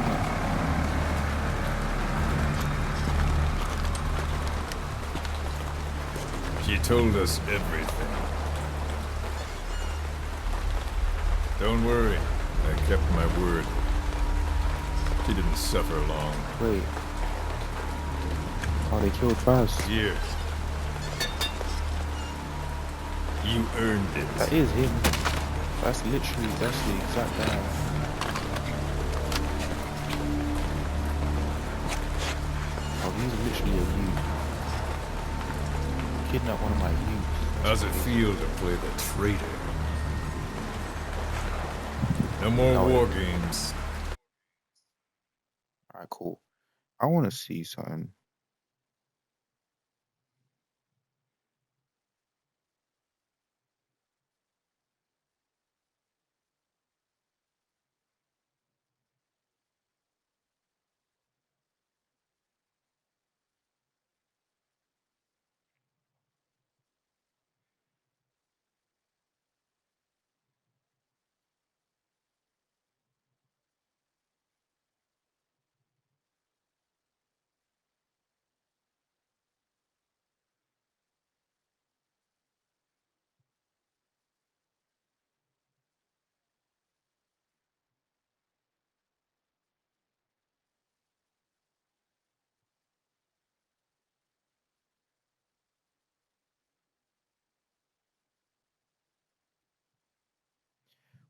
[SPEAKER 7] She told us everything. Don't worry, I kept my word. She didn't suffer long.
[SPEAKER 1] Wait. Oh, they killed Faz.
[SPEAKER 7] Here. You earned it.
[SPEAKER 1] That is him. That's the exact guy. Oh, he's literally a youth. Kidnapped one of my youths.
[SPEAKER 7] How's it feel to play the traitor? No more war games.
[SPEAKER 1] Alright, cool. I want to see something.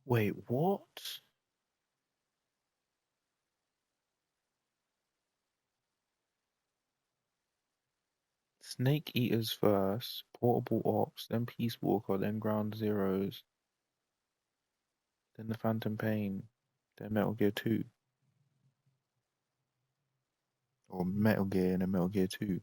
[SPEAKER 1] Wait, what? Snake Eaters first, Portable Ops, then Peace Walker, then Ground Zeroes, then the Phantom Pain, then Metal Gear 2. Or Metal Gear and then Metal Gear 2.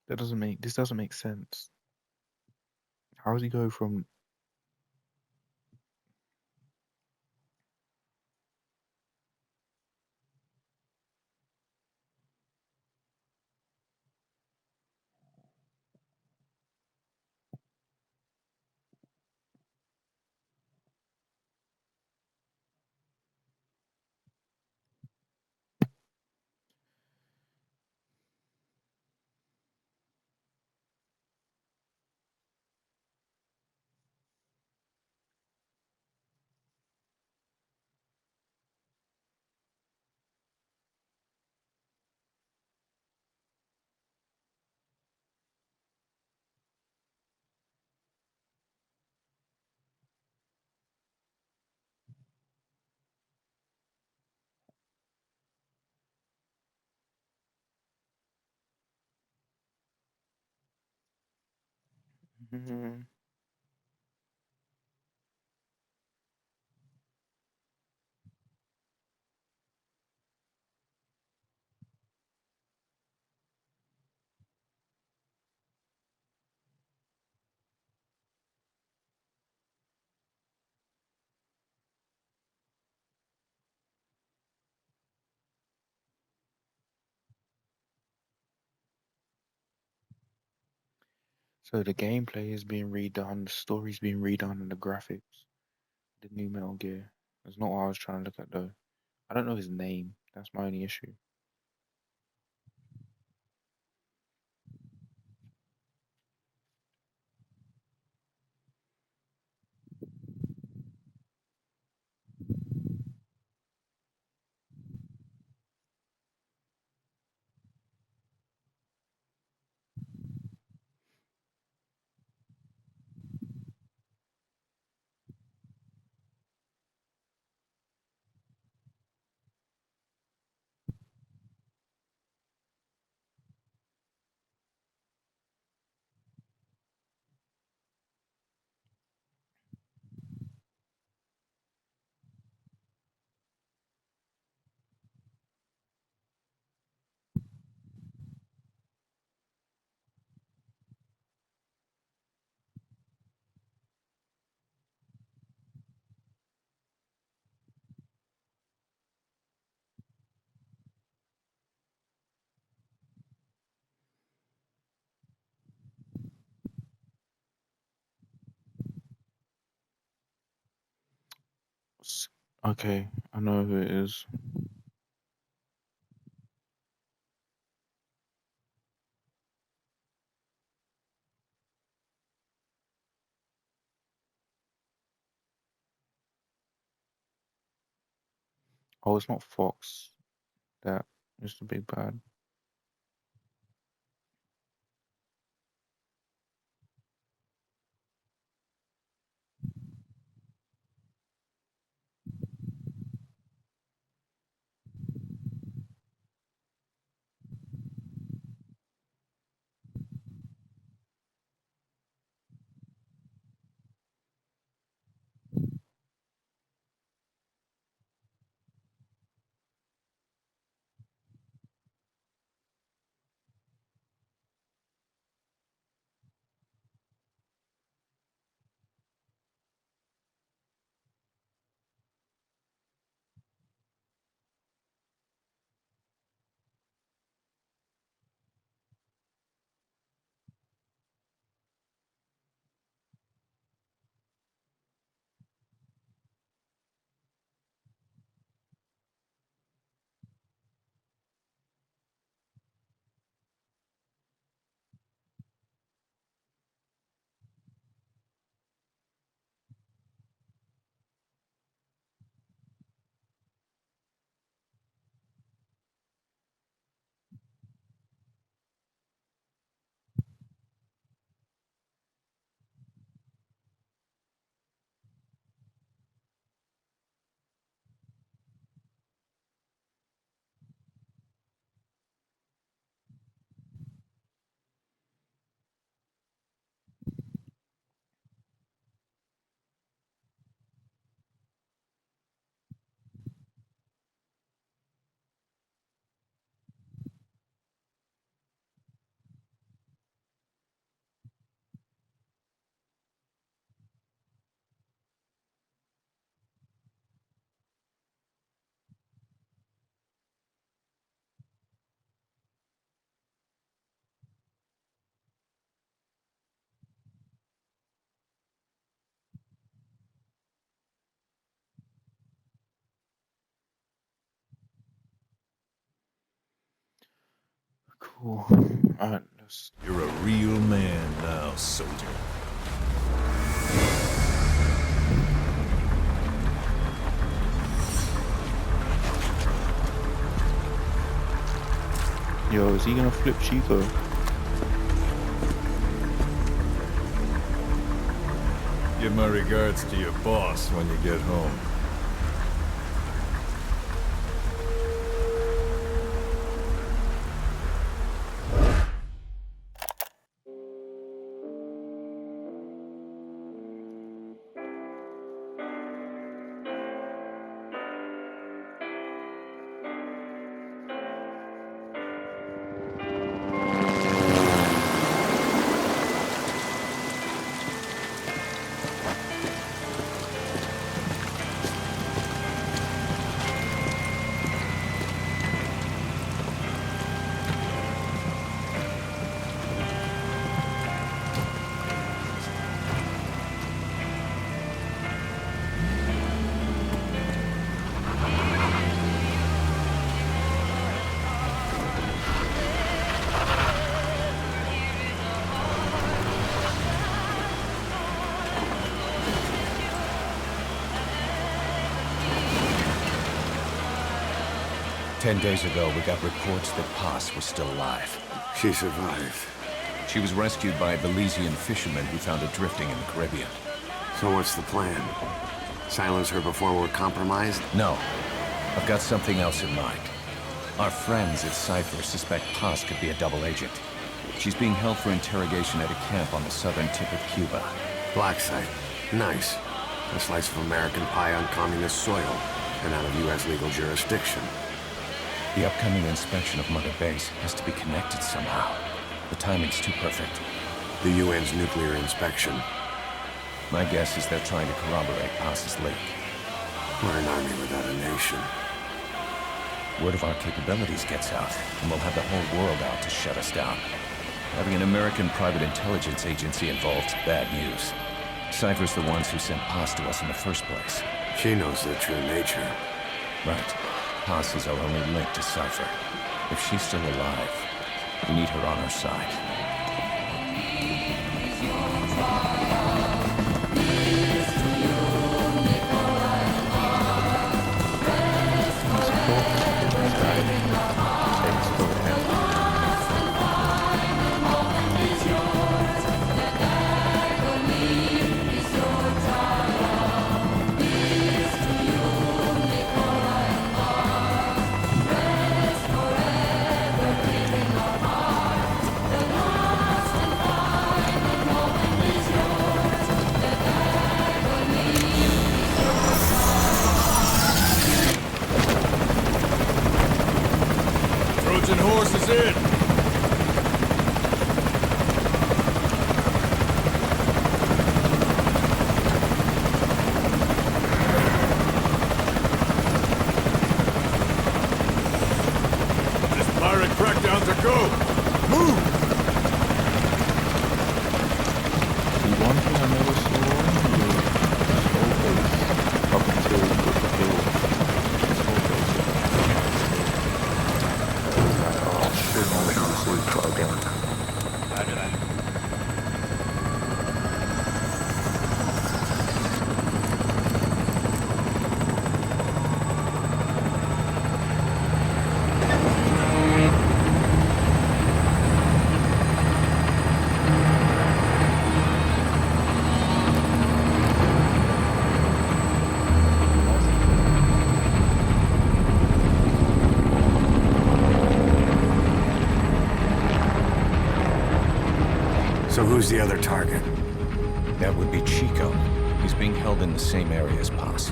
[SPEAKER 1] This doesn't make sense. How does he go from Mm-hmm. So the gameplay is being redone, the story's being redone, and the graphics. The new Metal Gear. That's not what I was trying to look at though. I don't know his name. That's my only issue. Okay, I know who it is. Oh, it's not Fox. That is the big bad. Cool. Alright, let's...
[SPEAKER 7] You're a real man now, soldier.
[SPEAKER 1] Yo, is he gonna flip Chico?
[SPEAKER 7] Give my regards to your boss when you get home.
[SPEAKER 8] 10 days ago, we got reports that Paz was still alive.
[SPEAKER 3] She survived.
[SPEAKER 8] She was rescued by a Belizean fisherman who found her drifting in the Caribbean.
[SPEAKER 3] So what's the plan? Silence her before we're compromised?
[SPEAKER 8] No. I've got something else in mind. Our friends at Cypher suspect Paz could be a double agent. She's being held for interrogation at a camp on the southern tip of Cuba.
[SPEAKER 3] Black site. Nice. A slice of American pie on communist soil, and out of U.S. legal jurisdiction.
[SPEAKER 8] The upcoming inspection of Mother Base has to be connected somehow. The timing's too perfect.
[SPEAKER 3] The UN's nuclear inspection.
[SPEAKER 8] My guess is they're trying to corroborate Paz's leak.
[SPEAKER 3] We're an army without a nation.
[SPEAKER 8] Word of our capabilities gets out, and we'll have the whole world out to shut us down. Having an American private intelligence agency involved's bad news. Cypher's the ones who sent Paz to us in the first place.
[SPEAKER 3] She knows their true nature.
[SPEAKER 8] Right. Paz is our only link to Cypher. If she's still alive, we need her on our side.
[SPEAKER 7] Trojan horse is in! This pirate crackdown's a go! Move!
[SPEAKER 1] The one thing I never saw was up until the hill.
[SPEAKER 9] Roger that.
[SPEAKER 3] So who's the other target?
[SPEAKER 8] That would be Chico. He's being held in the same area as Paz.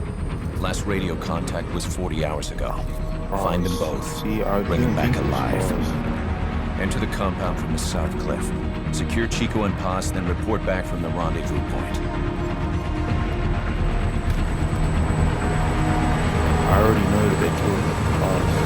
[SPEAKER 8] Last radio contact was 40 hours ago. Find them both. Bring them back alive. Enter the compound from the south cliff. Secure Chico and Paz, then report back from the rendezvous point.
[SPEAKER 1] I already know that they killed Paz.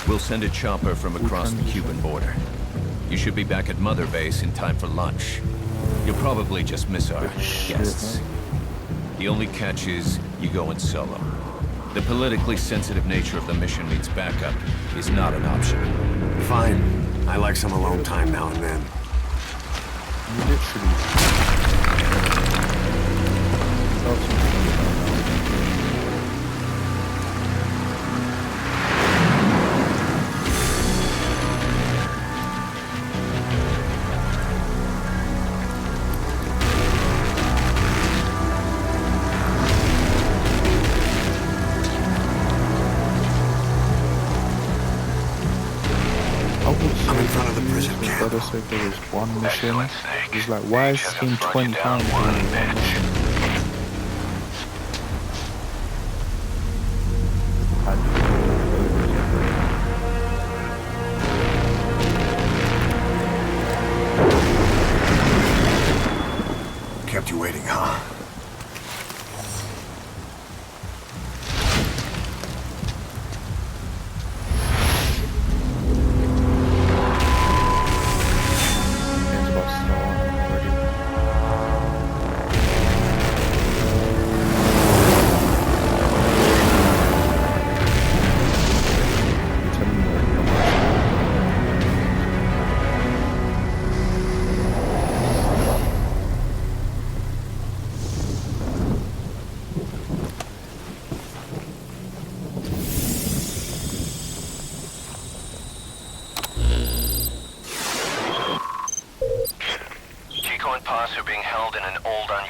[SPEAKER 8] We'll send a chopper from across the Cuban border. You should be back at Mother Base in time for lunch. You'll probably just miss our guests. The only catch is you go in solo. The politically sensitive nature of the mission means backup is not an option.
[SPEAKER 3] Fine. I like some alone time now and then. I'm in front of the prison camp.
[SPEAKER 1] Brother said there was one mission. He's like, why is this game 20 times?
[SPEAKER 3] Kept you waiting, huh?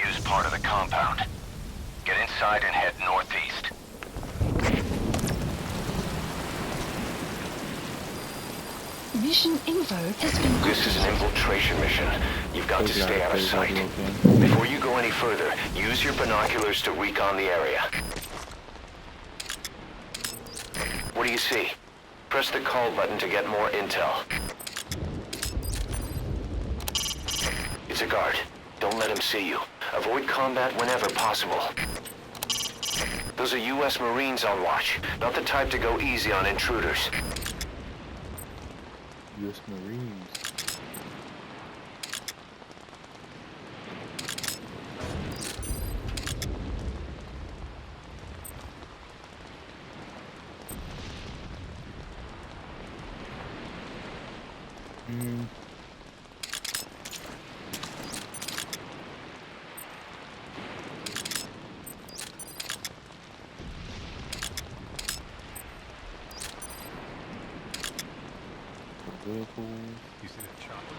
[SPEAKER 8] HQ's part of the compound. Get inside and head northeast.
[SPEAKER 10] Mission info has been...
[SPEAKER 2] This is an infiltration mission. You've got to stay out of sight. Before you go any further, use your binoculars to recon the area. What do you see? Press the call button to get more intel. It's a guard. Don't let him see you. Avoid combat whenever possible. Those are U.S. Marines on watch, not the type to go easy on intruders.
[SPEAKER 1] U.S. Marines. Vehicles.
[SPEAKER 7] You see that chopper?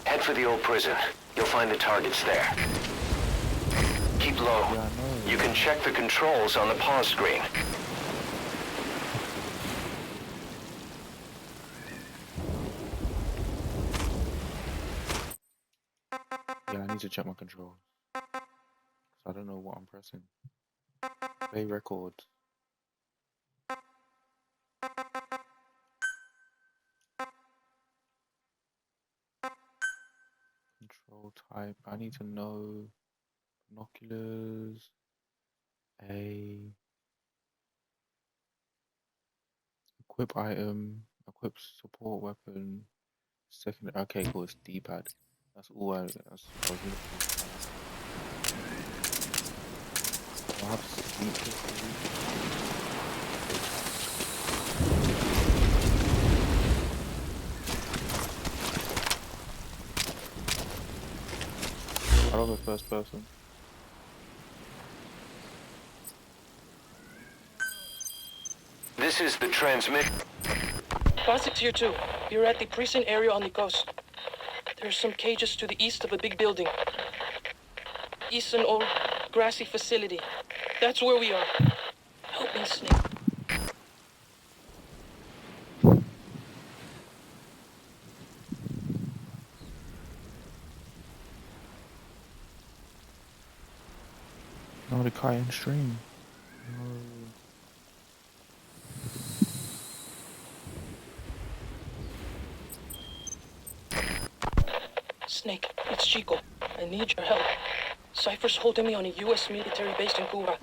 [SPEAKER 2] Head for the old prison. You'll find the targets there. Keep low. You can check the controls on the pause screen.
[SPEAKER 1] Yeah, I need to check my controls. I don't know what I'm pressing. Play record. Control type. I need to know binoculars. A equip item. Equip support weapon. Second. Okay, cool. It's D-pad. That's all I was looking for. I'll have to sneak this. I don't go first person.
[SPEAKER 2] This is the transmit.
[SPEAKER 5] Classic Tier 2. You're at the precinct area on the coast. There's some cages to the east of a big building. East an old grassy facility. That's where we are. Help me, Snake.
[SPEAKER 1] No, the Cayenne stream. No.
[SPEAKER 5] Snake, it's Chico. I need your help. Cypher's holding me on a U.S. military base in Cuba.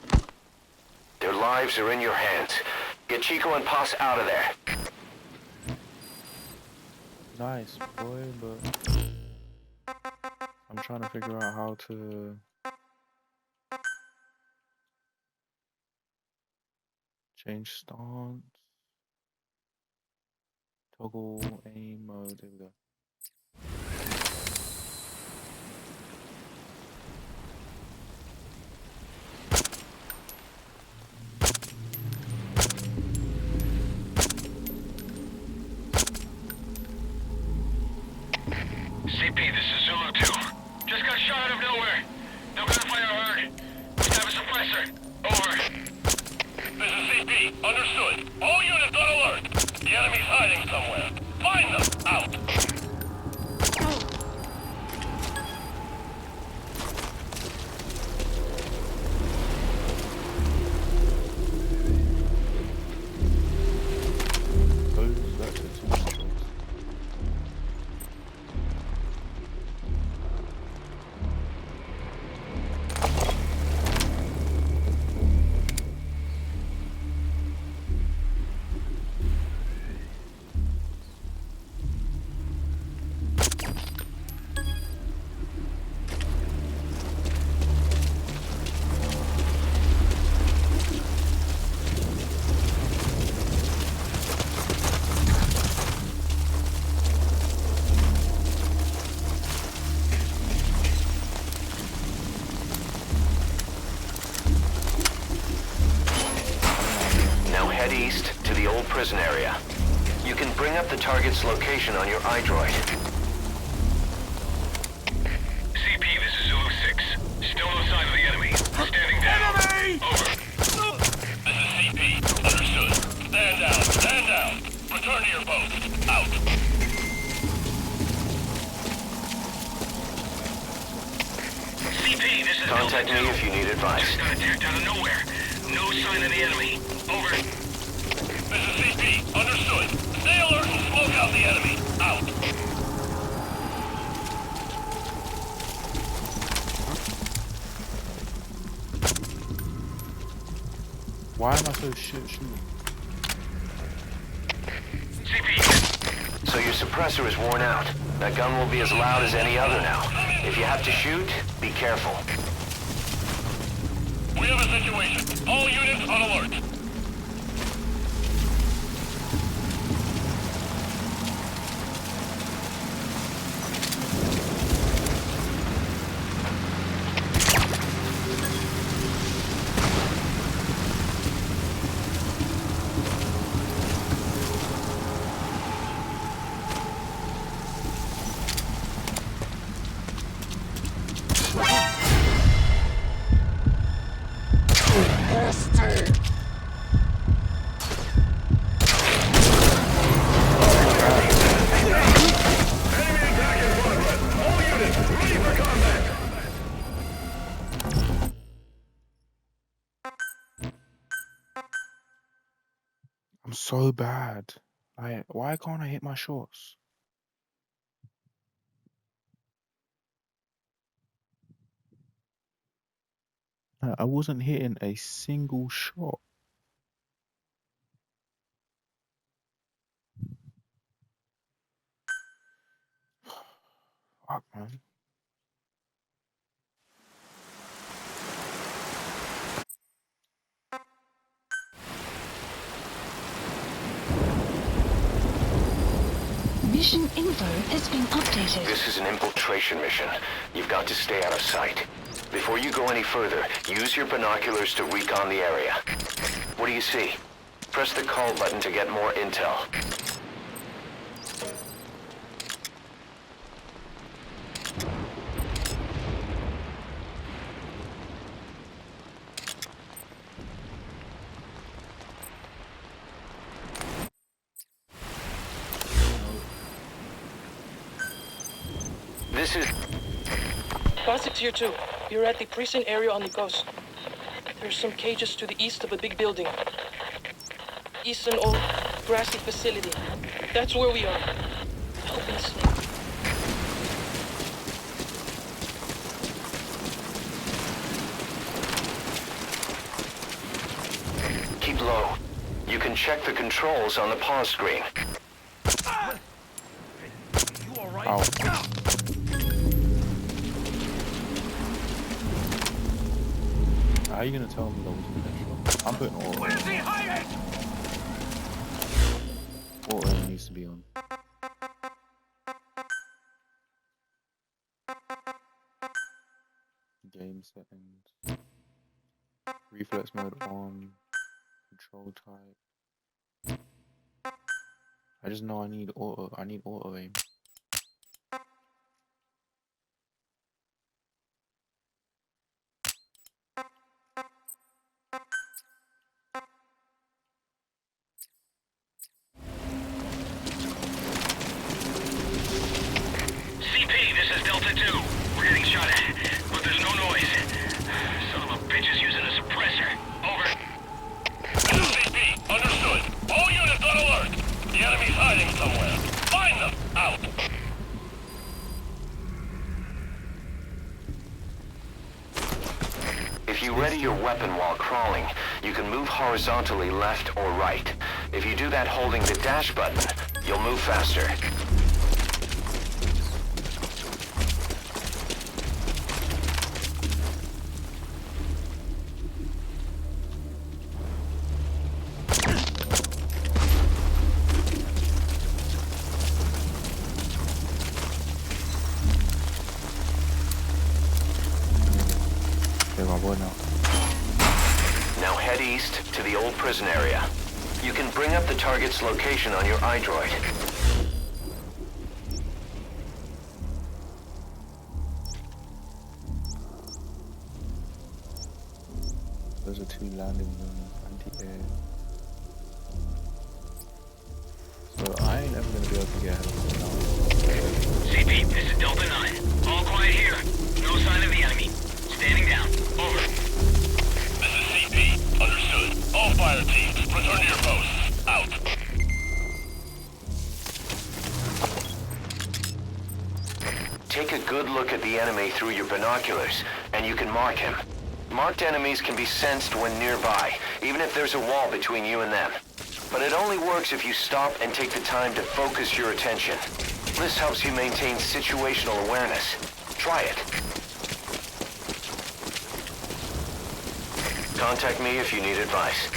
[SPEAKER 2] Their lives are in your hands. Get Chico and Paz out of there.
[SPEAKER 1] Nice, boy, but I'm trying to figure out how to change stance, toggle aim mode. There we go.
[SPEAKER 11] CP, this is Zulu 2. Just got shot out of nowhere. No gunfire heard. We have a suppressor. Over. This is CP. Understood. All units on alert. The enemy's hiding somewhere. Find them. Out.
[SPEAKER 2] target's location on your iDroid.
[SPEAKER 11] CP, this is Zulu 6. Still no sign of the enemy. Standing down. Enemy! Over. This is CP. Understood. Stand down. Stand down. Return to your post. Out. CP, this is
[SPEAKER 2] Contact me if you need advice.
[SPEAKER 11] Just got attacked out of nowhere. No sign of the enemy. Over. This is CP. Understood. Stay alert and smoke out the enemy. Out.
[SPEAKER 1] Why am I so shooting?
[SPEAKER 11] CP.
[SPEAKER 2] So your suppressor is worn out. That gun will be as loud as any other now. If you have to shoot, be careful.
[SPEAKER 11] We have a situation. All units on alert.
[SPEAKER 1] I'm so bad. Why can't I hit my shots? I wasn't hitting a single shot. Fuck, man.
[SPEAKER 10] Mission info has been updated.
[SPEAKER 2] This is an infiltration mission. You've got to stay out of sight. Before you go any further, use your binoculars to recon the area. What do you see? Press the call button to get more intel. This is...
[SPEAKER 5] Classic Tier 2. You're at the precinct area on the coast. There's some cages to the east of a big building. It's an old, grassy facility. That's where we are. Help me sleep.
[SPEAKER 2] Keep low. You can check the controls on the pause screen.
[SPEAKER 11] You all right?
[SPEAKER 1] Ow. How are you gonna tell me that wasn't a headshot? I'm putting auto.
[SPEAKER 11] Where's he hiding?
[SPEAKER 1] Auto needs to be on. Game settings. Reflex mode on. Control type. I just know I need auto. I need auto aim.
[SPEAKER 11] CP, this is Delta 2. We're getting shot at, but there's no noise. Son of a bitch is using a suppressor. Over. This is CP. Understood. All units on alert. The enemy's hiding somewhere. Find them. Out.
[SPEAKER 2] If you ready your weapon while crawling, you can move horizontally left or right. If you do that holding the dash button, you'll move faster. Now head east to the old prison area. You can bring up the target's location on your iDroid.
[SPEAKER 1] 2 landing zones, anti-air. So I ain't ever gonna be able to get ahead of them now.
[SPEAKER 11] CP, this is Delta 9. All quiet here. No sign of the enemy. Standing down. Over. This is CP. Understood. All fire teams, return to your posts. Out.
[SPEAKER 2] Take a good look at the enemy through your binoculars, and you can mark him. Marked enemies can be sensed when nearby, even if there's a wall between you and them. But it only works if you stop and take the time to focus your attention. This helps you maintain situational awareness. Try it. Contact me if you need advice.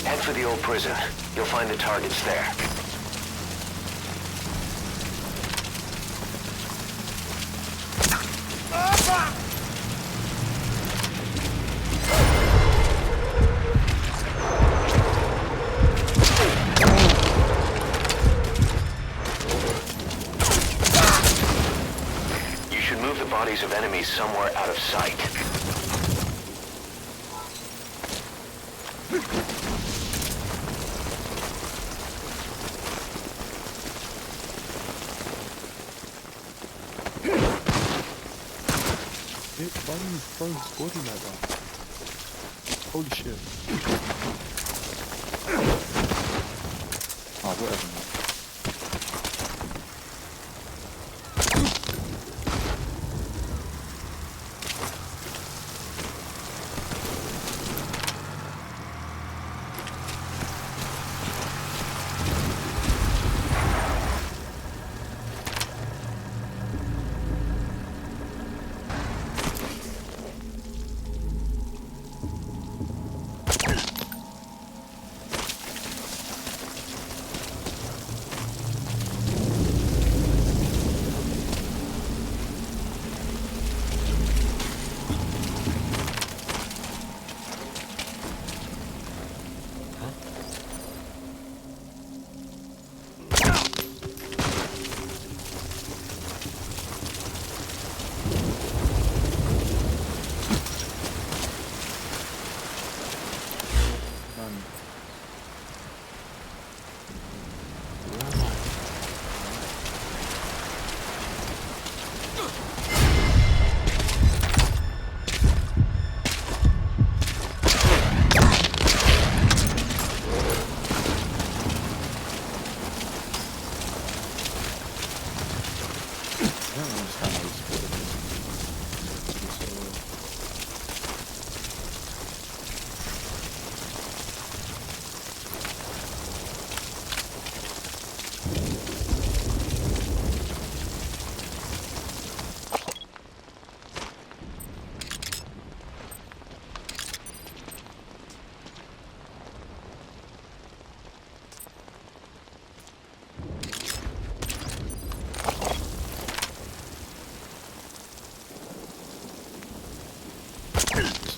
[SPEAKER 2] Head for the old prison. You'll find the targets there. You should move the bodies of enemies somewhere out of sight.
[SPEAKER 1] Why are you throwing squatty like that? Holy shit. Oh, whatever, man.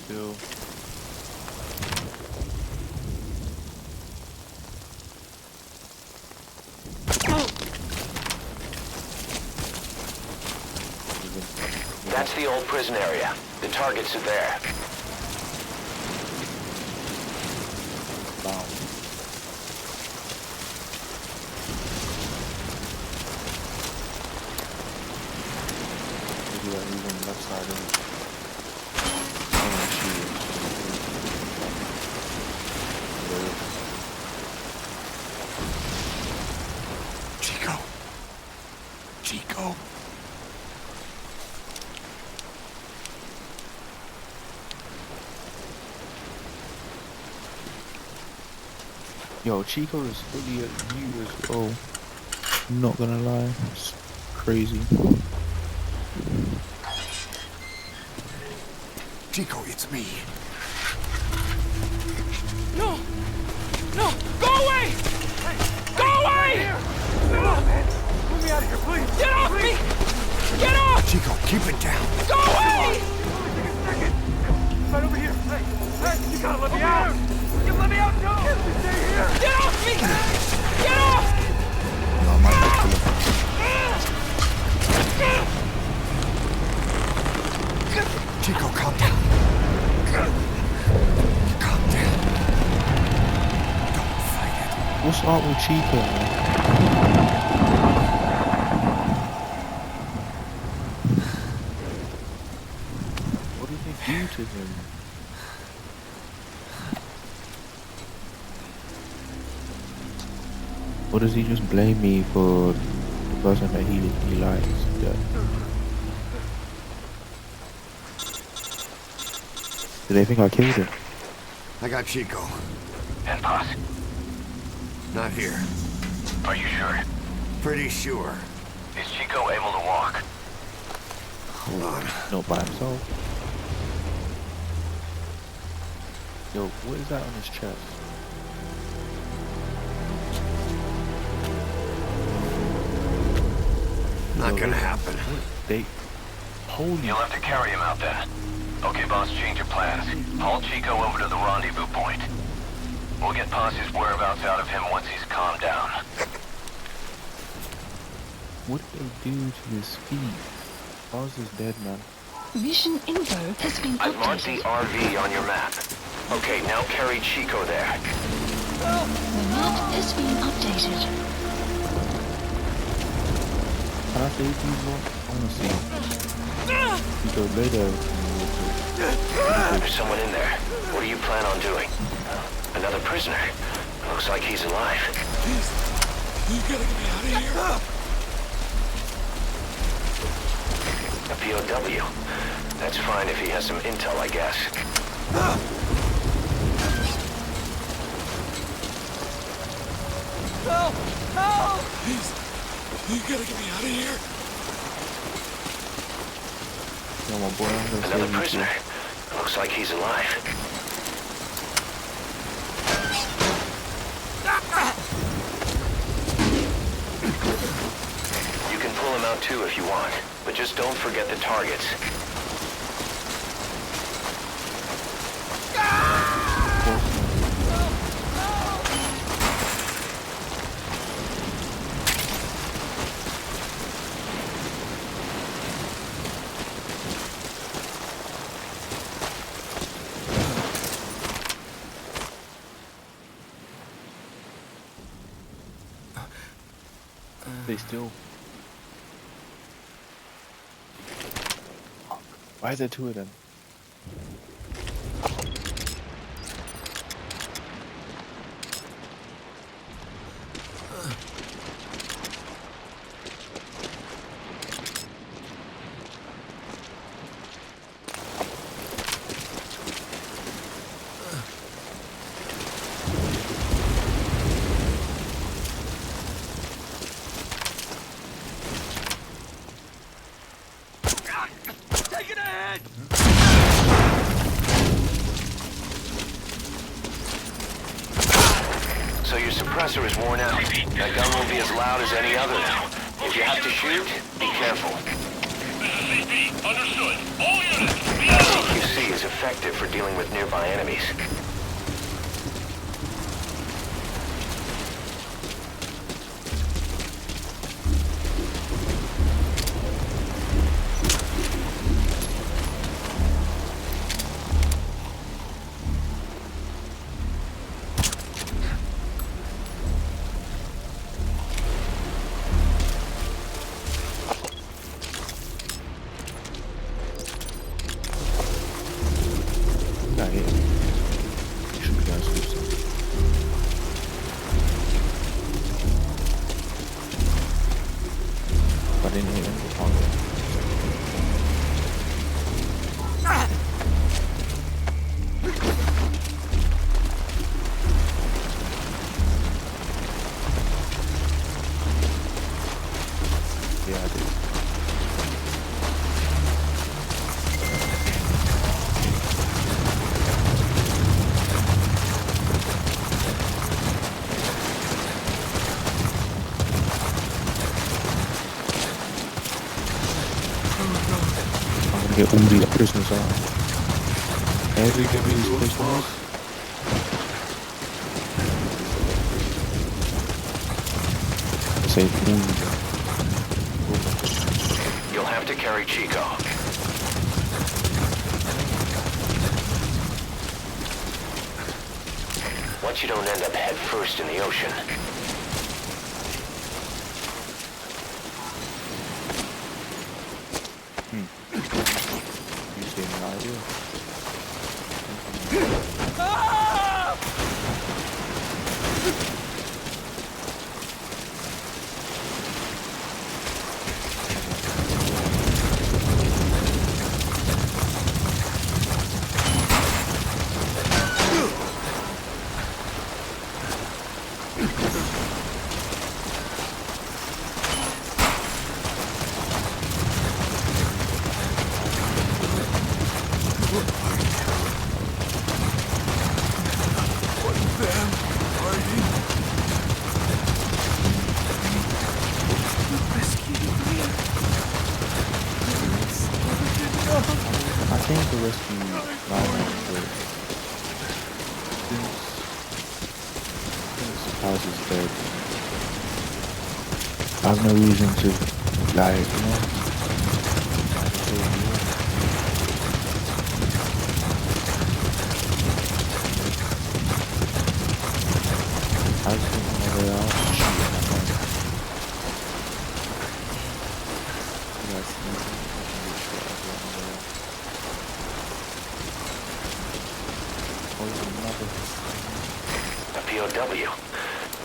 [SPEAKER 1] Still.
[SPEAKER 2] That's the old prison area. The targets are there.
[SPEAKER 1] Wow. Maybe that even left side of it.
[SPEAKER 3] Chico.
[SPEAKER 1] Yo, Chico is fully at you as well. I'm not gonna lie, it's crazy.
[SPEAKER 3] Chico, it's me.
[SPEAKER 5] No! No! Go away! Go away!
[SPEAKER 11] No, man! Move me out of here, please!
[SPEAKER 5] Get off me! Get off!
[SPEAKER 3] Chico, keep it down.
[SPEAKER 5] Go away!
[SPEAKER 11] Only take a second! Right over here! Hey, you gotta let me out! You let me out, no! Stay here!
[SPEAKER 5] Get off me! Get off!
[SPEAKER 3] No, I'm not Chico, calm down.
[SPEAKER 1] start with Chico, man. What did they do to him? Or does he just blame me for the person that he likes? Yeah. Do they think I killed him?
[SPEAKER 3] I got Chico.
[SPEAKER 11] And Paz?
[SPEAKER 3] Not here.
[SPEAKER 11] Are you sure?
[SPEAKER 3] Pretty sure.
[SPEAKER 11] Is Chico able to walk?
[SPEAKER 3] Hold on.
[SPEAKER 1] Not by himself. Yo, what is that on his chest?
[SPEAKER 3] Not gonna happen.
[SPEAKER 1] They... Holy...
[SPEAKER 11] You'll have to carry him out then. Okay, boss, change your plans. Haul Chico over to the rendezvous point. We'll get Paz's whereabouts out of him once he's calmed down.
[SPEAKER 1] What did they do to his feet? Paz is dead, man.
[SPEAKER 10] Mission info has been
[SPEAKER 2] I've marked the
[SPEAKER 10] updated.
[SPEAKER 2] RV on your map. Okay, now carry Chico there.
[SPEAKER 10] The map has been updated.
[SPEAKER 1] Can I save these more? I wanna see. You go later.
[SPEAKER 2] There's someone in there. What do you plan on doing? Another prisoner. Looks like he's alive.
[SPEAKER 11] You gotta get me out of here.
[SPEAKER 2] A POW. That's fine if he has some intel, I guess.
[SPEAKER 11] Help! Help! Please, you gotta get me out of here.
[SPEAKER 1] Come on, boy, I'm gonna
[SPEAKER 2] Another
[SPEAKER 1] save you.
[SPEAKER 2] prisoner. Looks like he's alive. You can pull him out too if you want, but just don't forget the targets.
[SPEAKER 1] They still... Why is there two of them?
[SPEAKER 2] So your suppressor is worn out. That gun won't be as loud as any other now. If you have to shoot, be careful.
[SPEAKER 11] This is CP. Understood. All units, be out.
[SPEAKER 2] CQC is effective for dealing with nearby enemies.
[SPEAKER 1] Not here. You should be downstairs. I didn't hit him before. Yeah, I did. Get all these prisoners out. Every give me these prisoners. Say
[SPEAKER 2] You'll have to carry Chico. Once you don't end up head first in the ocean,
[SPEAKER 1] came to rescue Lionel, but since Paz is dead, I have no reason to, like, you know, I was thinking my way out.
[SPEAKER 2] A POW.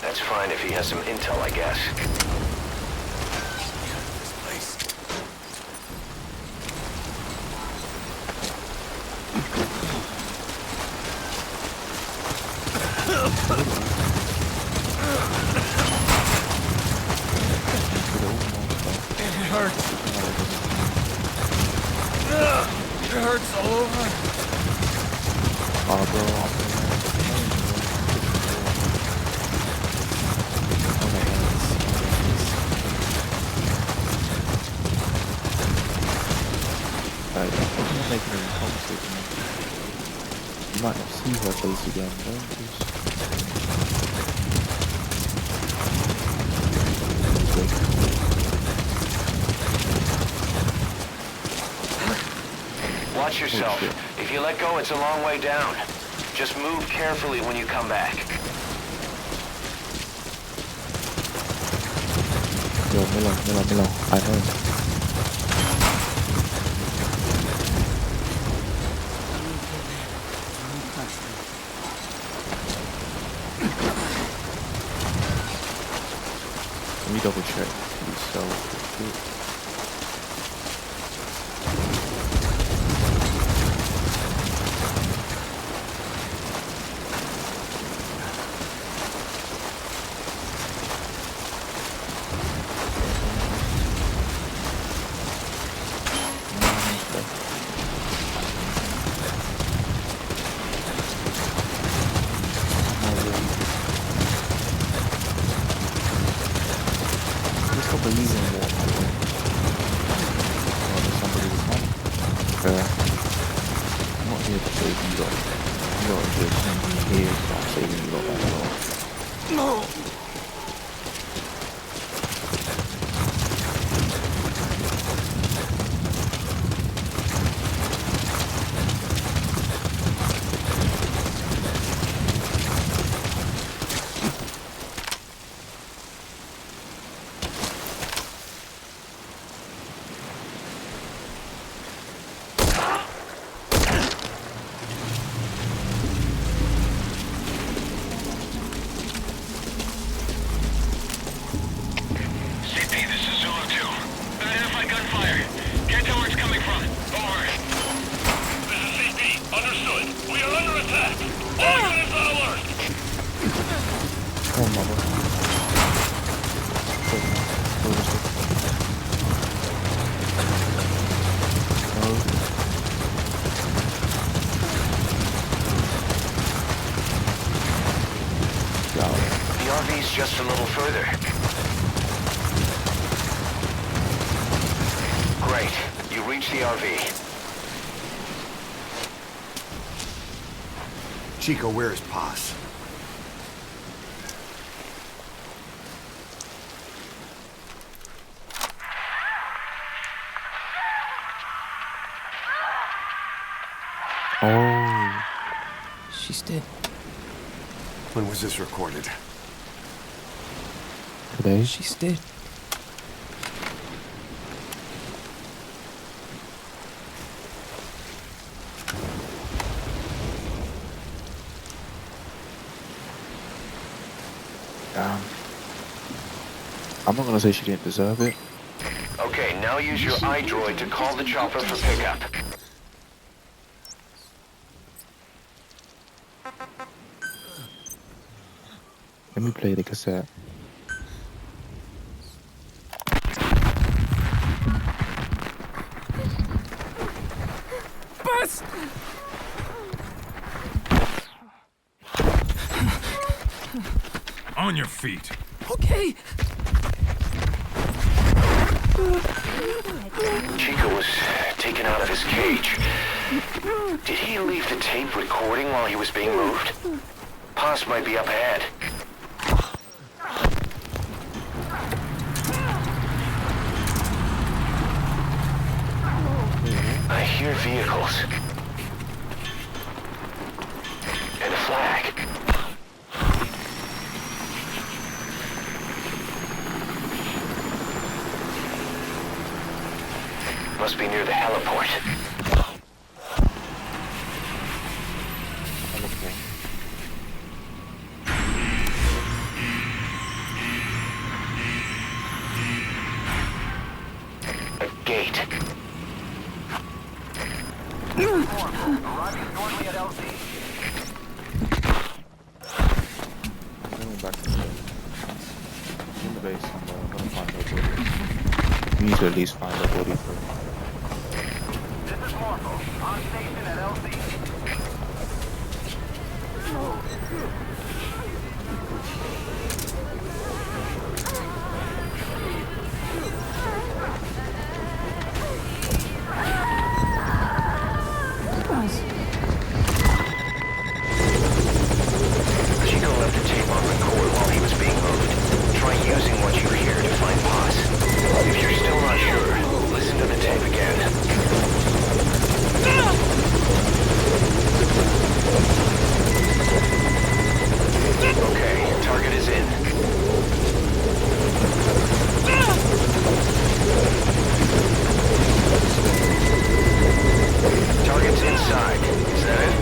[SPEAKER 2] That's fine if he has some intel, I guess.
[SPEAKER 7] It hurts all over.
[SPEAKER 1] Oh, bro. You might not see her face again, don't you?
[SPEAKER 2] Watch yourself. If you let go, it's a long way down. Just move carefully when you come back.
[SPEAKER 1] Yo, Milo, I know. Let me double check. So,
[SPEAKER 2] Just a little further. Great. You reached the RV.
[SPEAKER 3] Chico, where is Paz?
[SPEAKER 1] oh,
[SPEAKER 5] She's dead.
[SPEAKER 3] When was this recorded?
[SPEAKER 1] today?
[SPEAKER 5] She's dead.
[SPEAKER 1] I'm not gonna say she didn't deserve it.
[SPEAKER 2] Okay, now use your iDroid to call the chopper for pickup.
[SPEAKER 1] Let me play the cassette.
[SPEAKER 5] Bus!
[SPEAKER 7] On your feet.
[SPEAKER 5] Okay.
[SPEAKER 2] Chico was taken out of his cage. Did he leave the tape recording while he was being moved? Paz might be up ahead. I hear vehicles. And a flag. Must be near the heliport. A gate.
[SPEAKER 1] Arriving shortly at LZ. I'm going back to the base and I'm gonna find her body. We need to at least find her body first. This is Morpho, on station at LZ.
[SPEAKER 2] Chico left the tape on record while he was being moved. Try using what you hear to find Paz. If you're still not sure, listen to the tape again. Okay, target is in. Target's inside. Is that it?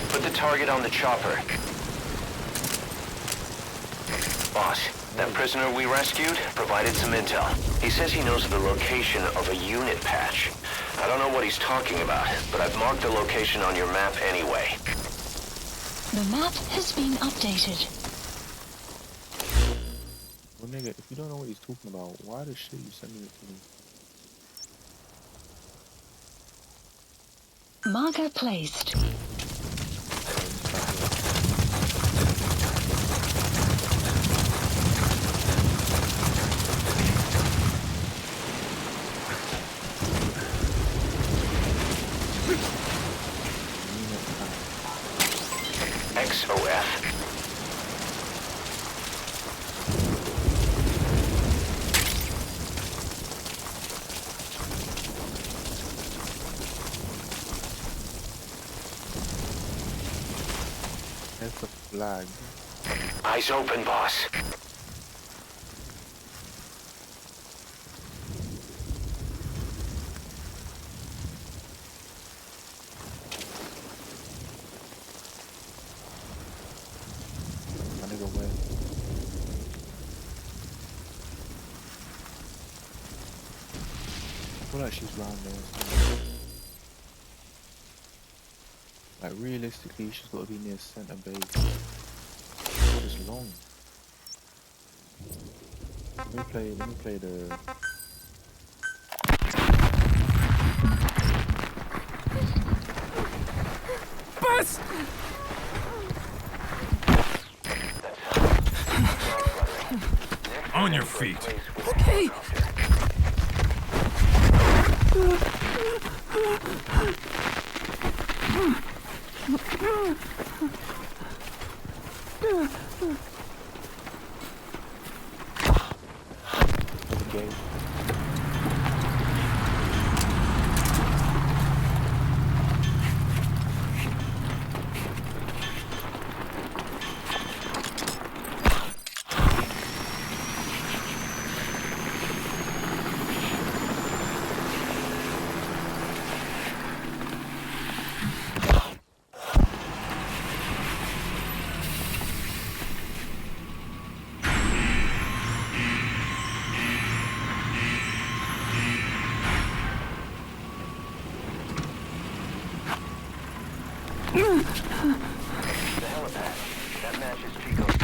[SPEAKER 2] Put the target on the chopper. Boss, that prisoner we rescued provided some intel. He says he knows the location of a unit patch. I don't know what he's talking about, but I've marked the location on your map anyway.
[SPEAKER 10] The map has been updated.
[SPEAKER 1] Well, nigga, if you don't know what he's talking about, why the shit you sending it to me?
[SPEAKER 10] Marker placed.
[SPEAKER 2] XOF.
[SPEAKER 1] That's a flag.
[SPEAKER 2] Eyes open, boss.
[SPEAKER 1] My nigga, where? I feel like she's round there. Like realistically, she's got to be near center base. It's long. Let me play the.
[SPEAKER 5] Bus!
[SPEAKER 7] On your feet.
[SPEAKER 5] Okay.
[SPEAKER 1] Game.
[SPEAKER 2] The helipad. That matches Chico's.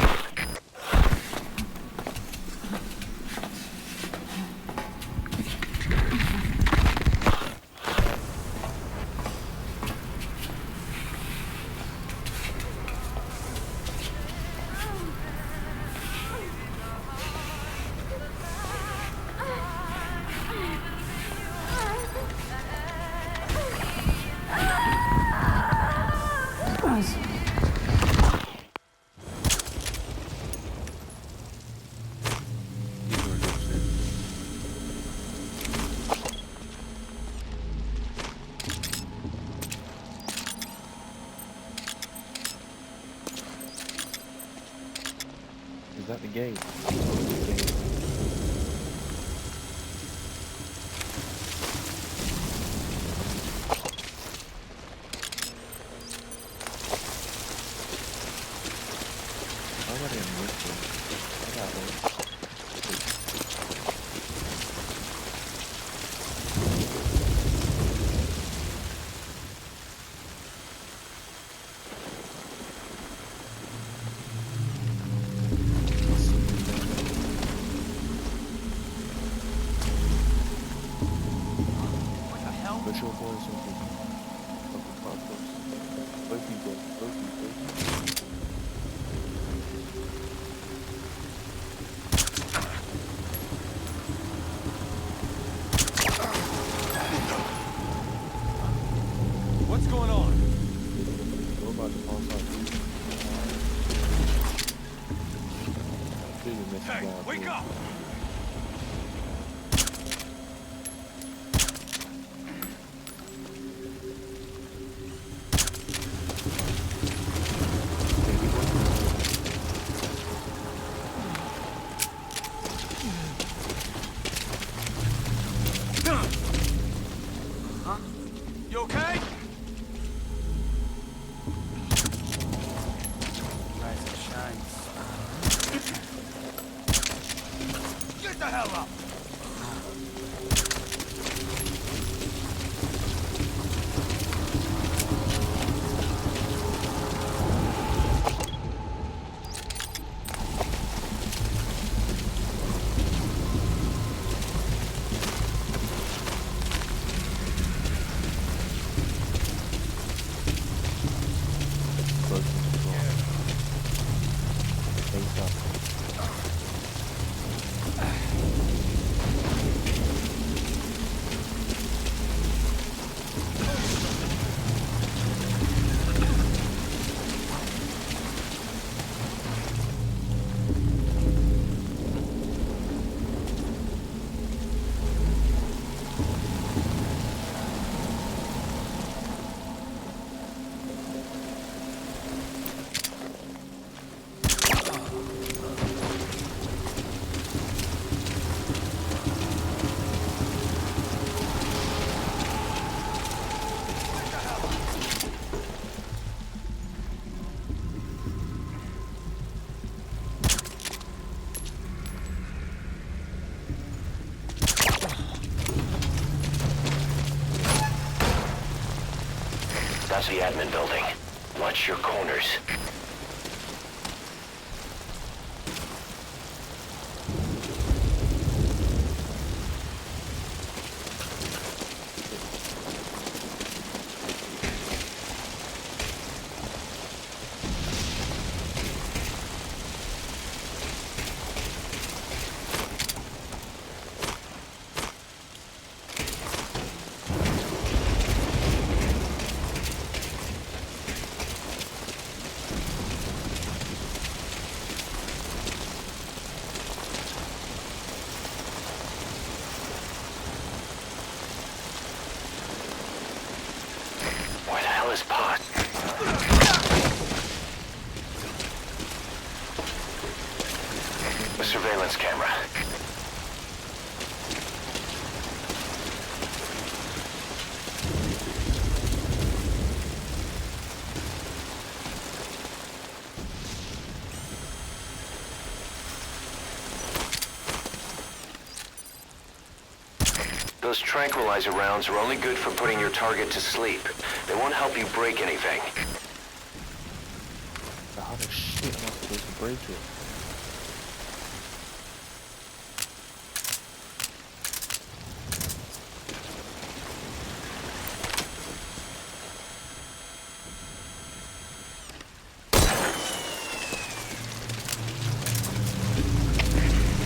[SPEAKER 1] gate.
[SPEAKER 11] What's going on? Hey, wake up! You okay?
[SPEAKER 9] Rise and shine.
[SPEAKER 11] Get the hell up!
[SPEAKER 2] That's the admin building. Watch your corners. Where the hell is Pot? The surveillance camera. Those tranquilizer rounds are only good for putting your target to sleep. They won't help you break anything.
[SPEAKER 1] How the shit am I supposed to break it?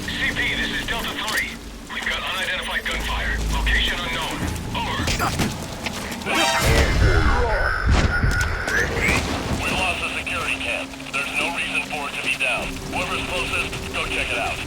[SPEAKER 11] CP, this is Delta 3. We've got unidentified gunfire. Location unknown. Over. We lost the security camp. There's no reason for it to be down. Whoever's closest, go check it out.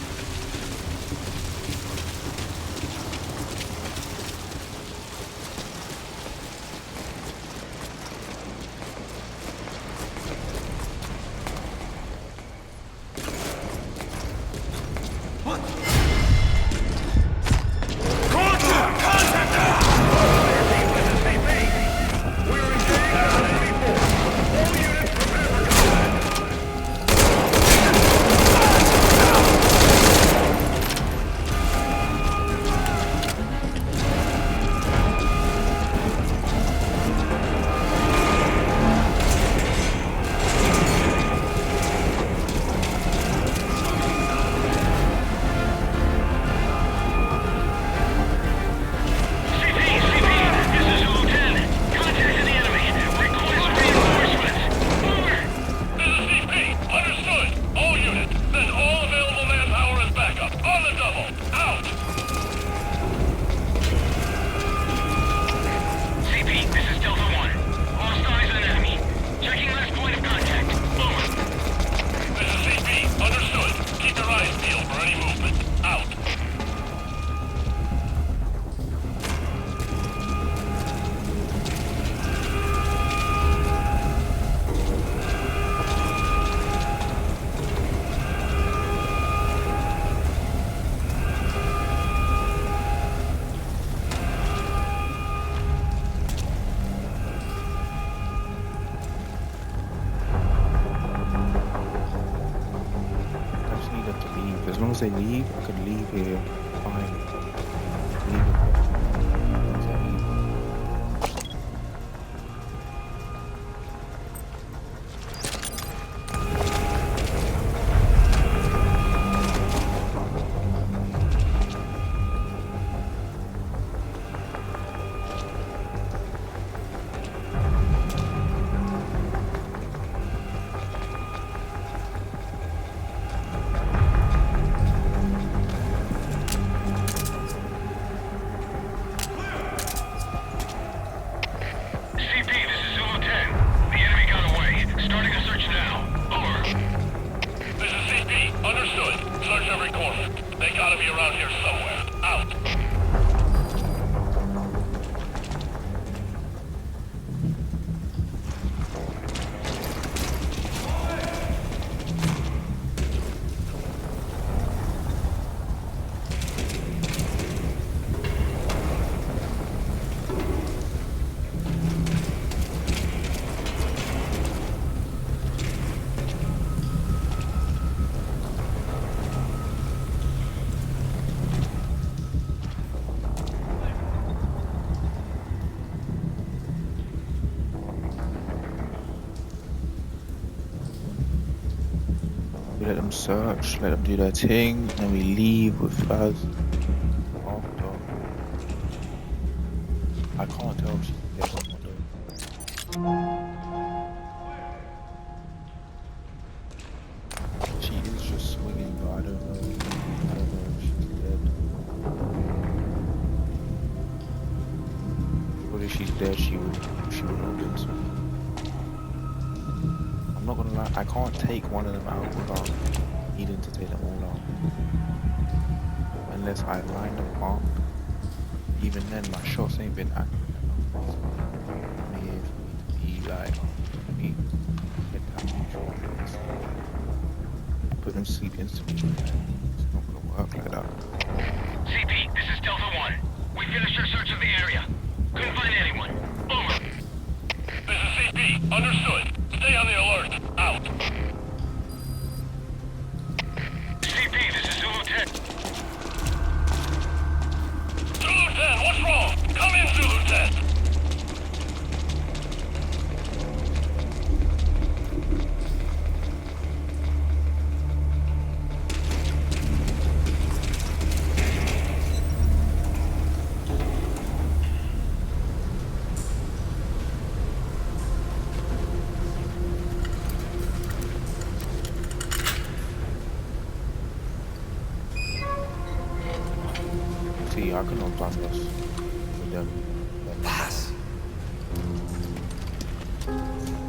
[SPEAKER 1] As long as they leave, I could leave here. Fine. Leave it. Let them search, let them do their thing, and we leave with Faz after. I can't tell if she's dead or not though. She is just swinging, but I don't know if she's dead. But if she's dead, she would not been swinging. I'm not gonna lie, I can't take one of them out without needing to take them all out. Unless I line them up. Even then, my shots ain't been accurate enough. For me to be like, let me get that neutral. Put them to sleep instantly. It's not gonna work like that.
[SPEAKER 11] CP, this is Delta 1. We finished our search of the area. Couldn't find anyone. Over. This is CP. Understood. Stay on the alert. Out. CP, this is Zulu 10. Zulu 10, what's wrong? Come in, Zulu 10.
[SPEAKER 1] See, I could not done this with them.
[SPEAKER 2] Pass.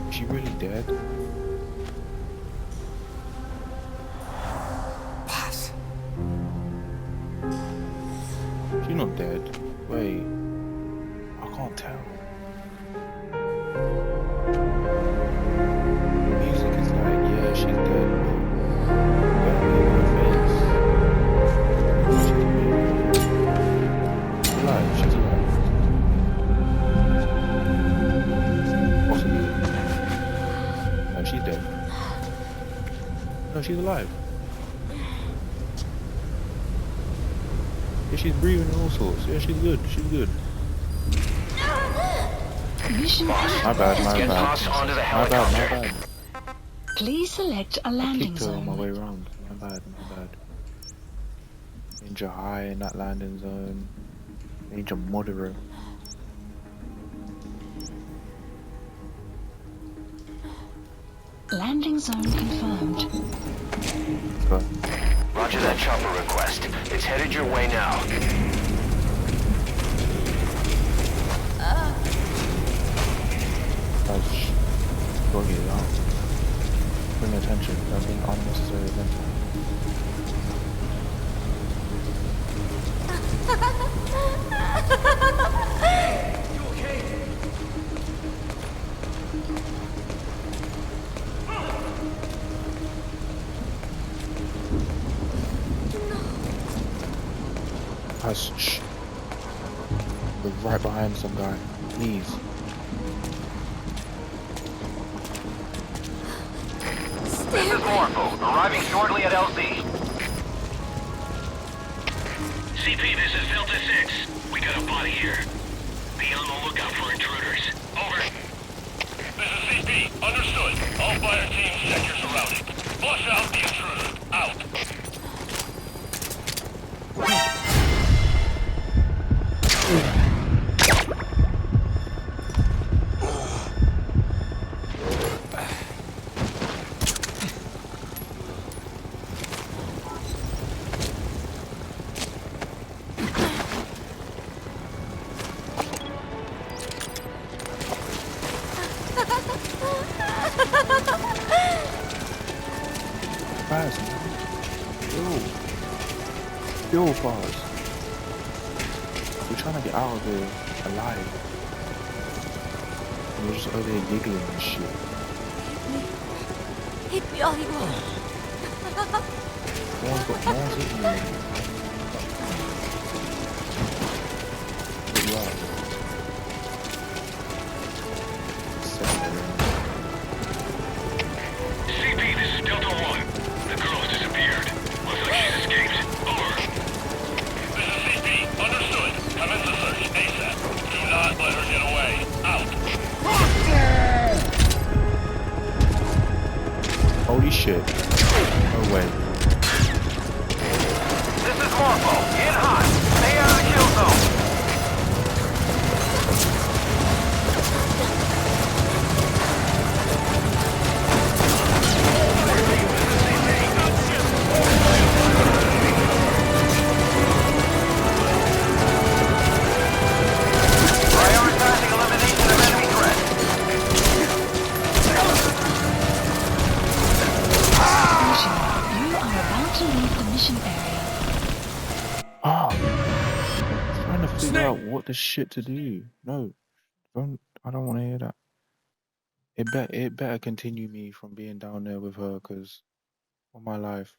[SPEAKER 1] Is she really dead?
[SPEAKER 2] Pass.
[SPEAKER 1] She's not dead. Wait. I can't tell. The music is like, yeah, she's dead. But her face. She's alive. She's alive. Possibly. No, she's dead. No, she's alive. Yeah, she's breathing and all sorts. Yeah, she's good. She's good.
[SPEAKER 10] Mission
[SPEAKER 1] My bad, my
[SPEAKER 2] Get
[SPEAKER 1] bad.
[SPEAKER 2] Haas onto the
[SPEAKER 1] My
[SPEAKER 2] helicopter.
[SPEAKER 1] bad.
[SPEAKER 10] Please select a
[SPEAKER 1] I
[SPEAKER 10] landing
[SPEAKER 1] kicked her on my
[SPEAKER 10] zone.
[SPEAKER 1] way around. My bad. Danger high in that landing zone. Danger moderate.
[SPEAKER 10] Landing zone confirmed.
[SPEAKER 1] But
[SPEAKER 2] Roger that chopper request. It's headed your way now.
[SPEAKER 1] that's go get it out. Bring attention. Don't bring unnecessary attention. Shh. We're right behind some guy. Please.
[SPEAKER 11] This is Morpho, arriving shortly at LZ. CP, this is Delta 6. We got a body here. Be on the lookout for intruders. Over. This is CP. Understood. All fire teams check your surroundings. Flush out the intruder. Out.
[SPEAKER 1] Still bars. We're trying to get out of here alive. And we're just over there giggling and shit.
[SPEAKER 6] Hit me all you want.
[SPEAKER 1] No one's hitting me. Get you out.
[SPEAKER 11] CP, this is Delta 1. The girl has disappeared. Looks like she's escaped. Over. This is CP. Understood. Commence the search ASAP. Do not let her get away. Out.
[SPEAKER 1] Holy shit. No way.
[SPEAKER 11] This is Morpho. In hot. Stay out of the kill zone. Prioritizing elimination of enemy threats.
[SPEAKER 10] You are about to leave the mission area.
[SPEAKER 1] Oh. I'm trying to figure out what the shit to do. No. I don't want to hear that. It better continue me from being down there with her, because on my life.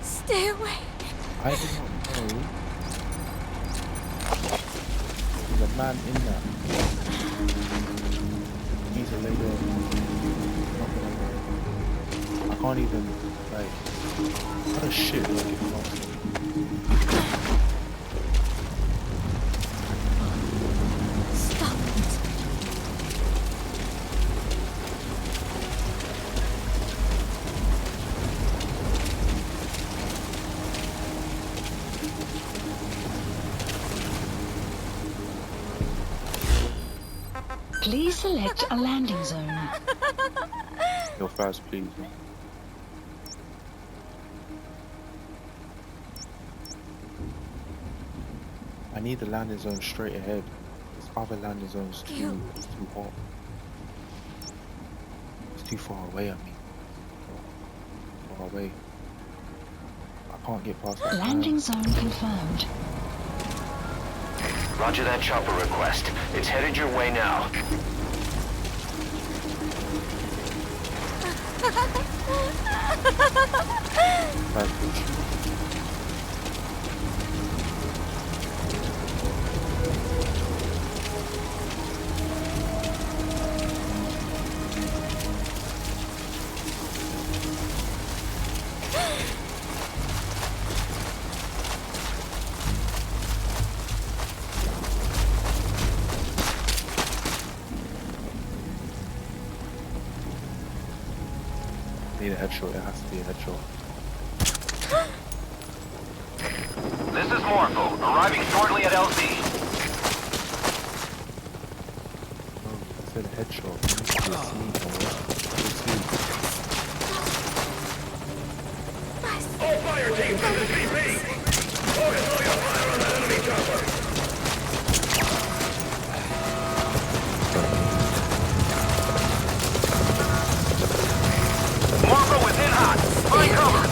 [SPEAKER 6] Stay away.
[SPEAKER 1] I did not know there's a man in that. He's a lady. Not gonna lie. I can't even, like, what a shit do I get lost in?
[SPEAKER 6] Stop it.
[SPEAKER 10] Please select a landing zone.
[SPEAKER 1] Go fast, please. I need the landing zone straight ahead. This other landing zone is too hot. It's too far away, I mean. Far away. I can't get past that.
[SPEAKER 10] Landing zone confirmed.
[SPEAKER 2] Roger that chopper request. It's headed your way now.
[SPEAKER 1] Need a headshot, it has to be a headshot.
[SPEAKER 11] This is Morpho, arriving shortly at LZ.
[SPEAKER 1] Oh, I said a headshot. It needs to be a sneak or what?
[SPEAKER 11] All fire teams to the CP! Focus all your fire on that enemy chopper! Morpho within hot! Find cover!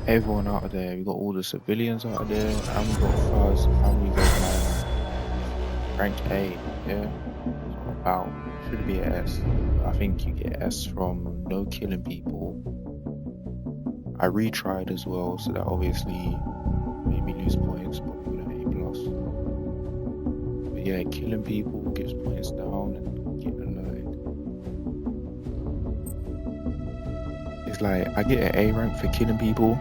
[SPEAKER 1] everyone out of there. We got all the civilians out of there, and we got Fuzz, Family Goes rank A, yeah. So about should be an S. I think you get S from no killing people. I retried as well, so that obviously made me lose points, but with an A plus. But yeah, killing people gives points down and getting alerted. It's like I get an A rank for killing people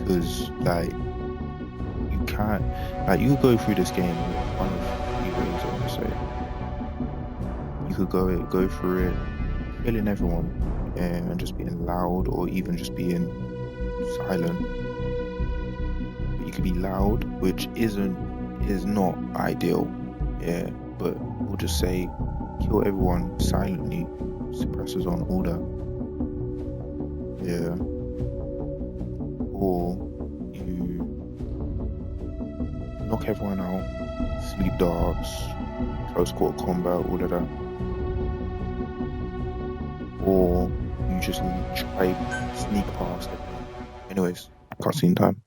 [SPEAKER 1] because like you can't you go through this game with one of three ways. I want to say you could go through it killing everyone and just being loud, or even just being silent. But you could be loud, which is not ideal, yeah. But we'll just say kill everyone silently, suppressors on order, yeah. Or you knock everyone out, sleep darts, close quarter combat, all of that. Or you just try sneak past it. Anyways, cutscene time.